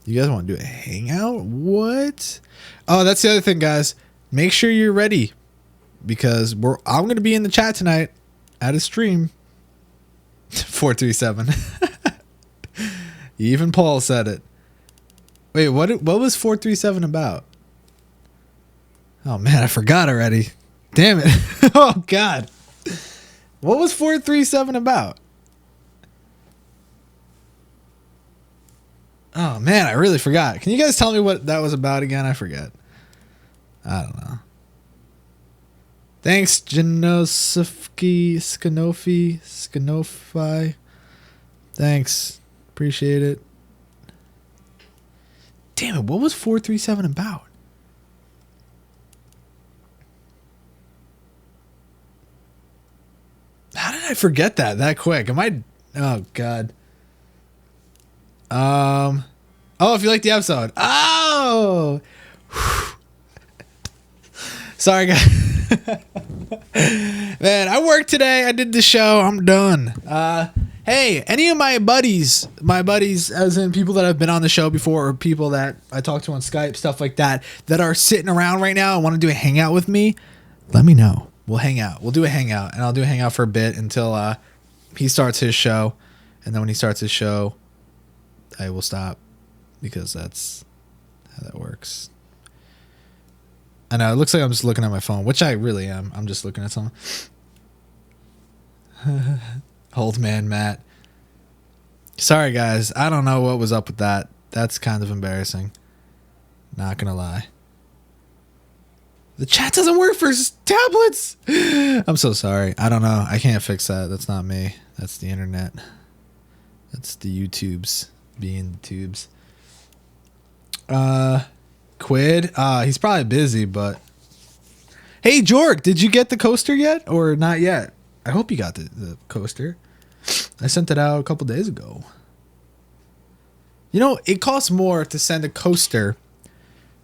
[SPEAKER 1] You guys want to do a hangout? What? Oh, that's the other thing, guys. Make sure you're ready because I'm going to be in the chat tonight at a stream. 437. Even Paul said it. Wait, what was 437 about? Oh man, I forgot already. Damn it. Oh God. What was 437 about? Oh man, I really forgot. Can you guys tell me what that was about again? I forget. I don't know. Thanks, Skanofi. Thanks. Appreciate it. Damn it, what was 437 about? How did I forget that quick? Oh God. Oh, if you like the episode. Oh, sorry guys. Man, I worked today. I did the show. I'm done. Hey, any of my buddies as in people that have been on the show before or people that I talk to on Skype, stuff like that are sitting around right now and want to do a hangout with me, let me know. We'll hang out. We'll do a hangout, and I'll do a hangout for a bit until he starts his show, and then when he starts his show, I will stop because that's how that works. I know it looks like I'm just looking at my phone, which I really am. I'm just looking at something. Old man Matt. Sorry, guys. I don't know what was up with that. That's kind of embarrassing. Not gonna lie. The chat doesn't work for tablets. I'm so sorry. I don't know. I can't fix that. That's not me. That's the internet. That's the YouTubes being the tubes. Quid. He's probably busy, but hey, Jorg, did you get the coaster yet or not yet? I hope you got the coaster. I sent it out a couple days ago. You know, it costs more to send a coaster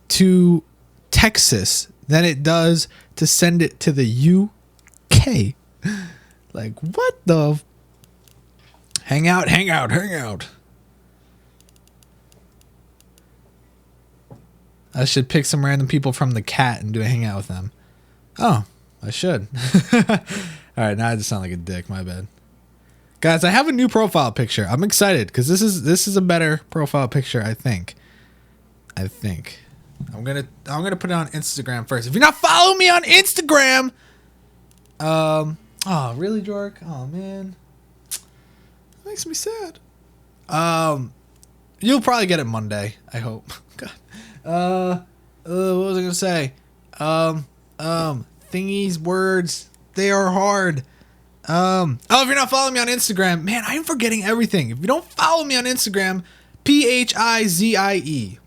[SPEAKER 1] to Texas than it does to send it to the UK. Like, what the? Hang out. I should pick some random people from the cat and do a hangout with them. Oh, I should. All right, now I just sound like a dick. My bad. Guys, I have a new profile picture. I'm excited because this is a better profile picture, I think. I'm gonna put it on Instagram first. If you're not following me on Instagram, oh really, Jork? Oh man, that makes me sad. You'll probably get it Monday, I hope. God. What was I gonna say? Thingies, words, they are hard. If you're not following me on Instagram, man, I'm forgetting everything. If you don't follow me on Instagram, PHIZIE.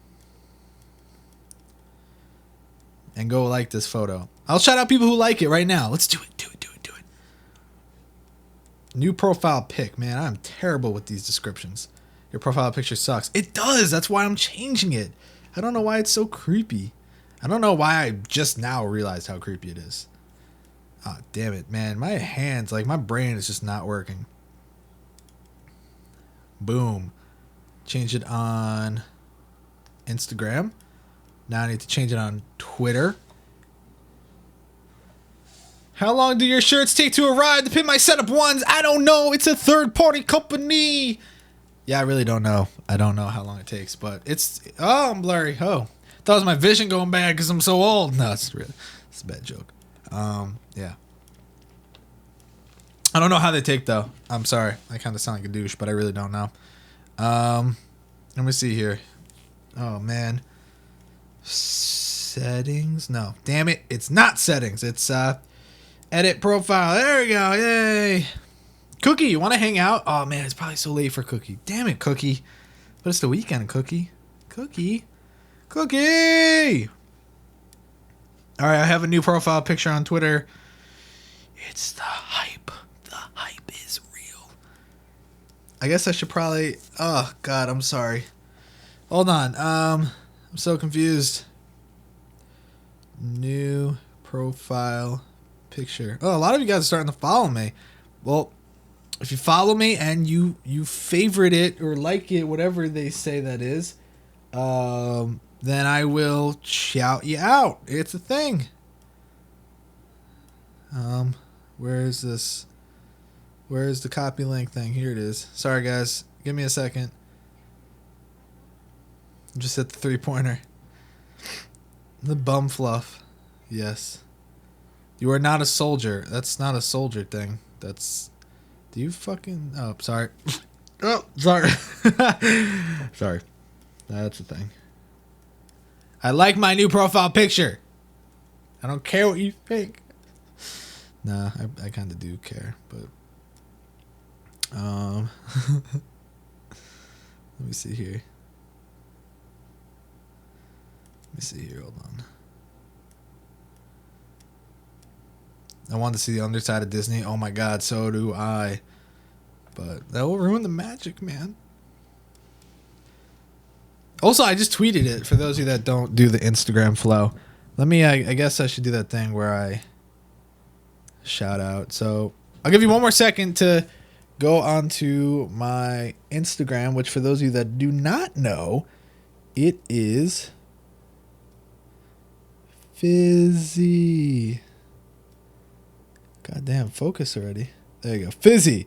[SPEAKER 1] And go like this photo. I'll shout out people who like it right now. Let's do it. New profile pic. Man, I'm terrible with these descriptions. Your profile picture sucks. It does. That's why I'm changing it. I don't know why it's so creepy. I don't know why I just now realized how creepy it is. Ah, oh, damn it, man. My hands, like my brain is just not working. Boom. Change it on Instagram. Now I need to change it on Twitter. How long do your shirts take to arrive? The Pimp My Setup ones? I don't know. It's a third-party company. Yeah, I really don't know. I don't know how long it takes, but it's... Oh, I'm blurry. Oh. Thought it was my vision going bad because I'm so old. No, it's a bad joke. Yeah. I don't know how they take, though. I'm sorry. I kind of sound like a douche, but I really don't know. Let me see here. Oh, man. Settings? No. Damn it. It's not settings. It's edit profile. There we go. Yay. Cookie, you want to hang out? Oh, man. It's probably so late for Cookie. Damn it, Cookie. But it's the weekend, Cookie. Cookie. All right. I have a new profile picture on Twitter. It's the hype. The hype is real. I guess I should probably... Oh, God. I'm sorry. Hold on. I'm so confused. New profile picture. Oh, a lot of you guys are starting to follow me. Well, if you follow me and you favorite it or like it, whatever they say that is, then I will shout you out. It's a thing. Where is this? Where is the copy link thing? Here it is. Sorry, guys. Give me a second. Just hit the 3-pointer. The bum fluff. Yes. You are not a soldier. That's not a soldier thing. That's... Do you fucking... Oh, sorry. Oh, sorry. Sorry. That's the thing. I like my new profile picture. I don't care what you think. Nah, I kind of do care, but... Let me see here. Hold on. I want to see the underside of Disney. Oh my God, so do I. But that will ruin the magic, man. Also, I just tweeted it for those of you that don't do the Instagram flow. Let me, I guess I should do that thing where I shout out. So I'll give you one more second to go onto my Instagram, which for those of you that do not know, it is Fizzy. Goddamn, focus already. There you go. Fizzy.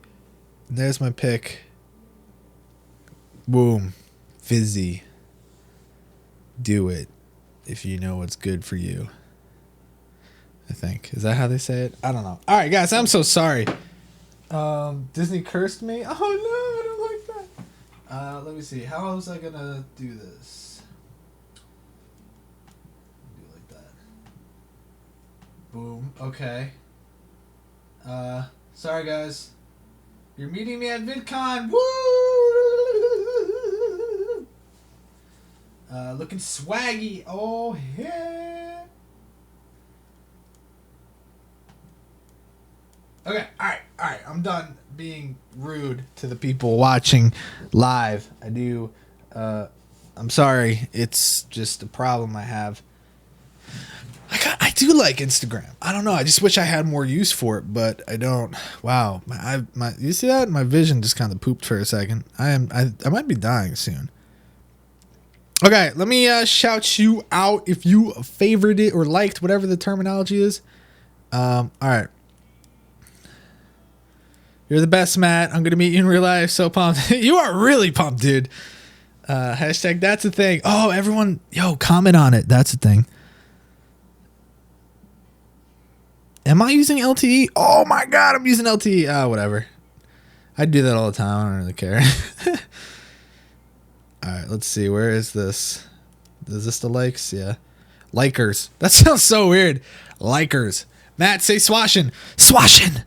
[SPEAKER 1] And there's my pick. Boom. Fizzy. Do it if you know what's good for you. I think. Is that how they say it? I don't know. All right, guys. I'm so sorry. Disney cursed me. Oh no, I don't like that. Let me see. How was I gonna do this? Do it like that. Boom. Okay. Sorry guys. You're meeting me at VidCon. Woo! Looking swaggy. Oh yeah. Okay. All right. I'm done being rude to the people watching live. I'm sorry. It's just a problem I have. I do like Instagram. I don't know. I just wish I had more use for it, but I don't. Wow. You see that? My vision just kind of pooped for a second. I might be dying soon. Okay, let me shout you out if you favored it or liked whatever the terminology is. All right. You're the best, Matt. I'm gonna meet you in real life. So pumped. You are really pumped, dude. Hashtag that's a thing. Oh, everyone, comment on it. That's a thing. Am I using LTE? Oh my god, I'm using LTE. Whatever. I do that all the time. I don't really care. All right, let's see. Where is this? Is this the likes? Yeah. Likers. That sounds so weird. Likers. Matt, say swashin. Swashin.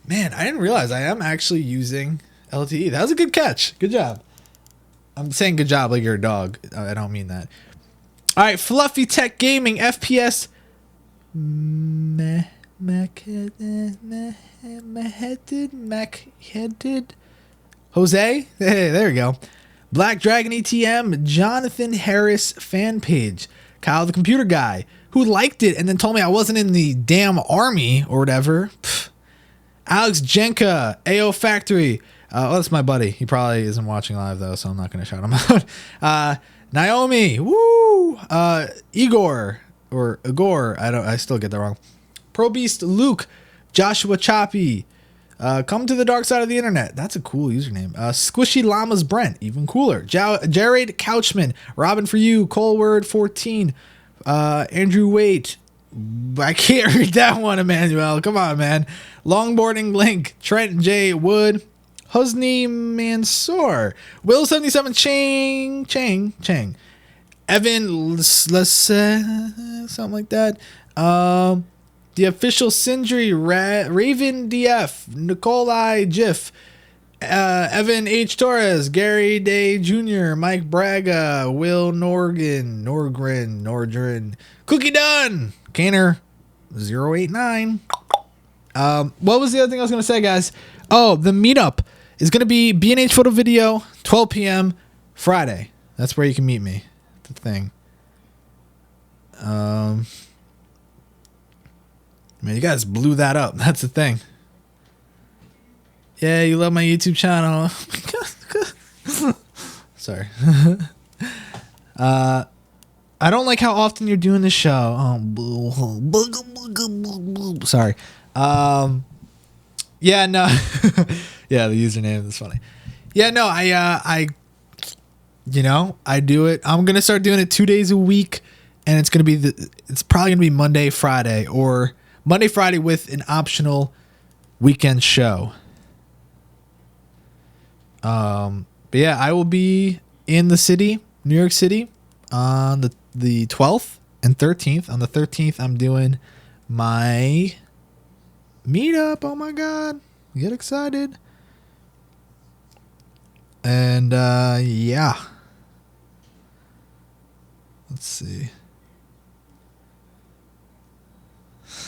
[SPEAKER 1] Man, I didn't realize I am actually using LTE. That was a good catch. Good job. I'm saying good job like you're a dog. I don't mean that. All right, Fluffy Tech Gaming FPS. Mac-headed. Jose? Hey, there we go. Black Dragon ETM, Jonathan Harris fan page, Kyle the computer guy, who liked it and then told me I wasn't in the damn army or whatever. Pfft. Alex Jenka, AO Factory. That's my buddy. He probably isn't watching live though, so I'm not going to shout him out. Naomi, woo. Igor or Igor. I still get that wrong. Pro Beast Luke, Joshua Choppy. Come to the dark side of the internet. That's a cool username. Squishy Llamas Brent, even cooler. Jared Couchman, Robin for you, Coleword 14, Andrew Waite. I can't read that one, Emmanuel. Come on, man. Longboarding Link, Trent J. Wood, Husni Mansour, Will 77 Chang, Evan something like that. The official Sindri, Raven DF, Nikolai Jiff, Evan H. Torres, Gary Day Jr., Mike Braga, Will Nordgren, Cookie Dunn, Canner 089. What was the other thing I was going to say, guys? Oh, the meetup is going to be B&H Photo Video, 12 p.m. Friday. That's where you can meet me. The thing. Man, you guys blew that up. That's the thing. Yeah, you love my YouTube channel. Sorry. I don't like how often you're doing the show. Sorry. Yeah, no. Yeah, the username is funny. Yeah, no, I do it. I'm going to start doing it 2 days a week, and it's going to be it's probably going to be Monday, Friday, or Monday, Friday with an optional weekend show. But yeah, I will be in the city, New York City, on the 12th and 13th. On the 13th, I'm doing my meetup. Oh my God. Get excited. And yeah. Let's see.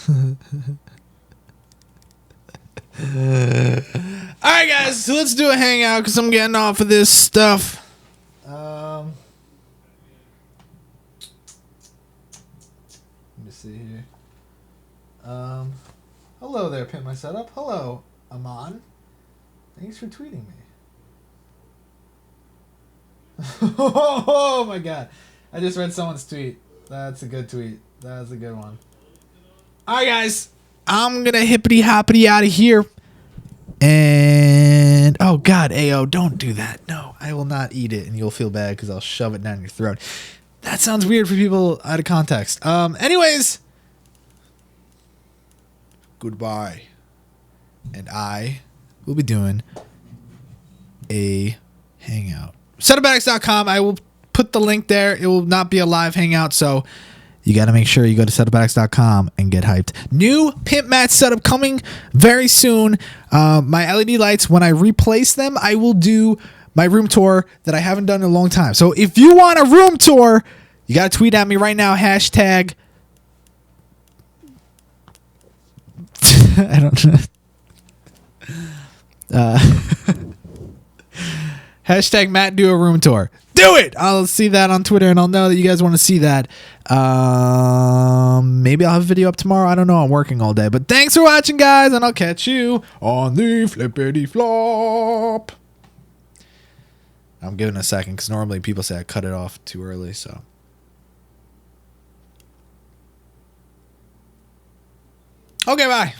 [SPEAKER 1] Alright guys, so let's do a hangout because I'm getting off of this stuff. Let me see here. Hello there, Pimp My Setup. Hello, Aman. Thanks for tweeting me. Oh my God. I just read someone's tweet. That's a good tweet. That's a good one. Alright guys, I'm gonna hippity hoppity out of here. And oh God, Ao, don't do that. No, I will not eat it, and you'll feel bad because I'll shove it down your throat. That sounds weird for people out of context. Anyways, goodbye. and I will be doing a hangout. Setupaddicts.com. I will put the link there. It will not be a live hangout, so you got to make sure you go to setupaddicts.com and get hyped. New Pimp My Setup coming very soon. My LED lights, when I replace them, I will do my room tour that I haven't done in a long time. So if you want a room tour, you got to tweet at me right now. Hashtag. I don't know. Hashtag Matt do a room tour. Do it. I'll see that on Twitter and I'll know that you guys want to see that. Maybe I'll have a video up tomorrow. I don't know. I'm working all day. But thanks for watching, guys, and I'll catch you on the flippity flop. I'm giving a second because normally people say I cut it off too early. So. Okay, bye.